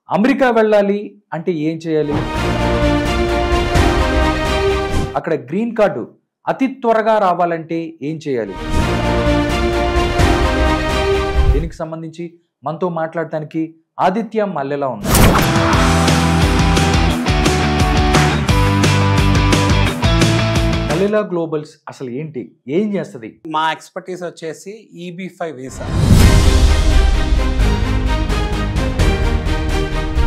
America వెళ్ళాలి అంటే ఏం చేయాలి? అక్కడ గ్రీన్ కార్డు అతి త్వరగా రావాలంటే ఏం చేయాలి? దీనికి సంబంధించి మనతో మాట్లాడటానికి ఆదిత్య మల్లెలా ఉన్నారు. మల్లెలా గ్లోబల్స్ అసలు ఏంటి, ఏం చేస్తుంది? మా ఎక్స్పర్టీస్ వచ్చేసి EB5 visa.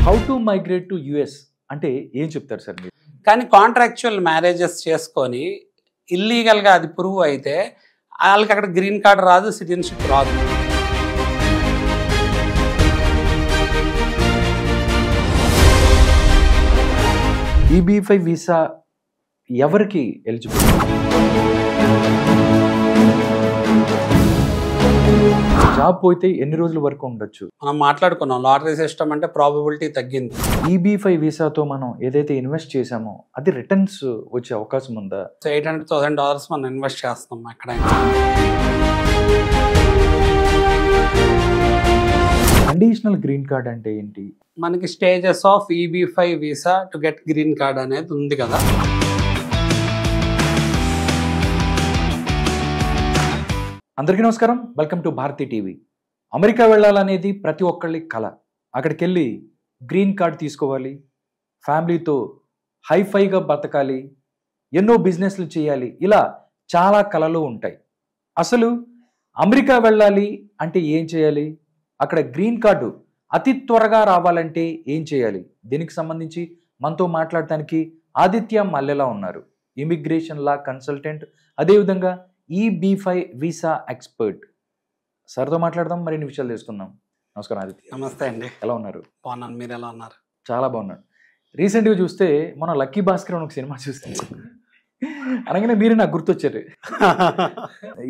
How to migrate to US అంటే ఏం చెప్తారు సార్ మీరు? కానీ కాంట్రాక్చువల్ మ్యారేజెస్ చేసుకొని ఇల్లీగల్గా అది ప్రూవ్ అయితే వాళ్ళకి అక్కడ గ్రీన్ కార్డ్ రాదు, సిటిజన్షిప్ రాదు. EB5 వీసా ఎవరికి ఎలిజిబుల్? జాబ్ పోతే ఎన్ని రోజుల వరకు ఉండొచ్చు? మనం మాట్లాడుకున్నాం లాటరీ సిస్టమ్ అంటే ప్రాబబిలిటీ తగ్గింది. EB5 వీసాతో మనం ఏదైతే ఇన్వెస్ట్ చేసామో అది రిటర్న్స్ వచ్చే అవకాశం ఉందా? సో $800,000 మనం ఇన్వెస్ట్ చేస్తాం ఎక్కడైనా. కండిషనల్ గ్రీన్ కార్డ్ అంటే ఏంటి? మనకి stages of EB5 visa to get green card అనేది ఉంది కదా. అందరికీ నమస్కారం, welcome to Bharati TV. America వెళ్ళాలనేది ప్రతి ఒక్కళ్ళి కళ. అక్కడికి వెళ్ళి గ్రీన్ కార్డ్ తీసుకోవాలి, ఫ్యామిలీతో హైఫైగా బతకాలి, ఎన్నో బిజినెస్లు చేయాలి, ఇలా చాలా కళలు ఉంటాయి. అసలు అమెరికా వెళ్ళాలి అంటే ఏం చేయాలి? అక్కడ గ్రీన్ కార్డు అతి త్వరగా రావాలంటే ఏం చేయాలి? దీనికి సంబంధించి మనతో మాట్లాడటానికి ఆదిత్య మల్లెలా ఉన్నారు, ఇమిగ్రేషన్ లా కన్సల్టెంట్, అదేవిధంగా EB5 వీసా ఎక్స్పర్ట్. సార్తో మాట్లాడదాం, మరిన్ని విషయాలు తెలుసుకుందాం. నమస్కారం ఆదిత్య. నమస్తే అండి. ఎలా ఉన్నారు? బాగున్నాను, మీరు ఎలా ఉన్నారు? చాలా బాగున్నాను. రీసెంట్గా చూస్తే మన లక్కీ భాస్కర్ అని ఒక సినిమా చూస్తే అనగానే మీరే నాకు గుర్తొచ్చారు.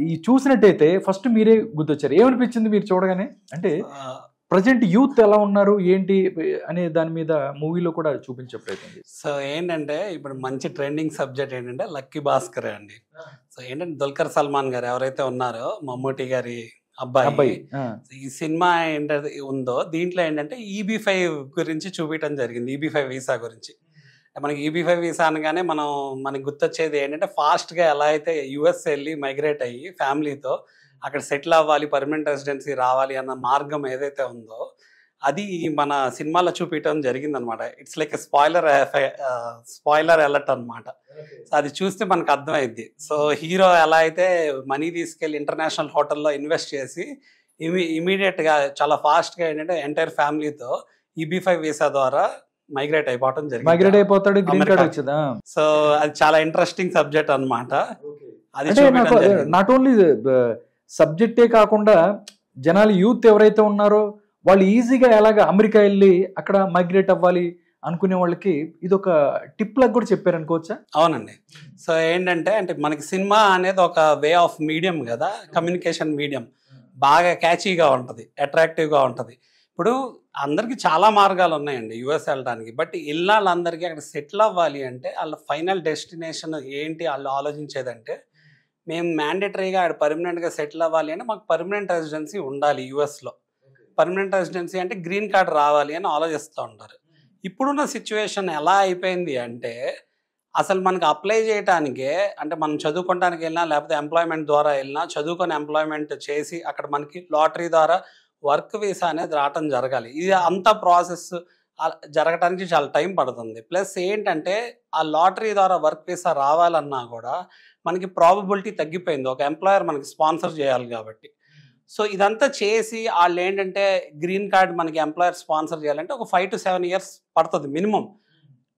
ఈ చూసినట్టయితే ఫస్ట్ మీరే గుర్తొచ్చారు. ఏమనిపించింది మీరు చూడగానే? అంటే ప్రజెంట్ యూత్ ఎలా ఉన్నారు ఏంటి అనే దాని మీద మూవీలో కూడా చూపించే ప్రయత్నం చేశారు. సో ఏంటంటే ఇప్పుడు మంచి ట్రెండింగ్ సబ్జెక్ట్ ఏంటంటే లక్కీ భాస్కర్ అండి. సో ఏంటంటే దుల్కర్ సల్మాన్ గారు ఎవరైతే ఉన్నారో మమ్మూటి గారి అబ్బాయి, ఈ సినిమా ఏంటంటే ఉందో దీంట్లో ఏంటంటే EB5 గురించి చూపించడం జరిగింది. EB5 వీసా గురించి. మనకి EB5 వీసా అనగానే మనకి గుర్తొచ్చేది ఏంటంటే ఫాస్ట్గా ఎలా అయితే US వెళ్ళి మైగ్రేట్ అయ్యి ఫ్యామిలీతో అక్కడ సెటిల్ అవ్వాలి, పర్మనెంట్ రెసిడెన్సీ రావాలి అన్న మార్గం ఏదైతే ఉందో అది మన సినిమాలో చూపించడం జరిగింది అనమాట. ఇట్స్ లైక్ స్పాయిలర్ అలర్ట్ అనమాట. సో అది చూస్తే మనకు అర్థమైద్ది. సో హీరో ఎలా అయితే మనీ తీసుకెళ్ళి ఇంటర్నేషనల్ హోటల్లో ఇన్వెస్ట్ చేసి ఇమీడియట్గా చాలా ఫాస్ట్గా ఏంటంటే ఎంటైర్ ఫ్యామిలీతో EB5 వీసా ద్వారా మైగ్రేట్ అయిపోవడం జరిగింది. మైగ్రేట్ అయిపోతాడు, గ్రీన్ కార్డ్ వచ్చిందా? సో అది చాలా ఇంట్రెస్టింగ్ సబ్జెక్ట్ అనమాట. అది నాట్ ఓన్లీ సబ్జెక్టే కాకుండా జనాలు యూత్ ఎవరైతే ఉన్నారో వాళ్ళు ఈజీగా ఎలాగ అమెరికా వెళ్ళి అక్కడ మైగ్రేట్ అవ్వాలి అనుకునే వాళ్ళకి ఇది ఒక టిప్ లాగా కూడా చెప్పారు అనుకోవచ్చా? అవునండి. సో ఏంటంటే మనకి సినిమా అనేది ఒక వే ఆఫ్ మీడియం కదా, కమ్యూనికేషన్ మీడియం. బాగా క్యాచీగా ఉంటుంది, అట్రాక్టివ్గా ఉంటుంది. ఇప్పుడు అందరికీ చాలా మార్గాలు ఉన్నాయండి US వెళ్ళడానికి. బట్ ఇళ్ళందరికీ అక్కడ సెటిల్ అవ్వాలి అంటే వాళ్ళ ఫైనల్ డెస్టినేషన్ ఏంటి వాళ్ళు ఆలోచించేదంటే మేము మ్యాండేటరీగా అక్కడ పర్మనెంట్గా సెటిల్ అవ్వాలి అంటే మాకు పర్మనెంట్ రెసిడెన్సీ ఉండాలి USలో. పర్మనెంట్ రెసిడెన్సీ అంటే గ్రీన్ కార్డ్ రావాలి అని ఆలోచిస్తూ ఉంటారు. ఇప్పుడున్న సిచ్యువేషన్ ఎలా అయిపోయింది అంటే అసలు మనకు అప్లై చేయడానికే అంటే మనం చదువుకోవడానికి వెళ్ళినా లేకపోతే ఎంప్లాయ్మెంట్ ద్వారా వెళ్ళినా చదువుకొని ఎంప్లాయ్మెంట్ చేసి అక్కడ మనకి లాటరీ ద్వారా వర్క్ వీసా అనేది రావటం జరగాలి. ఇది అంత ప్రాసెస్ జరగటానికి చాలా టైం పడుతుంది. ప్లస్ ఏంటంటే ఆ లాటరీ ద్వారా వర్క్ వీసా రావాలన్నా కూడా మనకి ప్రాబబిలిటీ తగ్గిపోయింది. ఒక ఎంప్లాయర్ మనకి స్పాన్సర్ చేయాలి కాబట్టి. సో ఇదంతా చేసి వాళ్ళు ఏంటంటే గ్రీన్ కార్డ్ మనకి ఎంప్లాయర్ స్పాన్సర్ చేయాలంటే ఒక 5 to 7 years పడుతుంది మినిమం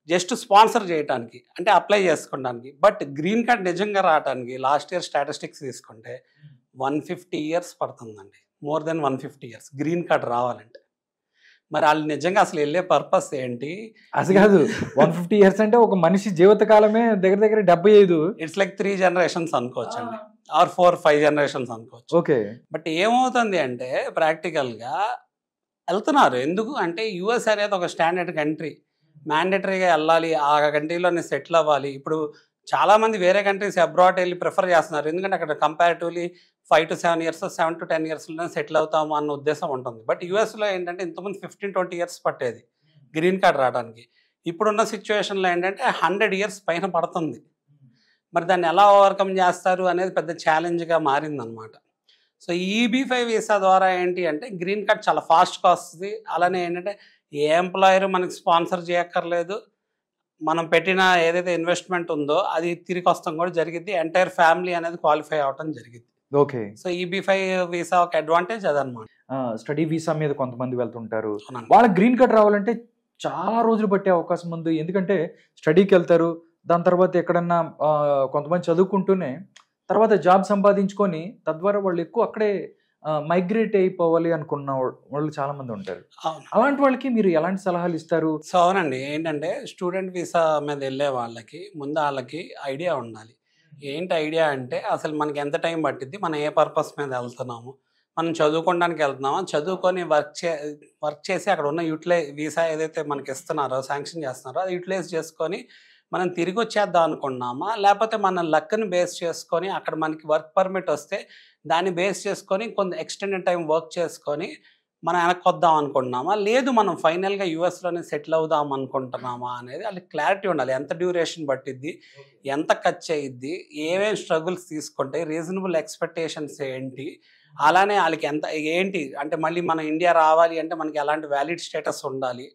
జస్ట్ స్పాన్సర్ చేయడానికి, అంటే అప్లై చేసుకోవడానికి. బట్ గ్రీన్ కార్డ్ నిజంగా రావడానికి లాస్ట్ ఇయర్ స్టాటిస్టిక్స్ తీసుకుంటే 150 years పడుతుందండి. More than 150 years green card రావాలంటే. మరి వాళ్ళు నిజంగా అసలు వెళ్ళే పర్పస్ ఏంటి? అసలు కాదు, 150 years అంటే ఒక మనిషి జీవితకాలమే దగ్గర దగ్గర 75. ఇట్స్ లైక్ 3 generations అనుకోవచ్చు అండి, ఆర్ 4-5 generations అనుకోవచ్చు. ఓకే. బట్ ఏమవుతుంది అంటే ప్రాక్టికల్గా వెళ్తున్నారు. ఎందుకు అంటే US అనేది ఒక స్టాండర్డ్ కంట్రీ, మ్యాండేటరీగా వెళ్ళాలి, ఆ కంట్రీలోనే సెటిల్ అవ్వాలి. ఇప్పుడు చాలామంది వేరే కంట్రీస్ అబ్రాడ్ వెళ్ళి ప్రిఫర్ చేస్తున్నారు, ఎందుకంటే అక్కడ కంపారిటివ్లీ 5 to 7 years 7 to 10 yearsలోనే సెటిల్ అవుతాము అన్న ఉద్దేశం ఉంటుంది. బట్ యూఎస్లో ఏంటంటే ఇంతకుముందు 15-20 years పట్టేది. గ్రీన్ కార్డ్ రావడానికి. ఇప్పుడున్న సిచ్యువేషన్లో ఏంటంటే 100 ఇయర్స్ పైన పడుతుంది. మరి దాన్ని ఎలా ఓవర్కమ్ చేస్తారు అనేది పెద్ద ఛాలెంజ్గా మారిందనమాట. సో EB-5 వీసా ద్వారా ఏంటి అంటే గ్రీన్ కార్డ్ చాలా ఫాస్ట్గా వస్తుంది. అలానే ఏంటంటే ఏ ఎంప్లాయర్ మనకి స్పాన్సర్ చేయక్కర్లేదు. మనం పెట్టిన ఏదైతే ఇన్వెస్ట్మెంట్ ఉందో అది తిరిగి వస్తాం కూడా జరిగింది. ఎంటైర్ ఫ్యామిలీ అనేది క్వాలిఫై అవ్వటం జరిగింది. ఓకే. సో EB-5 వీసా ఒక అడ్వాంటేజ్ అదనమాట. స్టడీ వీసా మీద కొంతమంది వెళ్తుంటారు. అవునండి. వాళ్ళకి గ్రీన్ కార్డ్ రావాలంటే చాలా రోజులు పట్టే అవకాశం ఉంది. ఎందుకంటే స్టడీకి వెళ్తారు, దాని తర్వాత ఎక్కడన్నా కొంతమంది చదువుకుంటూనే తర్వాత జాబ్ సంపాదించుకొని తద్వారా వాళ్ళు ఎక్కువ అక్కడే మైగ్రేట్ అయిపోవాలి అనుకున్న వాళ్ళు చాలా మంది ఉంటారు. అవును. అలాంటి వాళ్ళకి మీరు ఎలాంటి సలహాలు ఇస్తారు? సో అవునండి, ఏంటంటే స్టూడెంట్ వీసా మీద వెళ్ళే వాళ్ళకి ముందు వాళ్ళకి ఐడియా ఉండాలి. ఏంటి ఐడియా అంటే అసలు మనకి ఎంత టైం పట్టిద్ది, మనం ఏ పర్పస్ మీద వెళ్తున్నాము, మనం చదువుకోవడానికి వెళ్తున్నామా, చదువుకొని వర్క్ చేసి అక్కడ ఉన్న వీసా ఏదైతే మనకి ఇస్తున్నారో, శాంక్షన్ చేస్తున్నారో అది యూటిలైజ్ చేసుకొని మనం తిరిగి వచ్చేద్దాం అనుకున్నామా, లేకపోతే మన లక్ని బేస్ చేసుకొని అక్కడ మనకి వర్క్ పర్మిట్ వస్తే దాన్ని బేస్ చేసుకొని కొంత ఎక్స్టెండెడ్ టైం వర్క్ చేసుకొని మనం వెనక్కి వద్దాం అనుకుంటున్నామా, లేదు మనం ఫైనల్గా యూఎస్లోనే సెటిల్ అవుదాం అనుకుంటున్నామా అనేది వాళ్ళకి క్లారిటీ ఉండాలి. ఎంత డ్యూరేషన్ పట్టిద్ది, ఎంత ఖర్చు అయ్యిద్ది, ఏమేమి స్ట్రగుల్స్ తీసుకుంటాయి, రీజనబుల్ ఎక్స్పెక్టేషన్స్ ఏంటి, అలానే వాళ్ళకి ఎంత ఏంటి అంటే మళ్ళీ మన ఇండియా రావాలి అంటే మనకి ఎలాంటి వ్యాలిడ్ స్టేటస్ ఉండాలి,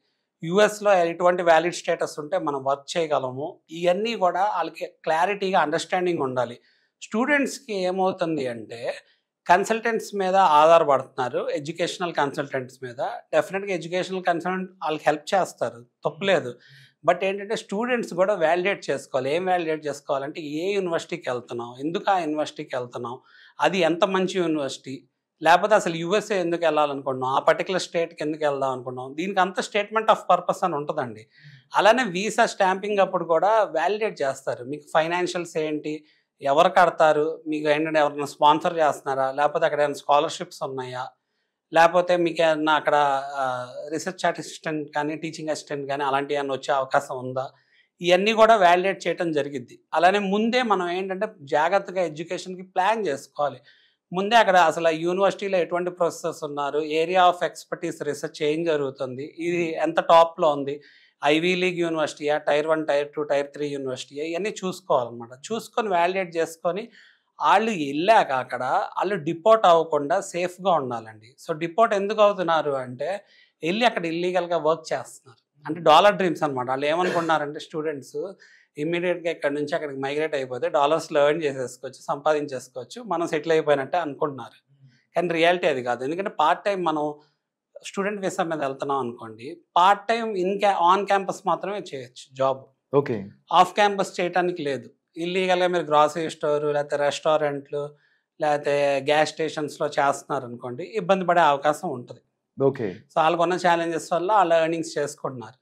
యూఎస్లో ఎటువంటి వ్యాలిడ్ స్టేటస్ ఉంటే మనం వర్క్ చేయగలము, ఇవన్నీ కూడా వాళ్ళకి క్లారిటీగా అండర్స్టాండింగ్ ఉండాలి. స్టూడెంట్స్కి ఏమవుతుంది అంటే కన్సల్టెంట్స్ మీద ఆధారపడుతున్నారు, ఎడ్యుకేషనల్ కన్సల్టెంట్స్ మీద. డెఫినెట్గా ఎడ్యుకేషనల్ కన్సల్టెంట్ వాళ్ళకి హెల్ప్ చేస్తారు, తప్పులేదు. బట్ ఏంటంటే స్టూడెంట్స్ కూడా వ్యాలిడేట్ చేసుకోవాలి. ఏం వ్యాలిడేట్ చేసుకోవాలంటే ఏ యూనివర్సిటీకి వెళ్తున్నాం, ఎందుకు ఆ యూనివర్సిటీకి వెళ్తున్నాం, అది ఎంత మంచి యూనివర్సిటీ, లేకపోతే అసలు యూఎస్ఏ ఎందుకు వెళ్ళాలనుకుంటున్నాం, ఆ పర్టికులర్ స్టేట్కి ఎందుకు వెళ్దాం అనుకుంటున్నాం, దీనికి అంత స్టేట్మెంట్ ఆఫ్ పర్పస్ అని ఉంటుందండి. అలానే వీసా స్టాంపింగ్ అప్పుడు కూడా వ్యాలిడేట్ చేస్తారు. మీకు ఫైనాన్షియల్స్ ఏంటి, ఎవరు కడతారు, మీకు ఏంటంటే ఎవరైనా స్పాన్సర్ చేస్తున్నారా, లేకపోతే అక్కడ ఏమైనా స్కాలర్షిప్స్ ఉన్నాయా, లేకపోతే మీకు ఏమన్నా అక్కడ రీసెర్చ్ అసిస్టెంట్ కానీ టీచింగ్ అసిస్టెంట్ కానీ అలాంటివి ఏమైనా వచ్చే అవకాశం ఉందా, ఇవన్నీ కూడా వ్యాలిడేట్ చేయడం జరిగిద్ది. అలానే ముందే మనం ఏంటంటే జాగ్రత్తగా ఎడ్యుకేషన్కి ప్లాన్ చేసుకోవాలి. ముందే అక్కడ అసలు యూనివర్సిటీలో ఎటువంటి ప్రొఫెసర్స్ ఉన్నారు, ఏరియా ఆఫ్ ఎక్స్పర్టీస్ రీసెర్చ్ ఏం జరుగుతుంది, ఇది ఎంత టాప్లో ఉంది, ఐవీ లీగ్ యూనివర్సిటీయా, టైర్ 1, టైర్ 2, టైర్ 3 యూనివర్సిటీయా, ఇవన్నీ చూసుకోవాలన్నమాట. చూసుకొని వ్యాలిడేట్ చేసుకొని వాళ్ళు వెళ్ళాక అక్కడ వాళ్ళు డిపోర్ట్ అవ్వకుండా సేఫ్గా ఉండాలండి. సో డిపోర్ట్ ఎందుకు అవుతున్నారు అంటే వెళ్ళి అక్కడ ఇల్లీగల్గా వర్క్ చేస్తున్నారు. అంటే డాలర్ డ్రీమ్స్ అనమాట. వాళ్ళు ఏమనుకున్నారంటే స్టూడెంట్స్ ఇమ్మీడియట్గా ఇక్కడ నుంచి అక్కడికి మైగ్రేట్ అయిపోతే డాలర్స్లో ఎర్న్ చేసేసుకోవచ్చు, సంపాదించేసుకోవచ్చు, మనం సెటిల్ అయిపోయినట్టే అనుకుంటున్నారు. కానీ రియాలిటీ అది కాదు. ఎందుకంటే పార్ట్ టైం మనం స్టూడెంట్ వీసా మీద వెళ్తున్నాం అనుకోండి, పార్ట్ టైం ఆన్ క్యాంపస్ మాత్రమే చేయొచ్చు జాబ్. ఓకే. ఆఫ్ క్యాంపస్ చేయడానికి లేదు. ఇల్లీగల్గా మీరు గ్రాసరీ స్టోరు, లేకపోతే రెస్టారెంట్లు, లేకపోతే గ్యాస్ స్టేషన్స్లో చేస్తున్నారు అనుకోండి, ఇబ్బంది పడే అవకాశం ఉంటుంది. ఓకే. సో వాళ్ళకున్న ఛాలెంజెస్ వల్ల వాళ్ళ ఎర్నింగ్స్ చేసుకుంటున్నారు.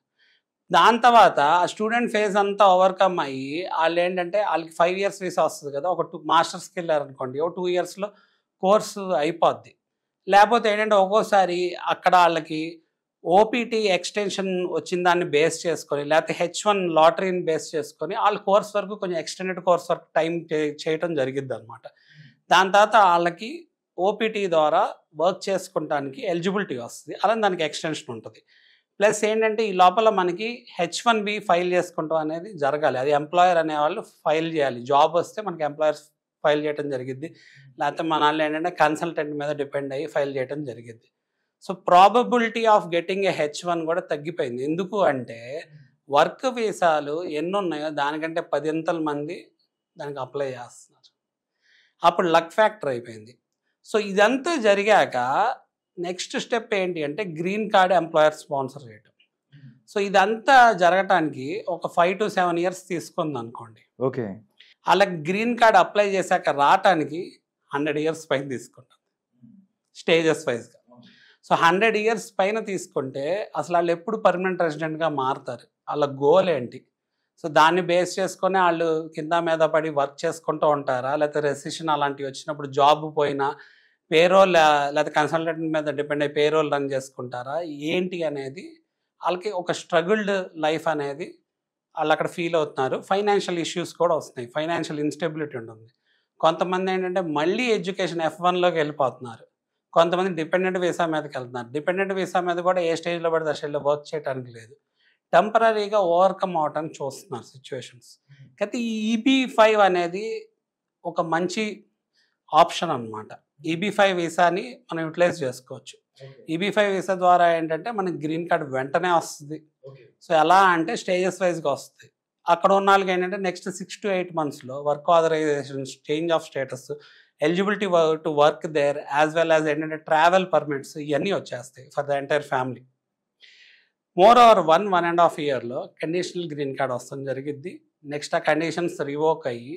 దాని తర్వాత ఆ స్టూడెంట్ ఫేజ్ అంతా ఓవర్కమ్ అయ్యి వాళ్ళు ఏంటంటే వాళ్ళకి 5 ఇయర్స్ వీసా వస్తుంది కదా, ఒక మాస్టర్స్కి వెళ్ళారనుకోండి, ఒక 2 ఇయర్స్లో కోర్సు అయిపోద్ది. లేకపోతే ఏంటంటే ఒక్కోసారి అక్కడ వాళ్ళకి ఓపీటీ ఎక్స్టెన్షన్ వచ్చిన దాన్ని బేస్ చేసుకొని, లేకపోతే H1 లాటరీని బేస్ చేసుకొని వాళ్ళ కోర్స్ వరకు కొంచెం ఎక్స్టెండెడ్ కోర్స్ వరకు టైం చేయటం జరిగిద్ది అనమాట. దాని తర్వాత వాళ్ళకి ఓపీటీ ద్వారా వర్క్ చేసుకుంటానికి ఎలిజిబిలిటీ వస్తుంది, అలా దానికి ఎక్స్టెన్షన్ ఉంటుంది. ప్లస్ ఏంటంటే ఈ లోపల మనకి H1B ఫైల్ చేసుకుంటాం అనేది జరగాలి. అది ఎంప్లాయర్ అనేవాళ్ళు ఫైల్ చేయాలి. జాబ్ వస్తే మనకి ఎంప్లాయర్స్ ఫైల్ చేయడం జరిగిద్ది, లేకపోతే మన వాళ్ళు ఏంటంటే కన్సల్టెంట్ మీద డిపెండ్ అయ్యి ఫైల్ చేయడం జరిగిద్ది. So probability of getting a H1 కూడా తగ్గిపోయింది. ఎందుకు అంటే వర్క్ వీసాలు ఎన్ని ఉన్నాయో దానికంటే 10 మంది దానికి అప్లై చేస్తున్నారు. అప్పుడు లక్ ఫ్యాక్టర్ అయిపోయింది. సో ఇదంతా జరిగాక నెక్స్ట్ స్టెప్ ఏంటి అంటే గ్రీన్ కార్డ్ ఎంప్లాయర్ స్పాన్సర్ చేయటం. సో ఇదంతా జరగటానికి ఒక 5 to 7 ఇయర్స్ తీసుకుంది అనుకోండి. ఓకే. వాళ్ళకి గ్రీన్ కార్డ్ అప్లై చేశాక రావటానికి 100 ఇయర్స్ పైన తీసుకుంటాం, స్టేజెస్ వైజ్గా. సో 100 ఇయర్స్ పైన తీసుకుంటే అసలు వాళ్ళు ఎప్పుడు పర్మనెంట్ రెసిడెంట్గా మారుతారు, వాళ్ళ గోల్ ఏంటి, సో దాన్ని బేస్ చేసుకొని వాళ్ళు కింద మీద పడి వర్క్ చేసుకుంటూ ఉంటారా, లేకపోతే రెసిషన్ అలాంటివి వచ్చినప్పుడు జాబ్ పోయినా పేరోల్ లేకపోతే కన్సల్టెంట్ మీద డిపెండ్ అయ్యి పేరోల్ రన్ చేసుకుంటారా, ఏంటి అనేది వాళ్ళకి ఒక స్ట్రగుల్డ్ లైఫ్ అనేది వాళ్ళు అక్కడ ఫీల్ అవుతున్నారు. ఫైనాన్షియల్ ఇష్యూస్ కూడా వస్తున్నాయి, ఫైనాన్షియల్ ఇన్స్టెబిలిటీ ఉంటుంది. కొంతమంది ఏంటంటే మళ్ళీ ఎడ్యుకేషన్ F1లోకి వెళ్ళిపోతున్నారు, కొంతమంది డిపెండెంట్ వీసా మీదకి వెళ్తున్నారు. డిపెండెంట్ వీసా మీద కూడా ఏ స్టేజ్లో పడితే ఆ స్టేజ్లో వర్క్ చేయడానికి లేదు. టెంపరరీగా ఓవర్కమ్ అవడానికి చూస్తున్నారు సిచ్యువేషన్స్. అయితే ఈ EB-5 అనేది ఒక మంచి ఆప్షన్ అనమాట. EB-5 వీసాని మనం యూటిలైజ్ చేసుకోవచ్చు. EB-5 వీసా ద్వారా ఏంటంటే మనకి గ్రీన్ కార్డ్ వెంటనే వస్తుంది. సో ఎలా అంటే స్టేజెస్ వైజ్గా వస్తుంది. అక్కడ ఉన్న వాళ్ళకి ఏంటంటే నెక్స్ట్ 6 to 8 monthsలో work authorization, change of status, eligibility to work there, as well as ఏంటంటే ట్రావెల్ పర్మిట్స్, ఇవన్నీ వచ్చేస్తాయి for the entire family. Moreover 1.5 yearలో కండిషనల్ గ్రీన్ కార్డ్ వస్తుంది జరిగిద్ది. నెక్స్ట్ ఆ కండిషన్స్ రివోక్ అయ్యి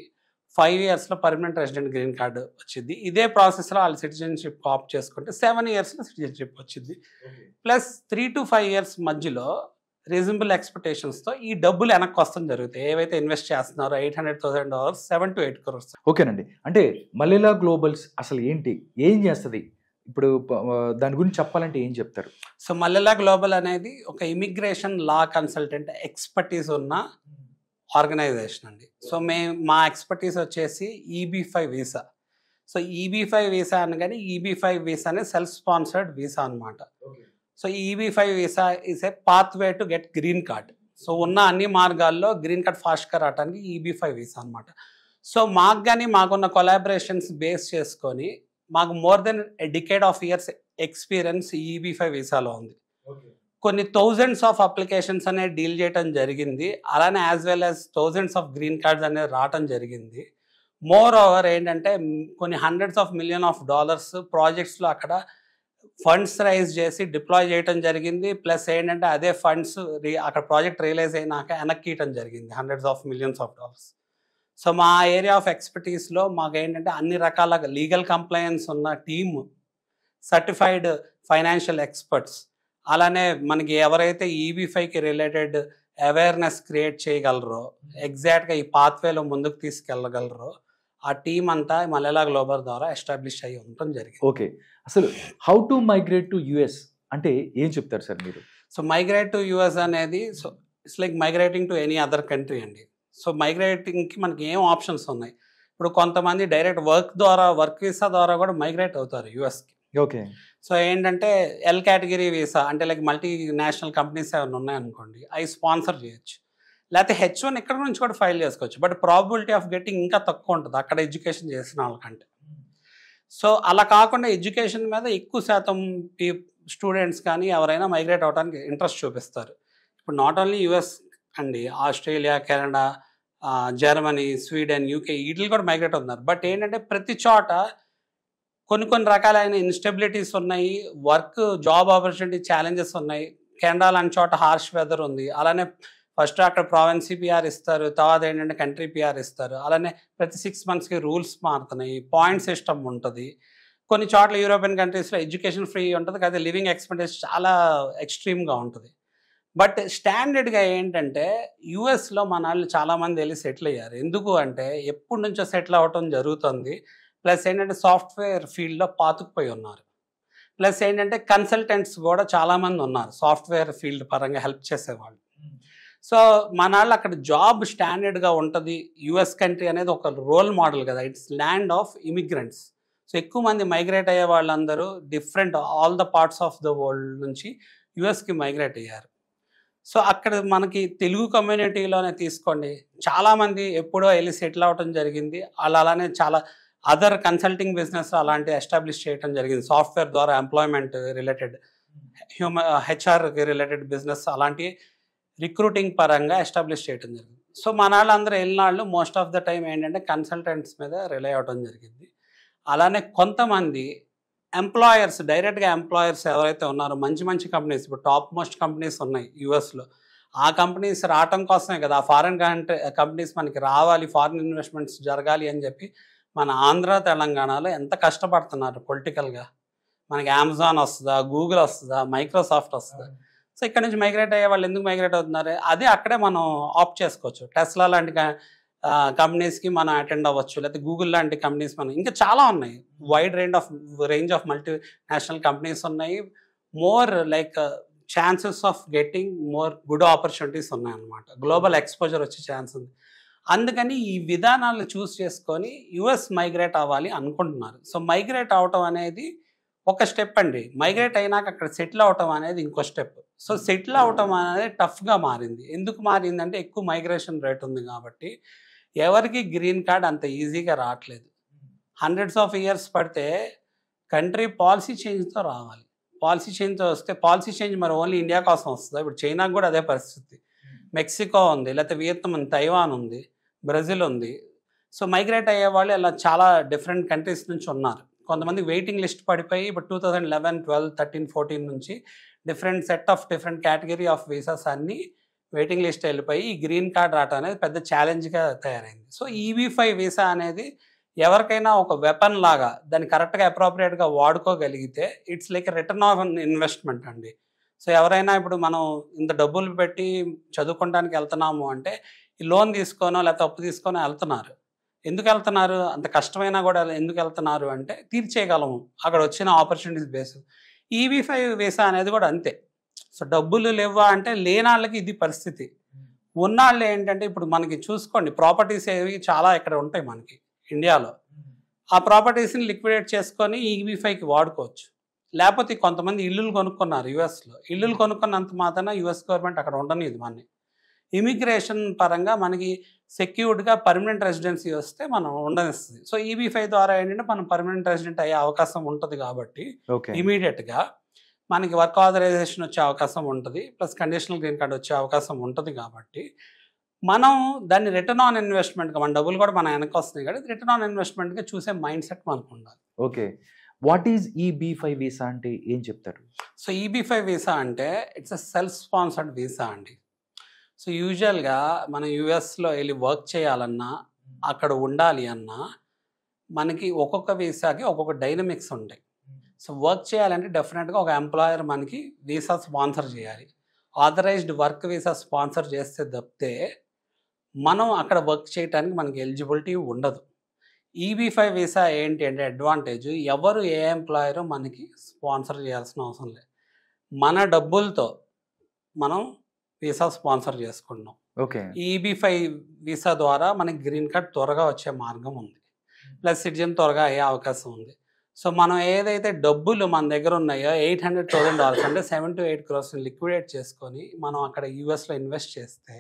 5 yearsలో పర్మనెంట్ రెసిడెంట్ గ్రీన్ కార్డు వచ్చింది. ఇదే ప్రాసెస్లో వాళ్ళు సిటిజన్షిప్ ఆప్ట్ చేసుకుంటే 7 yearsలో సిటిజన్షిప్ వచ్చింది. ప్లస్ 3 to 5 years మధ్యలో రీజనబుల్ ఎక్స్పెక్టేషన్స్తో ఈ డబ్బులు వెనక్కి వస్తాం జరుగుతాయి. ఏవైతే ఇన్వెస్ట్ చేస్తున్నారో $800,000 7 to 8 crores. ఓకేనండి. అంటే మల్లెలా గ్లోబల్స్ అసలు ఏంటి, ఏం చేస్తుంది, ఇప్పుడు దాని గురించి చెప్పాలంటే ఏం చెప్తారు? సో మల్లెలా గ్లోబల్ అనేది ఒక ఇమిగ్రేషన్ లా కన్సల్టెంట్ ఎక్స్పర్టీస్ ఉన్న ఆర్గనైజేషన్ అండి. సో మా ఎక్స్పర్టీస్ వచ్చేసి EB-5 visa. So EB-5 visa అనగానే EB-5 వీసా అనేది సెల్ఫ్ స్పాన్సర్డ్ వీసా అనమాట. So EB-5 visa is a pathway to get green card. So ఉన్న అన్ని మార్గాల్లో గ్రీన్ కార్డ్ ఫాస్ట్గా రావడానికి EB-5 వీసా అనమాట. సో మాకు కానీ మాకున్న కొలాబరేషన్స్ బేస్ చేసుకొని మాకు more than decade of years experience EB-5 వీసాలో ఉంది. కొన్ని థౌజండ్స్ ఆఫ్ అప్లికేషన్స్ అనేది డీల్ చేయడం జరిగింది. అలానే as well as thousands of green cards అనేది రావటం జరిగింది. మోర్ ఓవర్ ఏంటంటే కొన్ని $100s of millions ప్రాజెక్ట్స్లో అక్కడ ఫండ్స్ రైజ్ చేసి డిప్లాయ్ చేయడం జరిగింది. ప్లస్ ఏంటంటే అదే ఫండ్స్ అక్కడ ప్రాజెక్ట్ రియలైజ్ అయినాక వెనక్కి ఇవ్వడం జరిగింది $100s of millions. సో మా ఏరియా ఆఫ్ ఎక్స్పర్టీస్లో మాకు ఏంటంటే అన్ని రకాల లీగల్ కంప్లైన్స్ ఉన్న టీమ్, సర్టిఫైడ్ ఫైనాన్షియల్ ఎక్స్పర్ట్స్, అలానే మనకి ఎవరైతే EB-5కి రిలేటెడ్ అవేర్నెస్ క్రియేట్ చేయగలరో, ఎగ్జాక్ట్గా ఈ పాత్వేలో ముందుకు తీసుకెళ్ళగలరో ఆ టీం అంతా మల్లెలా గ్లోబల్ ద్వారా ఎస్టాబ్లిష్ అయ్యి ఉండటం జరిగింది. ఓకే, అసలు how to migrate to US అంటే ఏం చెప్తారు సార్ మీరు? సో మైగ్రేట్ టు US అనేది so it's like migrating to any other country అండి. సో మైగ్రేటింగ్కి మనకి ఏం ఆప్షన్స్ ఉన్నాయి? ఇప్పుడు కొంతమంది డైరెక్ట్ వర్క్ వీసా ద్వారా కూడా మైగ్రేట్ అవుతారు USకి. ఓకే. సో ఏంటంటే L కేటగిరీ వీసా అంటే లైక్ మల్టీనేషనల్ కంపెనీస్ ఏమైనా ఉన్నాయనుకోండి, అవి స్పాన్సర్ చేయొచ్చు. లేకపోతే H1 ఇక్కడ నుంచి కూడా ఫైల్ చేసుకోవచ్చు. బట్ ప్రాబిలిటీ ఆఫ్ గెట్టింగ్ ఇంకా తక్కువ ఉంటుంది అక్కడ ఎడ్యుకేషన్ చేసిన వాళ్ళకంటే. సో అలా కాకుండా ఎడ్యుకేషన్ మీద ఎక్కువ శాతం స్టూడెంట్స్ కానీ ఎవరైనా మైగ్రేట్ అవడానికి ఇంట్రెస్ట్ చూపిస్తారు. ఇప్పుడు నాట్ ఓన్లీ US అండి, Australia, Canada, Germany, Sweden, UK వీటికి కూడా మైగ్రేట్ అవుతున్నారు. బట్ ఏంటంటే ప్రతి చోట కొన్ని రకాలైన ఇన్స్టెబిలిటీస్ ఉన్నాయి, జాబ్ ఆపర్చునిటీ ఛాలెంజెస్ ఉన్నాయి. కెనడా లాంటి చోట హార్ష్ వెదర్ ఉంది. అలానే ఫస్ట్ అక్కడ ప్రావిన్సీ PR ఇస్తారు, తర్వాత ఏంటంటే కంట్రీ PR ఇస్తారు. అలానే ప్రతి 6 monthsకి రూల్స్ మారుతున్నాయి, పాయింట్ సిస్టమ్ ఉంటుంది. కొన్ని చోట్ల యూరోపియన్ కంట్రీస్లో ఎడ్యుకేషన్ ఫ్రీ ఉంటుంది, కానీ లివింగ్ ఎక్స్పెన్సెస్ చాలా ఎక్స్ట్రీమ్గా ఉంటుంది. బట్ స్టాండర్డ్గా ఏంటంటే US మన వాళ్ళు చాలామంది వెళ్ళి సెటిల్ అయ్యారు. ఎందుకు అంటే ఎప్పటి నుంచో సెటిల్ అవ్వటం జరుగుతుంది. ప్లస్ ఏంటంటే సాఫ్ట్వేర్ ఫీల్డ్లో పాతుకుపోయి ఉన్నారు. ప్లస్ ఏంటంటే కన్సల్టెంట్స్ కూడా చాలామంది ఉన్నారు సాఫ్ట్వేర్ ఫీల్డ్ పరంగా హెల్ప్ చేసేవాళ్ళు. సో మన వాళ్ళు అక్కడ జాబ్ స్టాండర్డ్గా ఉంటుంది. US కంట్రీ అనేది ఒక రోల్ మోడల్ కదా, it's land of immigrants. So ఎక్కువ మంది మైగ్రేట్ అయ్యే వాళ్ళందరూ different all the parts of the world నుంచి USకి మైగ్రేట్ అయ్యారు. సో అక్కడ మనకి తెలుగు కమ్యూనిటీలోనే తీసుకోండి, చాలామంది ఎప్పుడో వెళ్ళి సెటిల్ అవ్వటం జరిగింది. అలానే చాలా అదర్ కన్సల్టింగ్ బిజినెస్ అలాంటి ఎస్టాబ్లిష్ చేయడం జరిగింది. సాఫ్ట్వేర్ ద్వారా employment related, HR related business అలాంటి రిక్రూటింగ్ పరంగా ఎస్టాబ్లిష్ చేయడం జరిగింది. సో మన వాళ్ళందరూ వెళ్ళిన వాళ్ళు మోస్ట్ ఆఫ్ ద టైం ఏంటంటే కన్సల్టెంట్స్ మీద రిలై అవ్వడం జరిగింది. అలానే కొంతమంది ఎంప్లాయర్స్, డైరెక్ట్గా ఎంప్లాయర్స్ ఎవరైతే ఉన్నారో మంచి కంపెనీస్, ఇప్పుడు టాప్ మోస్ట్ కంపెనీస్ ఉన్నాయి USలో, ఆ కంపెనీస్ రావటం కోసమే కదా ఆ ఫారిన్ కంపెనీస్ మనకి రావాలి, ఫారిన్ ఇన్వెస్ట్మెంట్స్ జరగాలి అని చెప్పి మన ఆంధ్ర తెలంగాణలో ఎంత కష్టపడుతున్నారు పొలిటికల్గా. మనకి అమెజాన్ వస్తుందా, గూగుల్ వస్తుందా, మైక్రోసాఫ్ట్ వస్తుందా? సో ఇక్కడ నుంచి మైగ్రేట్ అయ్యే వాళ్ళు ఎందుకు మైగ్రేట్ అవుతున్నారు? అదే అక్కడే మనం ఆప్ట్ చేసుకోవచ్చు. టెస్లా లాంటి కంపెనీస్కి మనం అటెండ్ అవ్వచ్చు, లేకపోతే గూగుల్ లాంటి కంపెనీస్ మనం, ఇంకా చాలా ఉన్నాయి, wide range of multinational companies ఉన్నాయి. More like chances of getting more good opportunities ఉన్నాయన్నమాట. గ్లోబల్ ఎక్స్పోజర్ వచ్చే ఛాన్స్ ఉంది. అందుకని ఈ విధానాలు చూస్ చేసుకొని US మైగ్రేట్ అవ్వాలి అనుకుంటున్నారు. సో మైగ్రేట్ అవటం అనేది ఒక స్టెప్ అండి. మైగ్రేట్ అయినాక అక్కడ సెటిల్ అవ్వటం అనేది ఇంకో స్టెప్. సో సెటిల్ అవ్వటం అనేది టఫ్గా మారింది. ఎందుకు మారిందంటే ఎక్కువ మైగ్రేషన్ రేట్ ఉంది కాబట్టి ఎవరికి గ్రీన్ కార్డ్ అంత ఈజీగా రావట్లేదు. హండ్రెడ్స్ ఆఫ్ ఇయర్స్ పడితే కంట్రీ పాలసీ చేంజ్తో రావాలి. పాలసీ చేంజ్తో వస్తే పాలసీ చేంజ్ మరి ఓన్లీ ఇండియా కోసం వస్తుంది. ఇప్పుడు చైనాకు కూడా అదే పరిస్థితి. మెక్సికో ఉంది, లేకపోతే వియత్నాం ఉంది, తైవాన్ ఉంది, బ్రెజిల్ ఉంది. సో మైగ్రేట్ అయ్యే వాళ్ళు ఇలా చాలా డిఫరెంట్ కంట్రీస్ నుంచి ఉన్నారు. కొంతమంది వెయిటింగ్ లిస్ట్ పడిపోయి ఇప్పుడు 2011, 12, 13, 14 నుంచి డిఫరెంట్ కేటగిరీ ఆఫ్ వీసాస్ అన్నీ వెయిటింగ్ లిస్ట్ వెళ్ళిపోయి ఈ గ్రీన్ కార్డ్ రావటం అనేది పెద్ద ఛాలెంజ్గా తయారైంది. సో EB-5 వీసా అనేది ఎవరికైనా ఒక వెపన్ లాగా దాన్ని కరెక్ట్గా అప్రోప్రియేట్గా వాడుకోగలిగితే it's like return of investment అండి. సో ఎవరైనా ఇప్పుడు మనం ఇంత డబ్బులు పెట్టి చదువుకోవడానికి వెళ్తున్నాము అంటే ఈ లోన్ తీసుకోనో లేకపోతే అప్పు తీసుకొని వెళ్తున్నారు. ఎందుకు వెళ్తున్నారు? అంత కష్టమైనా కూడా ఎందుకు వెళ్తున్నారు అంటే తీర్చేయగలము అక్కడ వచ్చిన ఆపర్చునిటీస్ బేస్. EB-5 వీసా అనేది కూడా అంతే. సో డబ్బులు లేవా అంటే లేనాళ్ళకి ఇది పరిస్థితి. ఉన్నాళ్ళు ఏంటంటే ఇప్పుడు మనకి చూసుకోండి, ప్రాపర్టీస్ ఏవి చాలా ఇక్కడ ఉంటాయి మనకి ఇండియాలో. ఆ ప్రాపర్టీస్ని లిక్విడేట్ చేసుకొని EB-5కి వాడుకోవచ్చు. లేకపోతే కొంతమంది ఇల్లులు కొనుక్కున్నారు యుఎస్లో. ఇల్లులు కొనుక్కున్నంత మాత్రాన యుఎస్ గవర్నమెంట్ అక్కడ ఉండనిది మనని. ఇమిగ్రేషన్ పరంగా మనకి సెక్యూర్డ్గా పర్మనెంట్ రెసిడెన్సీ వస్తే మనం ఉండనిస్తుంది. సో EB-5 ద్వారా ఏంటంటే మనం పర్మనెంట్ రెసిడెంట్ అయ్యే అవకాశం ఉంటుంది కాబట్టి ఇమీడియట్గా మనకి వర్క్ ఆథరైజేషన్ వచ్చే అవకాశం ఉంటుంది, ప్లస్ కండిషనల్ గ్రీన్ కార్డ్ వచ్చే అవకాశం ఉంటుంది. కాబట్టి మనం దాన్ని రిటర్న్ ఆన్ ఇన్వెస్ట్మెంట్గా, మన డబ్బులు కూడా మన వెనక వస్తున్నాయి కాబట్టి రిటర్న్ ఆన్ ఇన్వెస్ట్మెంట్గా చూసే మైండ్ సెట్ మనకు ఉండాలి. Okay, what is EB-5 visa అంటే ఏం చెప్తారు? సో EB-5 వీసా అంటే it's a self sponsored visa అండి. సో యూజువల్గా మనం యుఎస్లో వెళ్ళి వర్క్ చేయాలన్నా అక్కడ ఉండాలి అన్నా మనకి ఒక్కొక్క వీసాకి ఒక్కొక్క డైనమిక్స్ ఉంటాయి. సో వర్క్ చేయాలంటే డెఫినెట్గా ఒక ఎంప్లాయర్ మనకి వీసా స్పాన్సర్ చేయాలి. ఆథరైజ్డ్ వర్క్ వీసా స్పాన్సర్ చేస్తే తప్పితే మనం అక్కడ వర్క్ చేయడానికి మనకి ఎలిజిబిలిటీ ఉండదు. EB-5 వీసా ఏంటి అంటే అడ్వాంటేజ్, ఎవరు ఏ ఎంప్లాయరు మనకి స్పాన్సర్ చేయాల్సిన అవసరం లేదు. మన డబ్బులతో మనం వీసా స్పాన్సర్ చేసుకున్నాం. ఓకే, EB-5 వీసా ద్వారా మనకి గ్రీన్ కార్డ్ త్వరగా వచ్చే మార్గం ఉంది, ప్లస్ సిటిజన్ త్వరగా అయ్యే అవకాశం ఉంది. సో మనం ఏదైతే డబ్బులు మన దగ్గర ఉన్నాయో $800,000 అంటే 7 to 8 crores లిక్విడేట్ చేసుకొని మనం అక్కడ యూఎస్లో ఇన్వెస్ట్ చేస్తే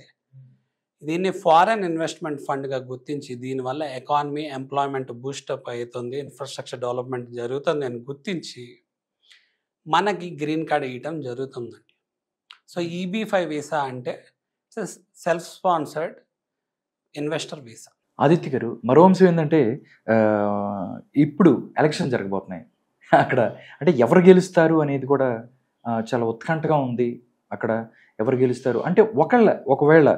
దీన్ని ఫారెన్ ఇన్వెస్ట్మెంట్ ఫండ్గా గుర్తించి దీనివల్ల ఎకానమీ ఎంప్లాయ్మెంట్ బూస్టప్ అవుతుంది, ఇన్ఫ్రాస్ట్రక్చర్ డెవలప్మెంట్ జరుగుతుంది అని గుర్తించి మనకి గ్రీన్ కార్డ్ ఇవ్వటం జరుగుతుందండి. సో EB-5 వీసా అంటే self sponsored investor visa. Aditya గారు, మరో అంశం ఏంటంటే ఇప్పుడు ఎలక్షన్ జరగబోతున్నాయి. అక్కడ అంటే ఎవరు గెలుస్తారు అనేది కూడా చాలా ఉత్కంఠగా ఉంది. అక్కడ ఎవరు గెలుస్తారు అంటే ఒకవేళ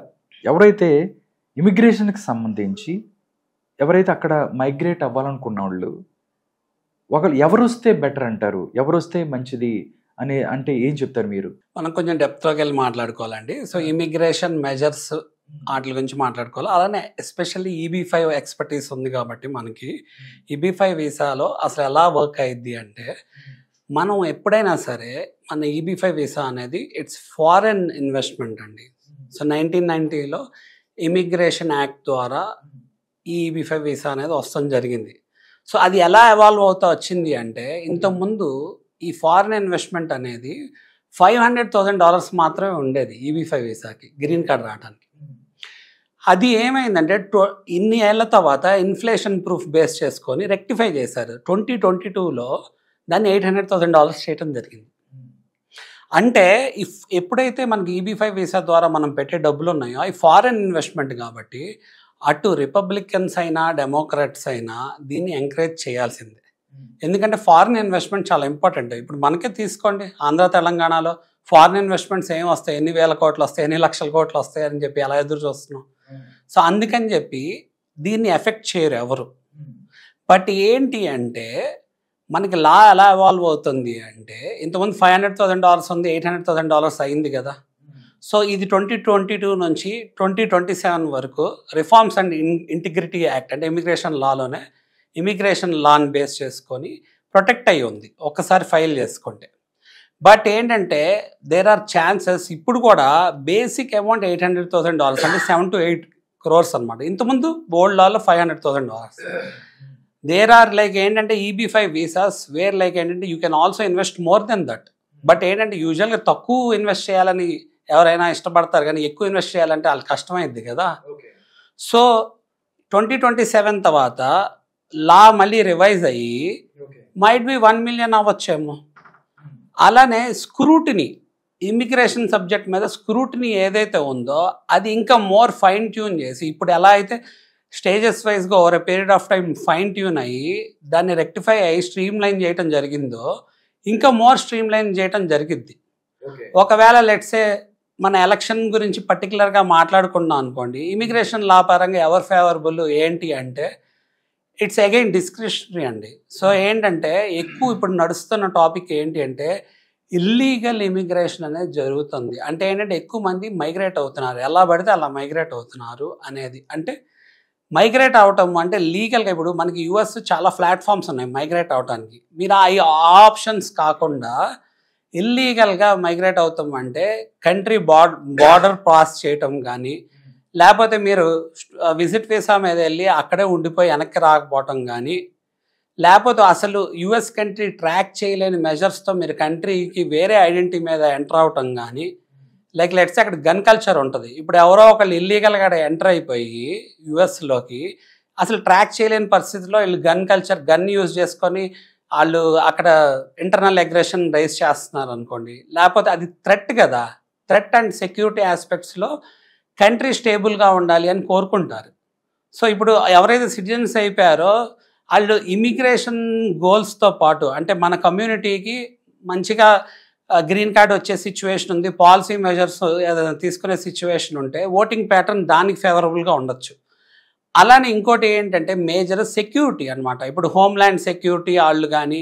ఎవరైతే ఇమిగ్రేషన్కి సంబంధించి ఎవరైతే అక్కడ మైగ్రేట్ అవ్వాలనుకున్న వాళ్ళు ఎవరు వస్తే బెటర్ అంటారు, ఎవరు వస్తే మంచిది అంటే ఏం చెప్తారు మీరు? మనం కొంచెం డెప్త్లోకి వెళ్ళి మాట్లాడుకోవాలండి. సో ఇమిగ్రేషన్ మెజర్స్ వాటి గురించి మాట్లాడుకోవాలి. అలానే ఎస్పెషల్లీ EB-5 ఎక్స్పర్టీస్ ఉంది కాబట్టి మనకి EB-5 వీసాలో అసలు ఎలా వర్క్ అయ్యిద్ది అంటే మనం ఎప్పుడైనా సరే మన EB-5 వీసా అనేది ఇట్స్ ఫారెన్ ఇన్వెస్ట్మెంట్ అండి. సో 1990లో ఇమిగ్రేషన్ యాక్ట్ ద్వారా ఈ EB-5 వీసా అనేది వస్తాం జరిగింది. సో అది ఎలా ఎవాల్వ్ అవుతా వచ్చింది అంటే ఇంతకుముందు ఈ ఫారెన్ ఇన్వెస్ట్మెంట్ అనేది $500,000 మాత్రమే ఉండేది EB-5 వీసాకి గ్రీన్ కార్డ్ రావడానికి. అది ఏమైందంటే ఇన్ని ఏళ్ల తర్వాత ఇన్ఫ్లేషన్ ప్రూఫ్ బేస్ చేసుకొని రెక్టిఫై చేశారు. 2022లో దాన్ని $800,000 చేయడం జరిగింది. అంటే ఎప్పుడైతే మనకి EB-5 వీసా ద్వారా మనం పెట్టే డబ్బులు ఉన్నాయో అవి ఫారెన్ ఇన్వెస్ట్మెంట్ కాబట్టి అటు రిపబ్లికన్స్ అయినా డెమోక్రాట్స్ అయినా దీన్ని ఎంకరేజ్ చేయాల్సిందే. ఎందుకంటే ఫారిన్ ఇన్వెస్ట్మెంట్ చాలా ఇంపార్టెంట్. ఇప్పుడు మనకే తీసుకోండి, ఆంధ్ర తెలంగాణలో ఫారిన్ ఇన్వెస్ట్మెంట్స్ ఏం వస్తాయి, ఎన్ని వేల కోట్లు వస్తాయి, ఎన్ని లక్షల కోట్లు వస్తాయి అని చెప్పి ఎలా ఎదురు చూస్తున్నాం. సో అందుకని చెప్పి దీన్ని ఎఫెక్ట్ చేయరు ఎవరు. బట్ ఏంటి అంటే మనకి లా ఎలా ఎవాల్వ్ అవుతుంది అంటే ఇంతకుముందు $500,000 ఉంది, $800,000 అయింది కదా. సో ఇది 2022 నుంచి 2027 వరకు రిఫార్మ్స్ అండ్ ఇంటిగ్రిటీ యాక్ట్ అంటే ఇమిగ్రేషన్ లాలోనే ఇమిగ్రేషన్ లాని బేస్ చేసుకొని ప్రొటెక్ట్ అయ్యి ఉంది ఒక్కసారి ఫైల్ చేసుకుంటే. బట్ ఏంటంటే దేర్ ఆర్ ఛాన్సెస్ ఇప్పుడు కూడా బేసిక్ అమౌంట్ $800,000 అంటే 7 to 8 crores అనమాట. ఇంతకుముందు old Lalo $500,000. There are like ఏంటంటే EB-5 వీసాస్ వేర్ లైక్ ఏంటంటే you can also invest more than that. But ఏంటంటే యూజువల్గా తక్కువ ఇన్వెస్ట్ చేయాలని ఎవరైనా ఇష్టపడతారు, కానీ ఎక్కువ ఇన్వెస్ట్ చేయాలంటే వాళ్ళకి కష్టమైద్ది కదా. సో 2027 తర్వాత లా మళ్ళీ రివైజ్ అయ్యి మైట్ బి 1 million అవ్వచ్చేమో. అలానే స్క్రూటినీ, ఇమిగ్రేషన్ సబ్జెక్ట్ మీద స్క్రూటినీ ఏదైతే ఉందో అది ఇంకా మోర్ ఫైన్ ట్యూన్ చేసి, ఇప్పుడు ఎలా అయితే స్టేజెస్ వైజ్గా over a period of time fine tune అయ్యి దాన్ని రెక్టిఫై అయ్యి స్ట్రీమ్ లైన్ చేయటం జరిగిందో ఇంకా మోర్ స్ట్రీమ్ లైన్ చేయటం జరిగిద్ది. ఒకవేళ లెట్సే మన ఎలక్షన్ గురించి పర్టికులర్గా మాట్లాడుకున్నాం అనుకోండి, ఇమిగ్రేషన్ లా పరంగా ఎవరు ఫేవరబుల్ ఏంటి అంటే ఇట్స్ అగైన్ డిస్క్రిషనరీ అండి. సో ఏంటంటే ఎక్కువ ఇప్పుడు నడుస్తున్న టాపిక్ ఏంటి అంటే ఇల్లీగల్ ఇమిగ్రేషన్ అనేది జరుగుతుంది. అంటే ఏంటంటే ఎక్కువ మంది మైగ్రేట్ అవుతున్నారు, ఎలా పడితే అలా మైగ్రేట్ అవుతున్నారు అనేది. అంటే మైగ్రేట్ అవటం అంటే లీగల్గా ఇప్పుడు మనకి US చాలా ప్లాట్ఫామ్స్ ఉన్నాయి మైగ్రేట్ అవటానికి. మీరు ఆ ఆప్షన్స్ కాకుండా ఇల్లీగల్గా మైగ్రేట్ అవుతాం అంటే కంట్రీ బార్డర్ పాస్ చేయటం కానీ, లేకపోతే మీరు విజిట్ వీసా మీద వెళ్ళి అక్కడే ఉండిపోయి వెనక్కి రాకపోవటం కానీ, లేకపోతే అసలు US కంట్రీ ట్రాక్ చేయలేని మెజర్స్తో మీరు కంట్రీకి వేరే ఐడెంటిటీ మీద ఎంటర్ అవటం కానీ, లైక్ లెట్స్ అక్కడ గన్ కల్చర్ ఉంటుంది. ఇప్పుడు ఎవరో ఒకళ్ళు ఇల్లీగల్గా ఎంటర్ అయిపోయి USలోకి అసలు ట్రాక్ చేయలేని పరిస్థితిలో వీళ్ళు గన్ యూజ్ చేసుకొని వాళ్ళు అక్కడ ఇంటర్నల్ అగ్రెషన్ రైజ్ చేస్తున్నారు అనుకోండి, లేకపోతే అది థ్రెట్ కదా. థ్రెట్ అండ్ సెక్యూరిటీ ఆస్పెక్ట్స్లో కంట్రీ స్టేబుల్గా ఉండాలి అని కోరుకుంటారు. సో ఇప్పుడు ఎవరైతే సిటిజన్స్ అయిపోయారో వాళ్ళు ఇమిగ్రేషన్ గోల్స్తో పాటు అంటే మన కమ్యూనిటీకి మంచిగా గ్రీన్ కార్డ్ వచ్చే సిచ్యువేషన్ ఉంది, పాలసీ మెజర్స్ తీసుకునే సిచ్యువేషన్ ఉంటే ఓటింగ్ ప్యాటర్న్ దానికి ఫేవరబుల్గా ఉండొచ్చు. అలానే ఇంకోటి ఏంటంటే మేజర్ సెక్యూరిటీ అనమాట. ఇప్పుడు హోమ్ల్యాండ్ సెక్యూరిటీ వాళ్ళు కానీ,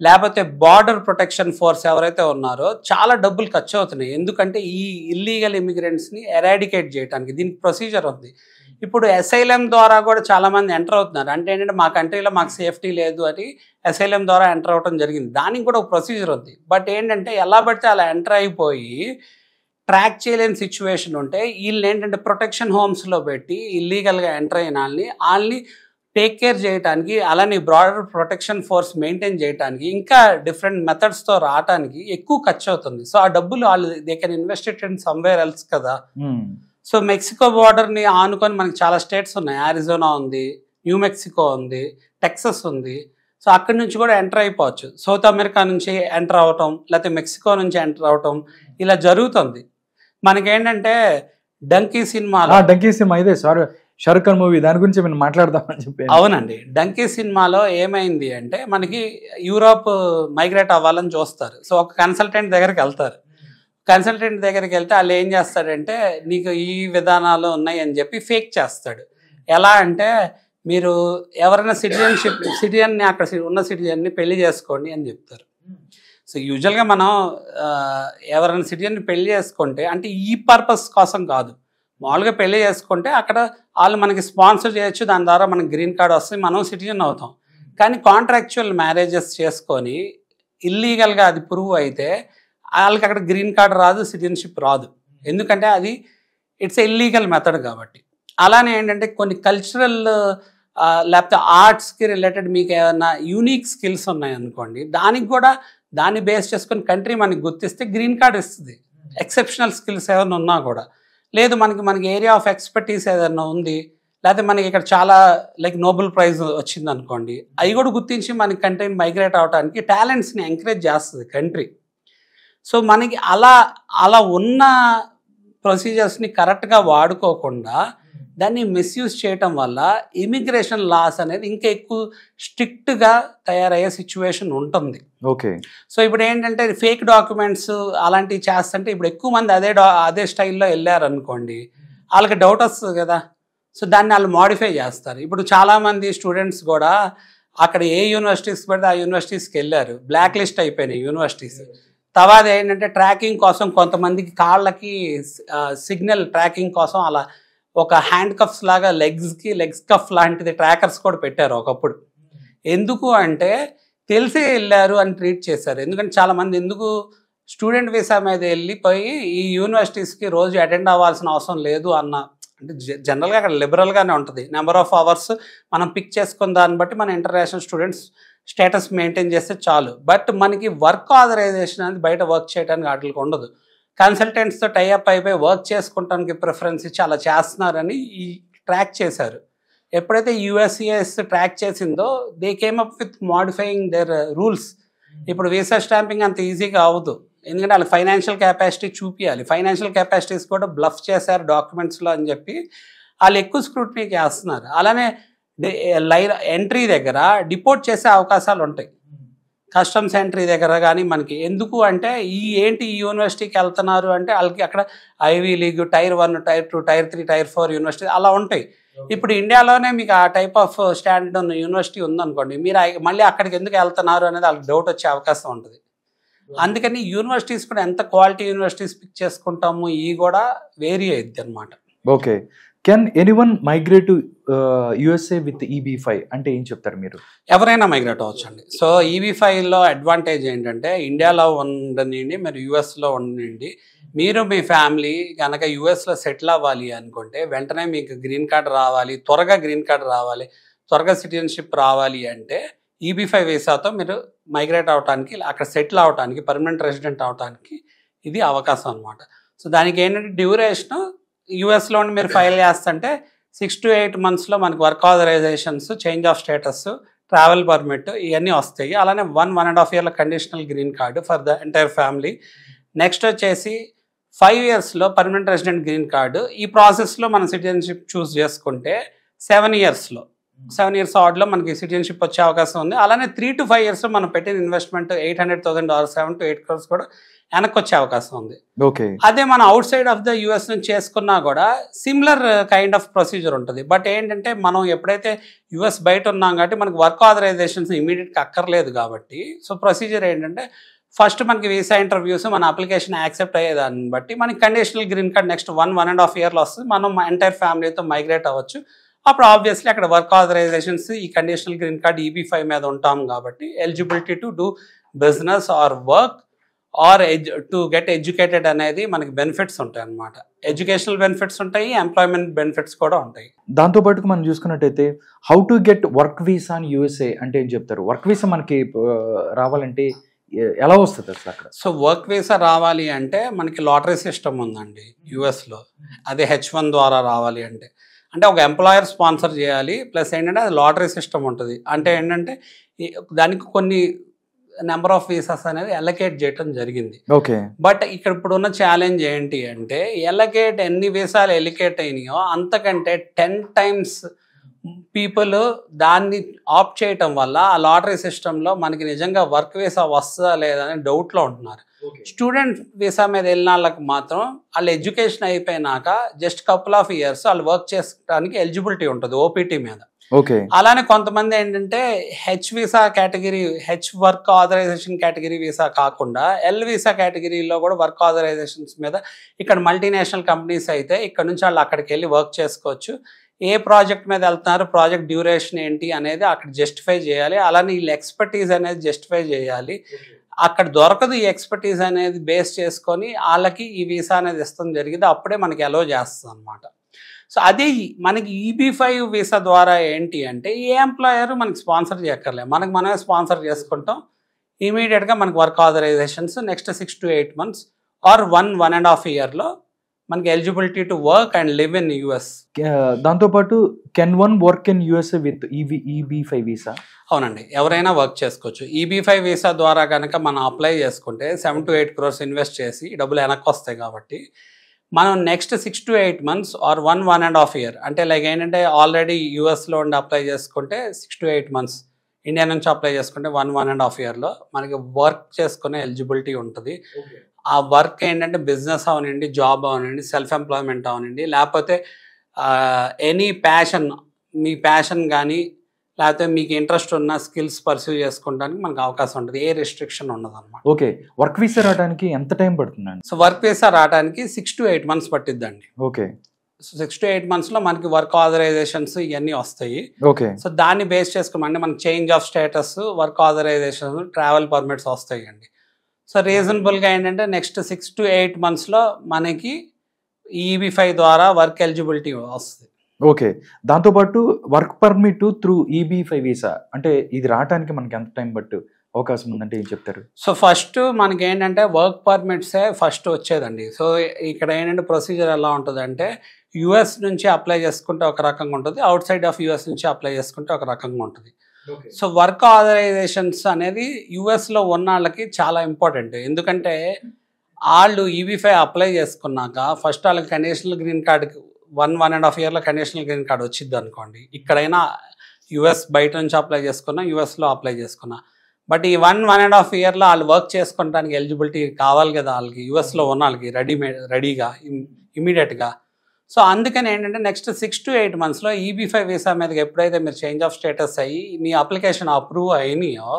లేకపోతే బార్డర్ ప్రొటెక్షన్ ఫోర్స్ ఎవరైతే ఉన్నారో చాలా డబ్బులు ఖర్చు అవుతున్నాయి. ఎందుకంటే ఈ ఇల్లీగల్ ఇమిగ్రెంట్స్ని ఎరాడికేట్ చేయడానికి దీనికి ప్రొసీజర్ ఉంది. ఇప్పుడు అసైలం ద్వారా కూడా చాలామంది ఎంటర్ అవుతున్నారు. అంటే ఏంటంటే మా కంట్రీలో మాకు సేఫ్టీ లేదు అని అసైలం ద్వారా ఎంటర్ అవ్వడం జరిగింది. దానికి కూడా ఒక ప్రొసీజర్ ఉంది. బట్ ఏంటంటే ఎలా పడితే అలా ఎంటర్ అయిపోయి ట్రాక్ చేయలేని సిచ్యువేషన్ ఉంటే వీళ్ళు ఏంటంటే ప్రొటెక్షన్ హోమ్స్లో పెట్టి ఇల్లీగల్గా ఎంటర్ అయిన వాళ్ళని టేక్ కేర్ చేయడానికి, అలానే బ్రాడర్ ప్రొటెక్షన్ ఫోర్స్ మెయింటైన్ చేయడానికి, ఇంకా డిఫరెంట్ మెథడ్స్తో రావడానికి ఎక్కువ ఖర్చు అవుతుంది. సో ఆ డబ్బులు వాళ్ళు they can invest it in somewhere else కదా. సో మెక్సికో బార్డర్ని ఆనుకొని మనకి చాలా స్టేట్స్ ఉన్నాయి. అరిజోనా ఉంది, న్యూ మెక్సికో ఉంది, టెక్సస్ ఉంది. సో అక్కడి నుంచి కూడా ఎంటర్ అయిపోవచ్చు. సౌత్ అమెరికా నుంచి ఎంటర్ అవటం, లేకపోతే మెక్సికో నుంచి ఎంటర్ అవటం ఇలా జరుగుతుంది. మనకేంటంటే డంకీ సినిమా ఇదే షారుఖ్ ఖాన్ మూవీ, దాని గురించి మేము మాట్లాడదామని చెప్పి. అవునండి, డంకీ సినిమాలో ఏమైంది అంటే మనకి యూరోప్ మైగ్రేట్ అవ్వాలని చూస్తారు. సో ఒక కన్సల్టెంట్ దగ్గరికి వెళ్తారు. కన్సల్టెంట్ దగ్గరికి వెళ్తే వాళ్ళు ఏం చేస్తాడంటే నీకు ఈ విధానాలు ఉన్నాయి అని చెప్పి ఫేక్ చేస్తాడు. ఎలా అంటే మీరు ఎవరైనా సిటిజన్ని అక్కడ ఉన్న సిటిజన్ని పెళ్లి చేసుకోండి అని చెప్తారు. సో యూజువల్గా మనం ఎవరైనా సిటిజన్ని పెళ్లి చేసుకుంటే అంటే ఈ పర్పస్ కోసం కాదు, మామూలుగా పెళ్లి చేసుకుంటే అక్కడ వాళ్ళు మనకి స్పాన్సర్ చేయొచ్చు, దాని ద్వారా మనకి గ్రీన్ కార్డ్ వస్తే మనం సిటిజన్ అవుతాం. కానీ కాంట్రాక్చువల్ మ్యారేజెస్ చేసుకొని ఇల్లీగల్గా అది ప్రూవ్ అయితే వాళ్ళకి అక్కడ గ్రీన్ కార్డ్ రాదు, సిటిజన్షిప్ రాదు. ఎందుకంటే అది ఇట్స్ ఇల్లీగల్ మెథడ్ కాబట్టి. అలానే ఏంటంటే కొన్ని కల్చరల్ లేకపోతే ఆర్ట్స్కి రిలేటెడ్ మీకు ఏమైనా యూనిక్ స్కిల్స్ ఉన్నాయనుకోండి, దానికి కూడా దాన్ని బేస్ చేసుకొని కంట్రీ మనకి గుర్తిస్తే గ్రీన్ కార్డ్ ఇస్తుంది. ఎక్సెప్షనల్ స్కిల్స్ ఏమైనా ఉన్నా కూడా, లేదు మనకి ఏరియా ఆఫ్ ఎక్స్పర్టీస్ ఏదైనా ఉంది, లేకపోతే మనకి ఇక్కడ చాలా లైక్ నోబెల్ ప్రైజ్ వచ్చింది అనుకోండి, అవి కూడా గుర్తించి మనకి కంట్రీని మైగ్రేట్ అవడానికి టాలెంట్స్ని ఎంకరేజ్ చేస్తుంది కంట్రీ. సో మనకి అలా ఉన్న ప్రొసీజర్స్ని కరెక్ట్గా వాడుకోకుండా దాన్ని మిస్యూజ్ చేయటం వల్ల ఇమిగ్రేషన్ లాస్ అనేది ఇంకా ఎక్కువ స్ట్రిక్ట్గా తయారయ్యే సిచ్యువేషన్ ఉంటుంది. ఓకే. సో ఇప్పుడు ఏంటంటే ఫేక్ డాక్యుమెంట్స్ అలాంటివి చేస్తుంటే ఇప్పుడు ఎక్కువ మంది అదే స్టైల్లో వెళ్ళారు అనుకోండి, వాళ్ళకి డౌట్ వస్తుంది కదా. సో దాన్ని వాళ్ళు మాడిఫై చేస్తారు. ఇప్పుడు చాలామంది స్టూడెంట్స్ కూడా అక్కడ ఏ యూనివర్సిటీస్ పడితే ఆ యూనివర్సిటీస్కి వెళ్ళారు, బ్లాక్ లిస్ట్ అయిపోయినాయి యూనివర్సిటీస్. తర్వాత ఏంటంటే ట్రాకింగ్ కోసం కొంతమందికి కాళ్ళకి సిగ్నల్ ట్రాకింగ్ కోసం అలా ఒక హ్యాండ్ కఫ్స్ లాగా లెగ్స్ కఫ్ లాంటిది ట్రాకర్స్ కూడా పెట్టారు ఒకప్పుడు. ఎందుకు అంటే తెలిసే వెళ్ళారు అని ట్రీట్ చేశారు. ఎందుకంటే చాలామంది ఎందుకు స్టూడెంట్ వీసా మీద వెళ్ళిపోయి ఈ యూనివర్సిటీస్కి రోజు అటెండ్ అవ్వాల్సిన అవసరం లేదు అన్న, అంటే జనరల్గా అక్కడ లిబరల్గానే ఉంటుంది. నెంబర్ ఆఫ్ అవర్స్ మనం పిక్ చేసుకున్న దాన్ని బట్టి మన ఇంటర్నేషనల్ స్టూడెంట్స్ స్టేటస్ మెయింటైన్ చేస్తే చాలు. బట్ మనకి వర్క్ ఆథరైజేషన్ అనేది బయట వర్క్ చేయడానికి వాటికి ఉండదు. కన్సల్టెంట్స్తో టైఅప్ అయిపోయి వర్క్ చేసుకోవడానికి ప్రిఫరెన్స్ ఇచ్చి అలా చేస్తున్నారని ఈ ట్రాక్ చేశారు. ఎప్పుడైతే యుఎస్సిఎస్ ట్రాక్ చేసిందో they came up with modifying their rules. ఇప్పుడు వీసా స్టాంపింగ్ అంత ఈజీగా అవ్వదు, ఎందుకంటే వాళ్ళకి ఫైనాన్షియల్ కెపాసిటీ చూపించాలి. ఫైనాన్షియల్ కెపాసిటీస్ కూడా బ్లఫ్ చేశారు డాక్యుమెంట్స్లో అని చెప్పి వాళ్ళు ఎక్కువ స్క్రూటినీకి వేస్తున్నారు. అలానే ఎంట్రీ దగ్గర డిపోర్ట్ చేసే అవకాశాలు ఉంటాయి. కస్టమ్స్ ఎంట్రీ దగ్గర కానీ మనకి ఎందుకు అంటే ఏంటి ఈ యూనివర్సిటీకి వెళ్తున్నారు అంటే వాళ్ళకి అక్కడ Ivy League, tier 1, tier 2, tier 3, tier 4 university అలా ఉంటాయి. ఇప్పుడు ఇండియాలోనే మీకు ఆ టైప్ ఆఫ్ స్టాండర్డ్ ఉన్న యూనివర్సిటీ ఉందనుకోండి, మీరు మళ్ళీ అక్కడికి ఎందుకు వెళ్తున్నారు అనేది వాళ్ళకి డౌట్ వచ్చే అవకాశం ఉంటుంది. అందుకని యూనివర్సిటీస్ కూడా ఎంత క్వాలిటీ యూనివర్సిటీస్ పిక్ చేసుకుంటాము ఇవి కూడా వేరీ అయ్యిద్ది అనమాట. Okay, can anyone migrate to USA with EB-5 అంటే ఏం చెప్తారు మీరు? ఎవరైనా మైగ్రేట్ అవ్వచ్చండి. సో EB-5లో అడ్వాంటేజ్ ఏంటంటే ఇండియాలో ఉండనివ్వండి మీరు యుఎస్లో ఉండండి, మీరు మీ ఫ్యామిలీ కనుక యుఎస్లో సెటిల్ అవ్వాలి అనుకుంటే వెంటనే మీకు గ్రీన్ కార్డ్ రావాలి, త్వరగా గ్రీన్ కార్డ్ రావాలి, త్వరగా సిటిజన్షిప్ రావాలి అంటే EB-5 వీసాతో మీరు మైగ్రేట్ అవడానికి, అక్కడ సెటిల్ అవడానికి, పర్మనెంట్ రెసిడెంట్ అవడానికి ఇది అవకాశం అనమాట. సో దానికి ఏంటంటే డ్యూరేషన్ యూఎస్లో మీరు ఫైల్ చేస్తుంటే 6 to 8 monthsలో మనకి work authorisations, change of status, travel permit ఇవన్నీ వస్తాయి. అలానే 1.5 year conditional green card for the entire family. Next వచ్చేసి 5 yearsలో పర్మనెంట్ రెసిడెంట్ గ్రీన్ కార్డు. ఈ ప్రాసెస్లో మనం సిటిజన్షిప్ చూస్ చేసుకుంటే 7 years ఆడ్లో మనకి సిటిజన్షిప్ వచ్చే అవకాశం ఉంది. అలానే 3 to 5 yearsలో మనం పెట్టిన ఇన్వెస్ట్మెంట్ $800,000, 7 to 8 crores కూడా వెనక్కి వచ్చే అవకాశం ఉంది. ఓకే, అదే మనం out side of the US నుంచి చేసుకున్నా కూడా సిమిలర్ కైండ్ ఆఫ్ ప్రొసీజర్ ఉంటుంది. బట్ ఏంటంటే మనం ఎప్పుడైతే యుఎస్ బయట ఉన్నాం కాబట్టి మనకి వర్క్ ఆథరైజేషన్స్ ఇమీడియట్గా అక్కర్లేదు కాబట్టి, సో ప్రొసీజర్ ఏంటంటే ఫస్ట్ మనకి వీసా ఇంటర్వ్యూస్, మన అప్లికేషన్ యాక్సెప్ట్ అయ్యేదాన్ని బట్టి మనకి కండిషనల్ గ్రీన్ కార్డ్ నెక్స్ట్ 1.5 yearలో వస్తుంది. మనం ఎంటైర్ ఫ్యామిలీతో మైగ్రేట్ అవ్వచ్చు. అప్పుడు ఆబ్వియస్లీ అక్కడ వర్క్ ఆథరైజేషన్స్ ఈ కండిషనల్ గ్రీన్ కార్డ్ EB-5 మీద ఉంటాం కాబట్టి eligibility to do business are work or to get educated అనేది మనకి బెనిఫిట్స్ ఉంటాయి అన్నమాట. ఎడ్యుకేషనల్ బెనిఫిట్స్ ఉంటాయి, ఎంప్లాయ్మెంట్ బెనిఫిట్స్ కూడా ఉంటాయి. దాంతోపాటు మనం చూసుకున్నట్టయితే how to get work visa in USA అంటే ఏం చెప్తారు? వర్క్ వీసా మనకి రావాలంటే ఎలా వస్తుంది అసలు అక్కడ? సో వర్క్ వీసా రావాలి అంటే మనకి లాటరీ సిస్టమ్ ఉందండి యుఎస్లో. అదే H1 ద్వారా రావాలి అంటే ఒక ఎంప్లాయర్ స్పాన్సర్ చేయాలి, ప్లస్ ఏంటంటే అది లాటరీ సిస్టమ్ ఉంటుంది. అంటే ఏంటంటే దానికి కొన్ని నెంబర్ ఆఫ్ వీసాస్ అనేది ఎలకేట్ చేయడం జరిగింది. ఓకే, బట్ ఇక్కడ ఇప్పుడు ఉన్న ఛాలెంజ్ ఏంటి అంటే ఎన్ని వీసాలు ఎలికేట్ అయినాయో అంతకంటే 10 times పీపుల్ దాన్ని ఆప్ట్ చేయటం వల్ల ఆ లాటరీ సిస్టంలో మనకి నిజంగా వర్క్ వీసా వస్తుందా లేదా అని డౌట్లో ఉంటున్నారు. స్టూడెంట్ వీసా మీద వెళ్ళిన వాళ్ళకి మాత్రం వాళ్ళ ఎడ్యుకేషన్ అయిపోయినాక జస్ట్ కపుల్ ఆఫ్ ఇయర్స్ వాళ్ళు వర్క్ చేసుకోవడానికి ఎలిజిబిలిటీ ఉంటుంది ఓపీటీ మీద. ఓకే, అలానే కొంతమంది ఏంటంటే H visa category, H work authorisation category visa కాకుండా ఎల్ వీసా కేటగిరీలో కూడా వర్క్ ఆథరైజేషన్స్ మీద ఇక్కడ మల్టీనేషనల్ కంపెనీస్ అయితే ఇక్కడ నుంచి వాళ్ళు అక్కడికి వెళ్ళి వర్క్ చేసుకోవచ్చు. ఏ ప్రాజెక్ట్ మీద వెళ్తున్నారు, ప్రాజెక్ట్ డ్యూరేషన్ ఏంటి అనేది అక్కడ జస్టిఫై చేయాలి. అలానే వీళ్ళ ఎక్స్పర్టీజ్ అనేది జస్టిఫై చేయాలి. అక్కడ దొరకదు ఈ ఎక్స్పర్టీజ్ అనేది బేస్ చేసుకొని వాళ్ళకి ఈ వీసా అనేది ఇస్తాం జరిగింది, అప్పుడే మనకి అలో చేస్తుంది అనమాట. సో అదే మనకి EB-5 వీసా ద్వారా ఏంటి అంటే ఏ ఎంప్లాయర్ మనకి స్పాన్సర్ చేయక్కర్లేదు, మనమే స్పాన్సర్ చేసుకుంటాం. ఇమీడియట్గా మనకి work authorizations next 6 to 8 months or 1.5 yearలో మనకి eligibility to work and live in US. దాంతోపాటు can one work in USA with EB-5 visa? అవునండి, ఎవరైనా వర్క్ చేసుకోవచ్చు. EB-5 వీసా ద్వారా కనుక మనం అప్లై చేసుకుంటే 7 to 8 crores ఇన్వెస్ట్ చేసి డబ్బులు వెనక్కి వస్తాయి కాబట్టి మనం next 6 to 8 months or 1.5 year అంటే లైక్ ఏంటంటే ఆల్రెడీ యూఎస్లో ఉండి అప్లై చేసుకుంటే 6 to 8 months, ఇండియా నుంచి అప్లై చేసుకుంటే 1.5 yearలో మనకి వర్క్ చేసుకునే ఎలిజిబిలిటీ ఉంటుంది. ఆ వర్క్ ఏంటంటే బిజినెస్ అవనండి, జాబ్ అవనండి, సెల్ఫ్ ఎంప్లాయ్మెంట్ అవనండి, లేకపోతే ఎనీ ప్యాషన్, మీ ప్యాషన్ కానీ లేకపోతే మీకు ఇంట్రెస్ట్ ఉన్న స్కిల్స్ పర్సూ చేసుకోవడానికి మనకు అవకాశం ఉంటుంది. ఏ రిస్ట్రిక్షన్ ఉండదు అనమాట. ఓకే, వర్క్ వీసా రావడానికి ఎంత టైం పడుతుందండి? సో వర్క్ వీసా రావడానికి 6 to 8 months పట్టిద్దండి. ఓకే, సో 6 to 8 monthsలో మనకి వర్క్ ఆథరైజేషన్స్ ఇవన్నీ వస్తాయి. ఓకే, సో దాన్ని బేస్ చేసుకోమంటే మనకి change of status, work authorization, travel permits వస్తాయి అండి. సో రీజనబుల్గా ఏంటంటే నెక్స్ట్ 6 to 8 monthsలో మనకి EB5 ద్వారా వర్క్ ఎలిజిబిలిటీ వస్తుంది. ఓకే. దాంతోపాటు work permit through EB5 visa అంటే ఇది రావడానికి మనకి ఎంత టైం బట్టి అవకాశం ఉందంటే ఏం చెప్తారు? సో ఫస్ట్ మనకి ఏంటంటే వర్క్ పర్మిట్సే ఫస్ట్ వచ్చేదండి. సో ఇక్కడ ఏంటంటే ప్రొసీజర్ ఎలా ఉంటుందంటే యుఎస్ నుంచి అప్లై చేసుకుంటే ఒక రకంగా ఉంటుంది, అవుట్ సైడ్ ఆఫ్ యుఎస్ నుంచి అప్లై చేసుకుంటే ఒక రకంగా ఉంటుంది. సో వర్క్ ఆథరైజేషన్స్ అనేది యుఎస్లో ఉన్న వాళ్ళకి చాలా ఇంపార్టెంట్. ఎందుకంటే వాళ్ళు EB5 అప్లై చేసుకున్నాక ఫస్ట్ వాళ్ళకి కండిషనల్ గ్రీన్ కార్డ్కి 1.5 ఇయర్లో కండిషనల్ గ్రీన్ కార్డ్ వచ్చింది అనుకోండి. ఇక్కడైనా యుఎస్ బయట నుంచి అప్లై చేసుకున్నా, యుఎస్లో అప్లై చేసుకున్నా, బట్ ఈ 1.5 ఇయర్లో వాళ్ళు వర్క్ చేసుకోవడానికి ఎలిజిబిలిటీ కావాలి కదా వాళ్ళకి, యుఎస్లో ఉన్న వాళ్ళకి రెడీగా ఇమీడియట్గా. సో అందుకని ఏంటంటే నెక్స్ట్ 6 to 8 monthsలో EB5 వీసా మీదకి ఎప్పుడైతే మీరు చేంజ్ ఆఫ్ స్టేటస్ అయ్యి మీ అప్లికేషన్ అప్రూవ్ అయినాయో,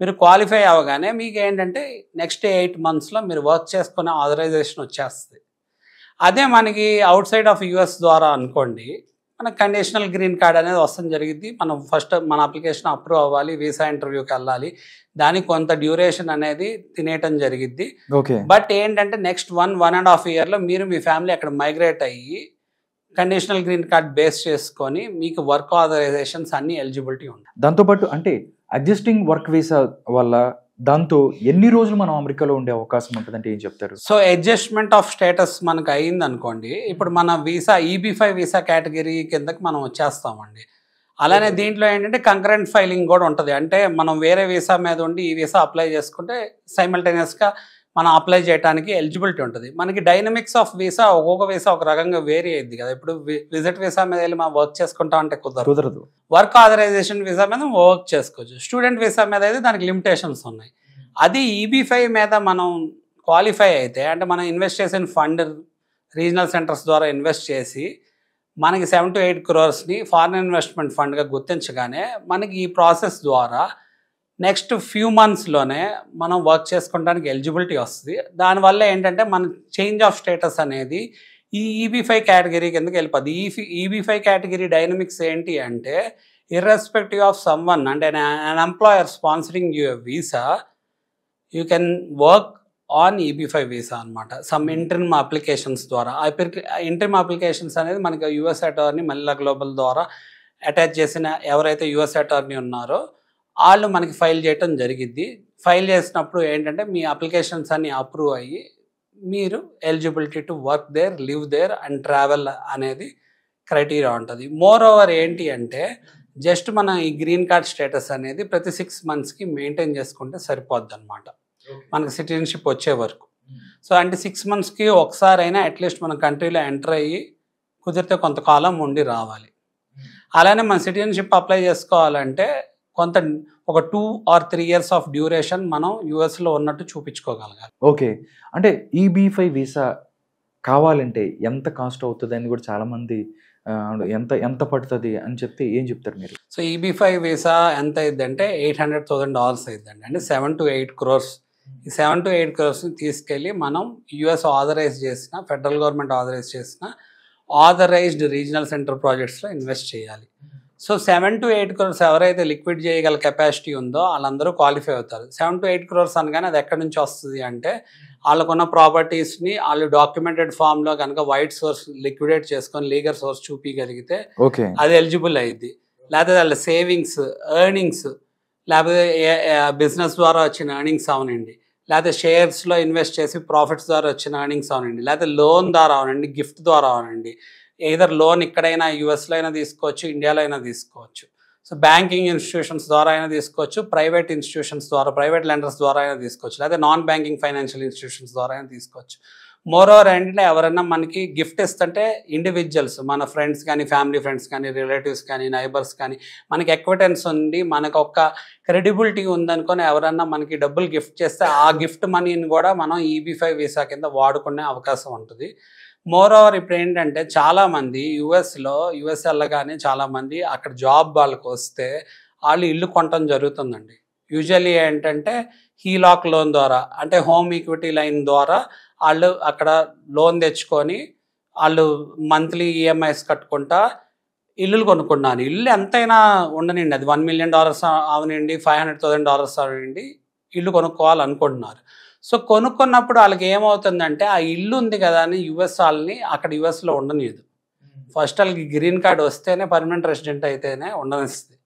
మీరు క్వాలిఫై అవ్వగానే మీకు ఏంటంటే నెక్స్ట్ 8 monthsలో మీరు వర్క్ చేసుకునే ఆథరైజేషన్ వచ్చేస్తుంది. అదే మనకి అవుట్ సైడ్ ఆఫ్ యుఎస్ ద్వారా అనుకోండి, మనకు కండిషనల్ గ్రీన్ కార్డ్ అనేది వస్తుంది జరిగింది. మనం ఫస్ట్ మన అప్లికేషన్ అప్రూవ్ అవ్వాలి, వీసా ఇంటర్వ్యూకి వెళ్ళాలి, దానికి కొంత డ్యూరేషన్ అనేది తినేయటం జరిగిద్ది. బట్ ఏంటంటే నెక్స్ట్ 1.5 ఇయర్లో మీరు మీ ఫ్యామిలీ అక్కడ మైగ్రేట్ అయ్యి కండిషనల్ గ్రీన్ కార్డ్ బేస్ చేసుకొని మీకు వర్క్ ఆథరైజేషన్స్ అన్ని ఎలిజిబిలిటీ ఉంది. దాంతోపాటు అంటే అడ్జస్టింగ్ వర్క్ వీసా వల్ల దాంతో ఎన్ని రోజులు మనం అమెరికాలో ఉండే అవకాశం ఉంటుందంటే ఏం చెప్తారు? సో అడ్జస్ట్మెంట్ ఆఫ్ స్టేటస్ మనకు అయింది అనుకోండి, ఇప్పుడు మన వీసా EB5 వీసా కేటగిరీ కిందకి మనం వచ్చేస్తామండి. అలానే దీంట్లో ఏంటంటే కంకరెంట్ ఫైలింగ్ కూడా ఉంటుంది. అంటే మనం వేరే వీసా మీద ఉండి ఈ వీసా అప్లై చేసుకుంటే సైమల్టేనియస్గా మనం అప్లై చేయడానికి ఎలిజిబిలిటీ ఉంటుంది. మనకి డైనమిక్స్ ఆఫ్ వీసా ఒక్కొక్క వీసా ఒక రకంగా వేరీ అయ్యింది కదా. ఇప్పుడు విజిట్ వీసా మీద వెళ్ళి మనం వర్క్ చేసుకుంటాం అంటే కుదరదు. వర్క్ ఆథరైజేషన్ వీసా మీద వర్క్ చేసుకోవచ్చు. స్టూడెంట్ వీసా మీద అయితే దానికి లిమిటేషన్స్ ఉన్నాయి. అది EB5 మీద మనం క్వాలిఫై అయితే, అంటే మనం ఇన్వెస్ట్ చేసిన ఫండ్ రీజనల్ సెంటర్స్ ద్వారా ఇన్వెస్ట్ చేసి మనకి 7 to 8 crores ఫారిన్ ఇన్వెస్ట్మెంట్ ఫండ్గా గుర్తించగానే మనకి ఈ ప్రాసెస్ ద్వారా నెక్స్ట్ ఫ్యూ మంత్స్లోనే మనం వర్క్ చేసుకోవడానికి ఎలిజిబిలిటీ వస్తుంది. దానివల్ల ఏంటంటే మన చేంజ్ ఆఫ్ స్టేటస్ అనేది ఈ EB5 కేటగిరీ కిందకి వెళ్ళిపోద్ది. EB5 కేటగిరీ డైనమిక్స్ ఏంటి అంటే ఇర్రెస్పెక్టివ్ ఆఫ్ సమ్వన్ అంటే an employer sponsoring you a visa, you can work on EB5 visa అనమాట. సమ్ ఇంటర్మ్ అప్లికేషన్స్ ద్వారా. ఇంటర్మ్ అప్లికేషన్స్ అనేది మనకి యుఎస్ అటార్నీ మళ్ళీ గ్లోబల్ ద్వారా అటాచ్ చేసిన ఎవరైతే యుఎస్ అటార్నీ ఉన్నారో వాళ్ళు మనకి ఫైల్ చేయటం జరిగిద్ది. ఫైల్ చేసినప్పుడు ఏంటంటే మీ అప్లికేషన్స్ అన్ని అప్రూవ్ అయ్యి మీరు eligibility to work there, live there and travel అనేది క్రైటీరియా ఉంటుంది. మోర్ ఓవర్ ఏంటి అంటే జస్ట్ మన ఈ గ్రీన్ కార్డ్ స్టేటస్ అనేది ప్రతి 6 monthsకి మెయింటైన్ చేసుకుంటే సరిపోద్ది అనమాట మనకు సిటిజన్షిప్ వచ్చే వరకు. సో అంటే 6 monthsకి ఒకసారి అయినా అట్లీస్ట్ మన కంట్రీలో ఎంటర్ అయ్యి కుదిరితే కొంతకాలం ఉండి రావాలి. అలానే మన సిటిజన్షిప్ అప్లై చేసుకోవాలంటే ఒక 2 or 3 years ఆఫ్ డ్యూరేషన్ మనం యుఎస్లో ఉన్నట్టు చూపించుకోగలగాలి. ఓకే. అంటే EB5 వీసా కావాలంటే ఎంత కాస్ట్ అవుతుంది అని కూడా చాలామంది ఎంత పడుతుంది అని చెప్తే ఏం చెప్తారు మీరు? సో EB5 వీసా ఎంత అయిందంటే $800,000 అయిందండి. అంటే 7 to 8 crores. ఈ 7 to 8 crores తీసుకెళ్ళి మనం యుఎస్ ఆథరైజ్ చేసిన, ఫెడరల్ గవర్నమెంట్ ఆథరైజ్ చేసిన ఆథరైజ్డ్ రీజనల్ సెంటర్ ప్రాజెక్ట్స్లో ఇన్వెస్ట్ చేయాలి. సో 7 to 8 crores ఎవరైతే లిక్విడ్ చేయగల కెపాసిటీ ఉందో వాళ్ళందరూ క్వాలిఫై అవుతారు. 7 to 8 crores అనగానే అది ఎక్కడి నుంచి వస్తుంది అంటే వాళ్ళకున్న ప్రాపర్టీస్ని వాళ్ళు డాక్యుమెంటెడ్ ఫామ్లో కనుక వైట్ సోర్స్ లిక్విడేట్ చేసుకొని లీగల్ సోర్స్ చూపించగలిగితే అది ఎలిజిబుల్ అయ్యిద్ది. లేకపోతే వాళ్ళ సేవింగ్స్, ఎర్నింగ్స్, లేకపోతే బిజినెస్ ద్వారా వచ్చిన ఎర్నింగ్స్ అవనండి, లేకపోతే షేర్స్లో ఇన్వెస్ట్ చేసి ప్రాఫిట్స్ ద్వారా వచ్చిన ఎర్నింగ్స్ అవనండి, లేకపోతే లోన్ ద్వారా అవనండి, గిఫ్ట్ ద్వారా అవనండి. ఏదర్ లోన్ ఇక్కడైనా యుఎస్లో అయినా తీసుకోవచ్చు, ఇండియాలో అయినా తీసుకోవచ్చు. సో బ్యాంకింగ్ ఇన్స్టిట్యూషన్స్ ద్వారా అయినా తీసుకోవచ్చు, ప్రైవేట్ ఇన్స్టిట్యూషన్స్ ద్వారా, ప్రైవేట్ లెండర్స్ ద్వారా అయినా తీసుకోవచ్చు, లేదా నాన్ బ్యాంకింగ్ ఫైనాన్షియల్ ఇన్స్టిట్యూషన్స్ ద్వారా అయినా తీసుకోవచ్చు. మోర్ ఓవర్ ఏంటంటే ఎవరైనా మనకి గిఫ్ట్ ఇస్తుంటే ఇండివిజువల్స్, మన ఫ్రెండ్స్ కానీ, ఫ్యామిలీ ఫ్రెండ్స్ కానీ, రిలేటివ్స్ కానీ, నైబర్స్ కానీ, మనకి ఎక్విటెన్స్ ఉండి మనకు ఒక క్రెడిబిలిటీ ఉందనుకొని ఎవరన్నా మనకి డబ్బులు గిఫ్ట్ చేస్తే ఆ గిఫ్ట్ మనీని కూడా మనం EB5 వీసా కింద వాడుకునే అవకాశం ఉంటుంది. మోర్ ఓవర్ ఇప్పుడు ఏంటంటే చాలామంది యుఎస్ వెళ్ళగానే చాలామంది అక్కడ జాబ్ వాళ్ళకి వస్తే వాళ్ళు ఇల్లు కొనటం జరుగుతుందండి. యూజువల్లీ ఏంటంటే హీలాక్ లోన్ ద్వారా, అంటే హోమ్ ఈక్విటీ లైన్ ద్వారా వాళ్ళు అక్కడ లోన్ తెచ్చుకొని వాళ్ళు మంత్లీ EMIs కట్టుకుంటా ఇల్లులు కొనుక్కున్నారు. ఇల్లు ఎంతైనా ఉండనండి, అది $1 million అవనండి, $500,000 అవనండి, ఇల్లు కొనుక్కోవాలనుకుంటున్నారు. సో కొనుక్కున్నప్పుడు వాళ్ళకి ఏమవుతుందంటే ఆ ఇల్లు ఉంది కదా అని యుఎస్ వాళ్ళని అక్కడ యుఎస్లో ఉండనియదు. ఫస్ట్ వాళ్ళకి గ్రీన్ కార్డ్ వస్తేనే పర్మనెంట్ రెసిడెంట్ అయితేనే ఉండనిస్తుంది.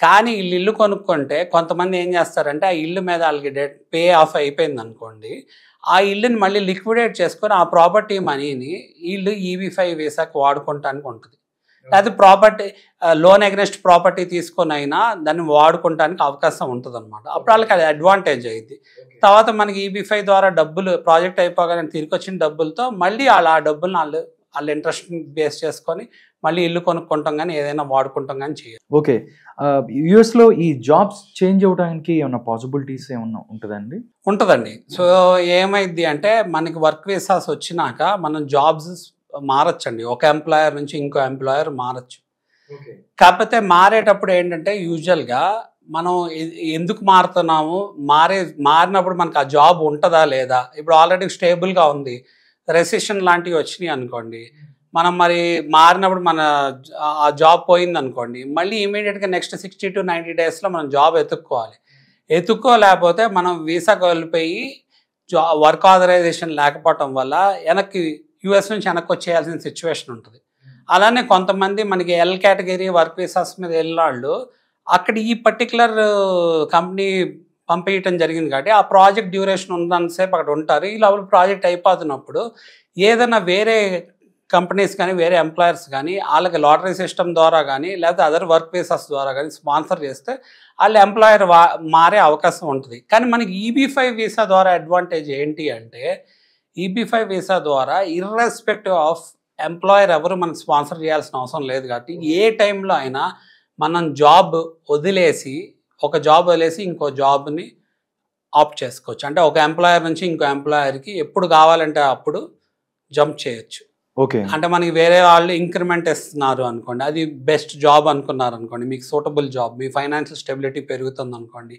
కానీ వీళ్ళు ఇల్లు కొనుక్కుంటే కొంతమంది ఏం చేస్తారంటే ఆ ఇల్లు మీద వాళ్ళకి డెట్ పే ఆఫ్ అయిపోయింది అనుకోండి, ఆ ఇల్లుని మళ్ళీ లిక్విడేట్ చేసుకొని ఆ ప్రాపర్టీ మనీని వీళ్ళు EB-5 వీసాకి వాడుకోవటానికి ఉంటుంది. లేకపోతే ప్రాపర్టీ లోన్ అగెన్స్ట్ ప్రాపర్టీ తీసుకొని అయినా దాన్ని వాడుకోవటానికి అవకాశం ఉంటుంది అనమాట. అప్పుడు వాళ్ళకి అది అడ్వాంటేజ్ అయ్యింది. తర్వాత మనకి EB-5 ద్వారా డబ్బులు ప్రాజెక్ట్ అయిపోగానే తిరిగి వచ్చిన డబ్బులతో మళ్ళీ వాళ్ళు ఆ డబ్బులను వాళ్ళ ఇంట్రెస్ట్ బేస్ చేసుకొని మళ్ళీ ఇల్లు కొనుక్కుంటాం కానీ ఏదైనా వాడుకుంటాం కానీ చేయాలి. ఓకే, యుఎస్లో ఈ జాబ్స్ చేంజ్ అవ్వడానికి ఏమైనా పాసిబిలిటీస్ ఏమన్నా ఉంటుందండి? ఉంటుందండి. సో ఏమైంది అంటే మనకి వర్క్ వీసాస్ వచ్చినాక మనం జాబ్స్ మారచ్చండి. ఒక ఎంప్లాయర్ నుంచి ఇంకో ఎంప్లాయర్ మారచ్చు. కాకపోతే మారేటప్పుడు ఏంటంటే యూజువల్గా మనం ఎందుకు మారుతున్నాము, మారినప్పుడు మనకు ఆ జాబ్ ఉంటుందా లేదా. ఇప్పుడు ఆల్రెడీ స్టేబుల్గా ఉంది, రెసిషన్ లాంటివి వచ్చినాయి అనుకోండి, మనం మరి మారినప్పుడు మన ఆ జాబ్ పోయింది అనుకోండి, మళ్ళీ ఇమీడియట్గా నెక్స్ట్ 60 to 90 daysలో మనం జాబ్ ఎత్తుక్కోలేకపోతే మనం వీసా కోల్పోయి వర్క్ ఆథరైజేషన్ లేకపోవటం వల్ల వెనక్కి యూఎస్ నుంచి వెనక్కి వచ్చేయాల్సిన సిచ్యువేషన్ ఉంటుంది. అలానే కొంతమంది మనకి L కేటగిరీ వర్క్ వీసాస్ మీద వెళ్ళినాళ్ళు అక్కడ ఈ పర్టికులర్ కంపెనీ పంపించడం జరిగింది కాబట్టి ఆ ప్రాజెక్ట్ డ్యూరేషన్ ఉన్నంతసేపు అక్కడ ఉంటారు. ఈ లోపల ప్రాజెక్ట్ అయిపోతున్నప్పుడు ఏదైనా వేరే కంపెనీస్ కానీ వేరే ఎంప్లాయర్స్ కానీ వాళ్ళకి లాటరీ సిస్టమ్ ద్వారా కానీ లేకపోతే అదర్ వర్క్ వీసాస్ ద్వారా కానీ స్పాన్సర్ చేస్తే వాళ్ళ ఎంప్లాయర్ మారే అవకాశం ఉంటుంది. కానీ మనకి EB-5 వీసా ద్వారా అడ్వాంటేజ్ ఏంటి అంటే EB-5 వీసా ద్వారా ఇర్రెస్పెక్టివ్ ఆఫ్ ఎంప్లాయర్ ఎవరు మనకు స్పాన్సర్ చేయాల్సిన అవసరం లేదు కాబట్టి ఏ టైంలో అయినా మనం ఒక జాబ్ వదిలేసి ఇంకో జాబ్ని ఆప్ట్ చేసుకోవచ్చు. అంటే ఒక ఎంప్లాయర్ నుంచి ఇంకో ఎంప్లాయర్కి ఎప్పుడు కావాలంటే అప్పుడు జంప్ చేయొచ్చు. ఓకే, అంటే మనకి వేరే వాళ్ళు ఇంక్రిమెంట్ ఇస్తున్నారు అనుకోండి, అది బెస్ట్ జాబ్ అనుకున్నారు అనుకోండి, మీకు సూటబుల్ జాబ్, మీ ఫైనాన్షియల్ స్టెబిలిటీ పెరుగుతుంది అనుకోండి.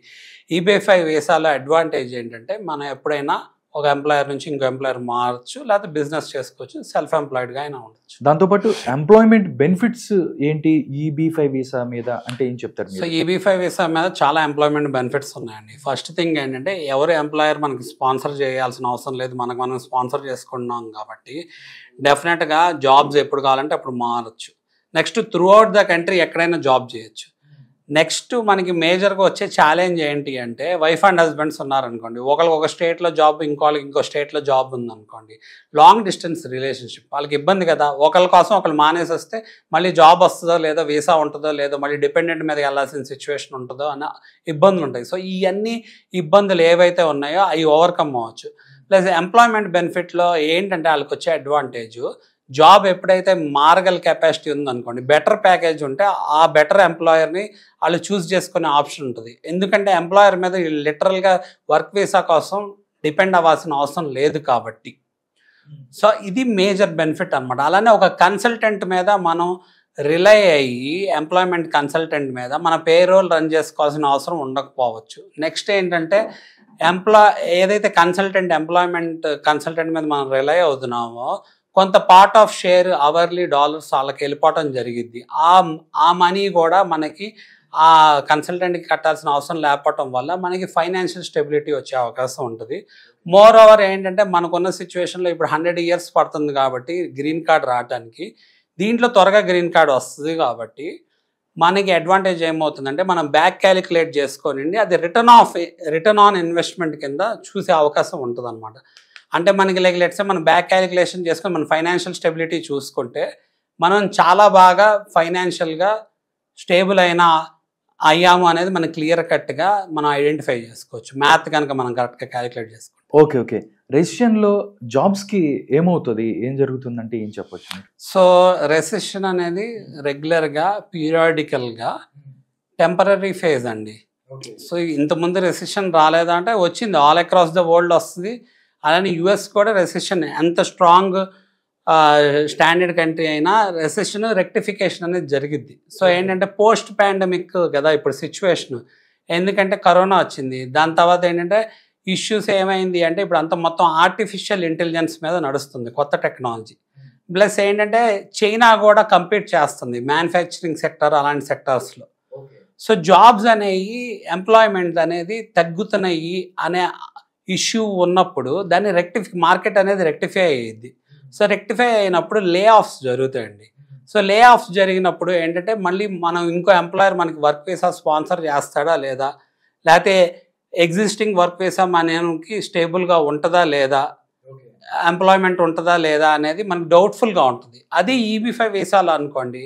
EB-5 వీసాలో అడ్వాంటేజ్ ఏంటంటే మనం ఎప్పుడైనా ఒక ఎంప్లాయర్ నుంచి ఇంకో ఎంప్లాయర్ మారచ్చు, లేకపోతే బిజినెస్ చేసుకోవచ్చు, సెల్ఫ్ ఎంప్లాయిడ్గా అయినా ఉండొచ్చు. దాంతోపాటు ఎంప్లాయ్మెంట్ బెనిఫిట్స్ ఏంటి EB-5 వీసా మీద అంటే ఏం చెప్తారు? సో EB-5 వీసా మీద చాలా ఎంప్లాయ్మెంట్ బెనిఫిట్స్ ఉన్నాయండి. ఫస్ట్ థింగ్ ఏంటంటే ఎవరు ఎంప్లాయర్ మనకి స్పాన్సర్ చేయాల్సిన అవసరం లేదు, మనం స్పాన్సర్ చేసుకున్నాం కాబట్టి డెఫినెట్గా జాబ్స్ ఎప్పుడు కావాలంటే అప్పుడు మారచ్చు. Next throughout the country ఎక్కడైనా జాబ్ చేయొచ్చు. నెక్స్ట్ మనకి మేజర్గా వచ్చే ఛాలెంజ్ ఏంటి అంటే వైఫ్ అండ్ హస్బెండ్స్ ఉన్నారనుకోండి, ఒకరికి ఒక స్టేట్లో జాబ్ ఇంకోళ్ళకి ఇంకో స్టేట్లో జాబ్ ఉందనుకోండి, లాంగ్ డిస్టెన్స్ రిలేషన్షిప్ వాళ్ళకి ఇబ్బంది కదా. ఒకరి కోసం ఒకరు మానేసి వస్తే మళ్ళీ జాబ్ వస్తుందో లేదో, వీసా ఉంటుందో లేదో, మళ్ళీ డిపెండెంట్ మీద వెళ్ళాల్సిన సిచ్యువేషన్ ఉంటుందో అన్న ఇబ్బందులు ఉంటాయి. సో ఇవన్నీ ఇబ్బందులు ఏవైతే ఉన్నాయో అవి ఓవర్కమ్ అవ్వచ్చు. ప్లస్ ఎంప్లాయ్మెంట్ బెనిఫిట్లో ఏంటంటే వాళ్ళకి వచ్చే అడ్వాంటేజ్, జాబ్ ఎప్పుడైతే మారగల కెపాసిటీ ఉందనుకోండి, బెటర్ ప్యాకేజ్ ఉంటే ఆ బెటర్ ఎంప్లాయర్ని వాళ్ళు చూస్ చేసుకునే ఆప్షన్ ఉంటుంది. ఎందుకంటే ఎంప్లాయర్ మీద లిటరల్గా వర్క్ వీసా కోసం డిపెండ్ అవ్వాల్సిన అవసరం లేదు కాబట్టి. సో ఇది మేజర్ బెనిఫిట్ అనమాట. అలానే ఒక కన్సల్టెంట్ మీద మనం రిలై అయ్యి ఎంప్లాయ్మెంట్ కన్సల్టెంట్ మీద మన పేరోల్ రన్ చేసుకోవాల్సిన అవసరం ఉండకపోవచ్చు. నెక్స్ట్ ఏంటంటే ఏదైతే ఎంప్లాయ్మెంట్ కన్సల్టెంట్ మీద మనం రిలై అవుతున్నామో కొంత part of share hourly dollars వాళ్ళకి వెళ్ళిపోవటం జరిగిద్ది. ఆ మనీ కూడా మనకి ఆ కన్సల్టెంట్కి కట్టాల్సిన అవసరం లేకపోవటం వల్ల మనకి ఫైనాన్షియల్ స్టెబిలిటీ వచ్చే అవకాశం ఉంటుంది. మోర్ ఓవర్ ఏంటంటే మనకున్న సిచ్యువేషన్లో ఇప్పుడు 100 years పడుతుంది కాబట్టి గ్రీన్ కార్డ్ రావడానికి, దీంట్లో త్వరగా గ్రీన్ కార్డ్ వస్తుంది కాబట్టి మనకి అడ్వాంటేజ్ ఏమవుతుందంటే మనం బ్యాక్ క్యాలిక్యులేట్ చేసుకొని అది రిటర్న్ ఆన్ ఇన్వెస్ట్మెంట్ కింద చూసే అవకాశం ఉంటుంది అనమాట. అంటే మనకి లెట్స్ సే మనం బ్యాక్ క్యాలిక్యులేషన్ చేసుకొని మన ఫైనాన్షియల్ స్టెబిలిటీ చూసుకుంటే మనం చాలా బాగా ఫైనాన్షియల్గా స్టేబుల్ అయ్యాము అనేది మనకి క్లియర్ కట్గా మనం ఐడెంటిఫై చేసుకోవచ్చు, మ్యాథ్ కనుక మనం కరెక్ట్గా క్యాలిక్యులేట్ చేసుకోవచ్చు. ఓకే, రెసిషన్లో జాబ్స్కి ఏమవుతుంది, ఏం జరుగుతుందంటే ఏం చెప్పొచ్చు? సో రెసిషన్ అనేది రెగ్యులర్గా పీరియాడికల్గా టెంపరీ ఫేజ్ అండి. సో ఇంతకుముందు రెసిషన్ రాలేదా అంటే వచ్చింది, ఆల్ అక్రాస్ ద వరల్డ్ వస్తుంది. అలానే యుఎస్ కూడా రెసిషన్ ఎంత స్ట్రాంగ్ స్టాండర్డ్ కంట్రీ అయినా రెసిషన్ రెక్టిఫికేషన్ అనేది జరిగిద్ది. సో ఏంటంటే పోస్ట్ పాండమిక్ కదా ఇప్పుడు సిచ్యువేషన్, ఎందుకంటే కరోనా వచ్చింది, దాని తర్వాత ఏంటంటే ఇష్యూస్ ఏమైంది అంటే ఇప్పుడు అంత మొత్తం ఆర్టిఫిషియల్ ఇంటెలిజెన్స్ మీద నడుస్తుంది, కొత్త టెక్నాలజీ. ప్లస్ ఏంటంటే చైనా కూడా కంపీట్ చేస్తుంది మ్యానుఫ్యాక్చరింగ్ సెక్టర్ అలాంటి సెక్టర్స్లో. సో జాబ్స్ అనేవి ఎంప్లాయ్మెంట్ అనేది తగ్గుతున్నాయి అనే ఇష్యూ ఉన్నప్పుడు దాన్ని మార్కెట్ అనేది రెక్టిఫై అయ్యిద్ది. సో రెక్టిఫై అయినప్పుడు లే ఆఫ్స్ జరుగుతాయండి. సో లే ఆఫ్స్ జరిగినప్పుడు ఏంటంటే మళ్ళీ మనం ఇంకో ఎంప్లాయర్ మనకి వర్క్ వీసా స్పాన్సర్ చేస్తాడా లేదా, లేకపోతే ఎగ్జిస్టింగ్ వర్క్ వీసా మనకి స్టేబుల్గా ఉంటుందా లేదా, ఎంప్లాయ్మెంట్ ఉంటుందా లేదా అనేది మనకు డౌట్ఫుల్గా ఉంటుంది. అది EB5 వీసాలో అనుకోండి,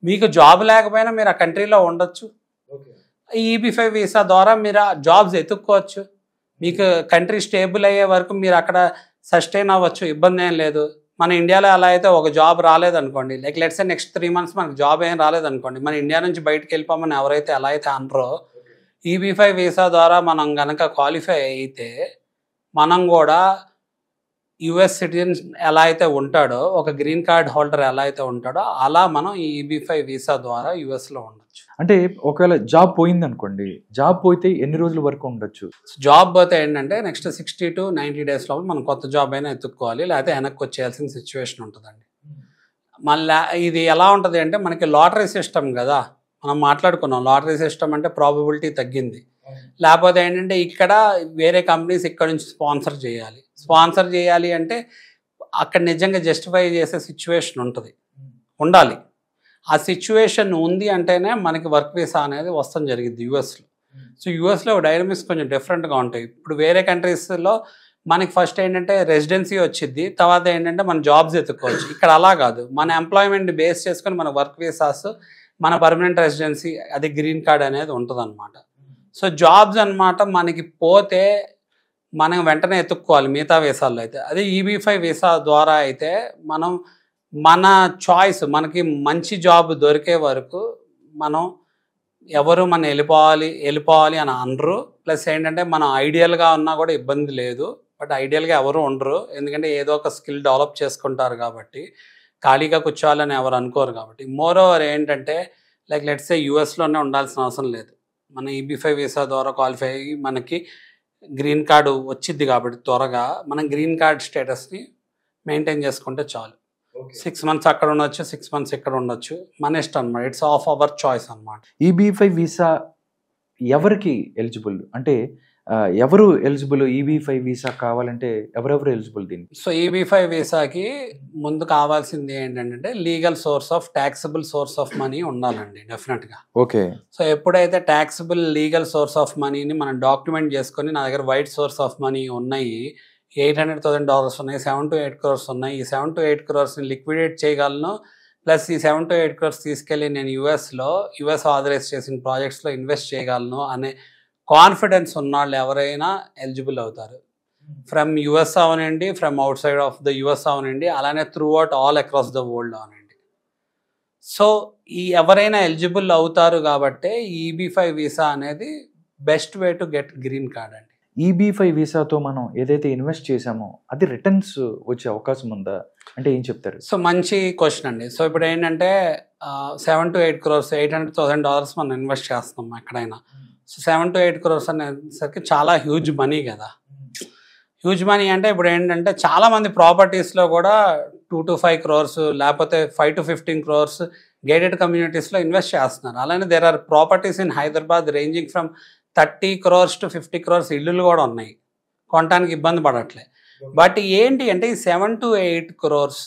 మీకు జాబ్ లేకపోయినా మీరు ఆ కంట్రీలో ఉండొచ్చు. ఈ EB5 వీసా ద్వారా మీరు ఆ జాబ్స్ ఎత్తుక్కోవచ్చు. మీకు కంట్రీ స్టేబుల్ అయ్యే వరకు మీరు అక్కడ సస్టైన్ అవ్వచ్చు, ఇబ్బంది ఏం లేదు. మన ఇండియాలో అలా అయితే ఒక జాబ్ రాలేదనుకోండి, like let's say next 3 months మనకు జాబ్ ఏం రాలేదనుకోండి, మన ఇండియా నుంచి బయటకు వెళ్ళిపోమని ఎవరైతే ఎలా అయితే అనరో, EB5 వీసా ద్వారా మనం కనుక క్వాలిఫై అయితే మనం కూడా US సిటిజన్ ఎలా అయితే ఉంటాడో, ఒక గ్రీన్ కార్డ్ హోల్డర్ ఎలా అయితే ఉంటాడో అలా మనం ఈ EB5 వీసా ద్వారా USలో ఉండొచ్చు. అంటే ఒకవేళ జాబ్ పోయింది అనుకోండి, జాబ్ పోతే ఎన్ని రోజుల వరకు ఉండొచ్చు? జాబ్ పోతే ఏంటంటే నెక్స్ట్ 60 to 90 days లోపల మనం కొత్త జాబ్ అయినా ఎత్తుక్కోవాలి, లేకపోతే వెనక్కి వచ్చేయాల్సిన సిచ్యువేషన్ ఉంటుందండి. మళ్ళీ ఇది ఎలా ఉంటుంది అంటే మనకి లాటరీ సిస్టమ్ కదా, మనం మాట్లాడుకున్నాం. లాటరీ సిస్టమ్ అంటే ప్రాబబిలిటీ తగ్గింది. లేకపోతే ఏంటంటే ఇక్కడ వేరే కంపెనీస్ ఇక్కడ నుంచి స్పాన్సర్ చేయాలి అంటే అక్కడ నిజంగా జస్టిఫై చేసే సిచ్యువేషన్ ఉండాలి. ఆ సిచ్యువేషన్ ఉంది అంటేనే మనకి వర్క్ వీసా అనేది వస్తాం జరిగింది యూఎస్లో. సో యూఎస్లో డైనమిక్స్ కొంచెం డిఫరెంట్గా ఉంటాయి. ఇప్పుడు వేరే కంట్రీస్లో మనకి ఫస్ట్ ఏంటంటే రెసిడెన్సీ వచ్చింది, తర్వాత ఏంటంటే మన జాబ్స్ ఎత్తుకోవచ్చు. ఇక్కడ అలా కాదు, మన ఎంప్లాయ్మెంట్ బేస్ చేసుకొని మన వర్క్ వీసాస్, మన పర్మనెంట్ రెసిడెన్సీ, అది గ్రీన్ కార్డ్ అనేది ఉంటుంది అనమాట. సో జాబ్స్ అనమాట మనకి పోతే మనం వెంటనే ఎత్తుక్కోవాలి మిగతా వీసాల్లో అయితే. అదే EB5 వీసా ద్వారా అయితే మనం మన చాయిస్, మనకి మంచి జాబ్ దొరికే వరకు మనం ఎవరు మనం వెళ్ళిపోవాలి అని అనరు. ప్లస్ ఏంటంటే మనం ఐడియల్గా ఉన్నా కూడా ఇబ్బంది లేదు, బట్ ఐడియల్గా ఎవరు ఉండరు. ఎందుకంటే ఏదో ఒక స్కిల్ డెవలప్ చేసుకుంటారు కాబట్టి, ఖాళీగా కూర్చోవాలని ఎవరు అనుకోరు కాబట్టి. మోర్ ఓవర్ ఏంటంటే లైక్ లెట్స్ సే యూఎస్లోనే ఉండాల్సిన అవసరం లేదు. మన EB5 వీసా ద్వారా క్వాలిఫై అయ్యి మనకి గ్రీన్ కార్డు వచ్చింది కాబట్టి త్వరగా మనం గ్రీన్ కార్డ్ స్టేటస్ని మెయింటైన్ చేసుకుంటే చాలు. 6 months అక్కడ ఉండొచ్చు, 6 months ఇక్కడ ఉండొచ్చు, మన ఇష్టం అనమాట. ఇట్స్ ఆఫ్ అవర్ చాయిస్ అనమాట. EB5 వీసా ఎవరికి ఎలిజిబుల్ అంటే ఎవరు ఎలిజిబుల్? EB5 వీసా కావాలంటే ఎవరెవరు ఎలిజిబుల్ దీనికి? సో EB5 వీసాకి ముందు కావాల్సింది ఏంటంటే legal source of taxable source of money ఉండాలండి డెఫినెట్గా. ఓకే. సో ఎప్పుడైతే ట్యాక్సబుల్ లీగల్ సోర్స్ ఆఫ్ మనీని మనం డాక్యుమెంట్ చేసుకొని, నా దగ్గర వైట్ సోర్స్ ఆఫ్ మనీ ఉన్నాయి, $800,000 ఉన్నాయి, 7 to 8 crores ఉన్నాయి, ఈ 7 to 8 crores లిక్విడేట్ చేయగలను, ప్లస్ ఈ 7 to 8 crores తీసుకెళ్ళి నేను యుఎస్ ఆథరైజ్ చేసిన ప్రాజెక్ట్స్లో ఇన్వెస్ట్ చేయగలను అనే కాన్ఫిడెన్స్ ఉన్నవాళ్ళు ఎవరైనా ఎలిజిబుల్ అవుతారు. ఫ్రమ్ యుఎస్ అవనండి, from outside of the US అవనండి, అలానే throughout all across the world అవనండి. సో ఈ ఎవరైనా ఎలిజిబుల్ అవుతారు కాబట్టి EB5 వీసా అనేది best way to get green card అండి. EB5 వీసాతో మనం ఏదైతే ఇన్వెస్ట్ చేసామో అది రిటర్న్స్ వచ్చే అవకాశం ఉందా అంటే ఏం చెప్తారు? సో మంచి క్వశ్చన్ అండి. సో ఇప్పుడు ఏంటంటే 7 to 8 crores, $800,000 మనం ఇన్వెస్ట్ చేస్తాం ఎక్కడైనా. సో 7 to 8 crores అనేసరికి చాలా హ్యూజ్ మనీ కదా. హ్యూజ్ మనీ అంటే ఇప్పుడు ఏంటంటే చాలామంది ప్రాపర్టీస్లో కూడా 2 to 5 crores లేకపోతే 5 to 15 crores గేటెడ్ కమ్యూనిటీస్లో ఇన్వెస్ట్ చేస్తున్నారు. అలానే there are properties in Hyderabad ranging from 30 crores to 50 crores ఇల్లులు కూడా ఉన్నాయి, కొనడానికి ఇబ్బంది పడట్లే. బట్ ఏంటి అంటే ఈ 7 to 8 crores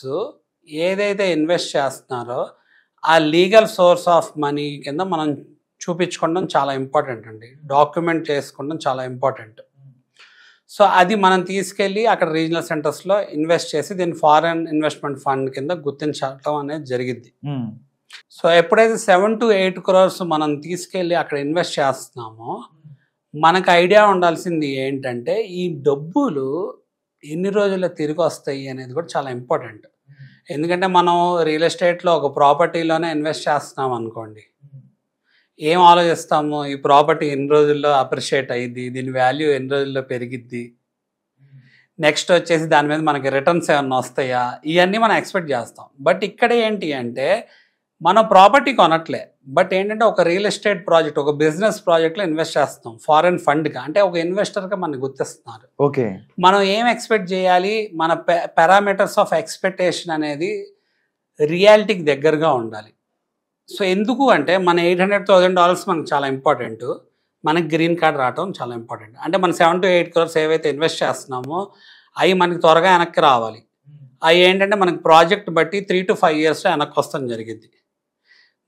ఏదైతే ఇన్వెస్ట్ చేస్తున్నారో ఆ లీగల్ సోర్స్ ఆఫ్ మనీ కింద మనం చూపించుకోవడం చాలా ఇంపార్టెంట్ అండి, డాక్యుమెంట్ చేసుకోవడం చాలా ఇంపార్టెంట్. సో అది మనం తీసుకెళ్ళి అక్కడ రీజనల్ సెంటర్స్లో ఇన్వెస్ట్ చేసి దీన్ని ఫారెన్ ఇన్వెస్ట్మెంట్ ఫండ్ కింద గుర్తించడం అనేది జరిగింది. సో ఎప్పుడైతే 7 to 8 crores మనం తీసుకెళ్ళి అక్కడ ఇన్వెస్ట్ చేస్తున్నామో మనకు ఐడియా ఉండాల్సింది ఏంటంటే ఈ డబ్బులు ఎన్ని రోజుల్లో తిరిగి వస్తాయి అనేది కూడా చాలా ఇంపార్టెంట్. ఎందుకంటే మనం రియల్ ఎస్టేట్లో ఒక ప్రాపర్టీలోనే ఇన్వెస్ట్ చేస్తున్నాం అనుకోండి, ఏం ఆలోచిస్తాము, ఈ ప్రాపర్టీ ఎన్ని రోజుల్లో అప్రిషియేట్ అయ్యిద్ది, దీని వాల్యూ ఎన్ని రోజుల్లో పెరిగిద్ది, నెక్స్ట్ వచ్చేసి దాని మీద మనకి రిటర్న్స్ ఏమన్నా వస్తాయా, ఇవన్నీ మనం ఎక్స్పెక్ట్ చేస్తాం. బట్ ఇక్కడ ఏంటి అంటే మనం ప్రాపర్టీ కొనట్లే, బట్ ఏంటంటే ఒక రియల్ ఎస్టేట్ ప్రాజెక్ట్, ఒక బిజినెస్ ప్రాజెక్ట్లో ఇన్వెస్ట్ చేస్తాం ఫారెన్ ఫండ్గా, అంటే ఒక ఇన్వెస్టర్గా మనకి గుర్తిస్తున్నారు. ఓకే. మనం ఏం ఎక్స్పెక్ట్ చేయాలి, మన పారామీటర్స్ ఆఫ్ ఎక్స్పెక్టేషన్ అనేది రియాలిటీకి దగ్గరగా ఉండాలి. సో ఎందుకు అంటే మన $800,000 మనకు చాలా ఇంపార్టెంట్, మనకి గ్రీన్ కార్డ్ రావడం చాలా ఇంపార్టెంట్. అంటే మనం 7 to 8 crores ఏవైతే ఇన్వెస్ట్ చేస్తున్నామో అవి మనకి త్వరగా వెనక్కి రావాలి. అవి ఏంటంటే మనకి ప్రాజెక్ట్ బట్టి 3 to 5 years వెనక్కి వస్తాం జరిగింది.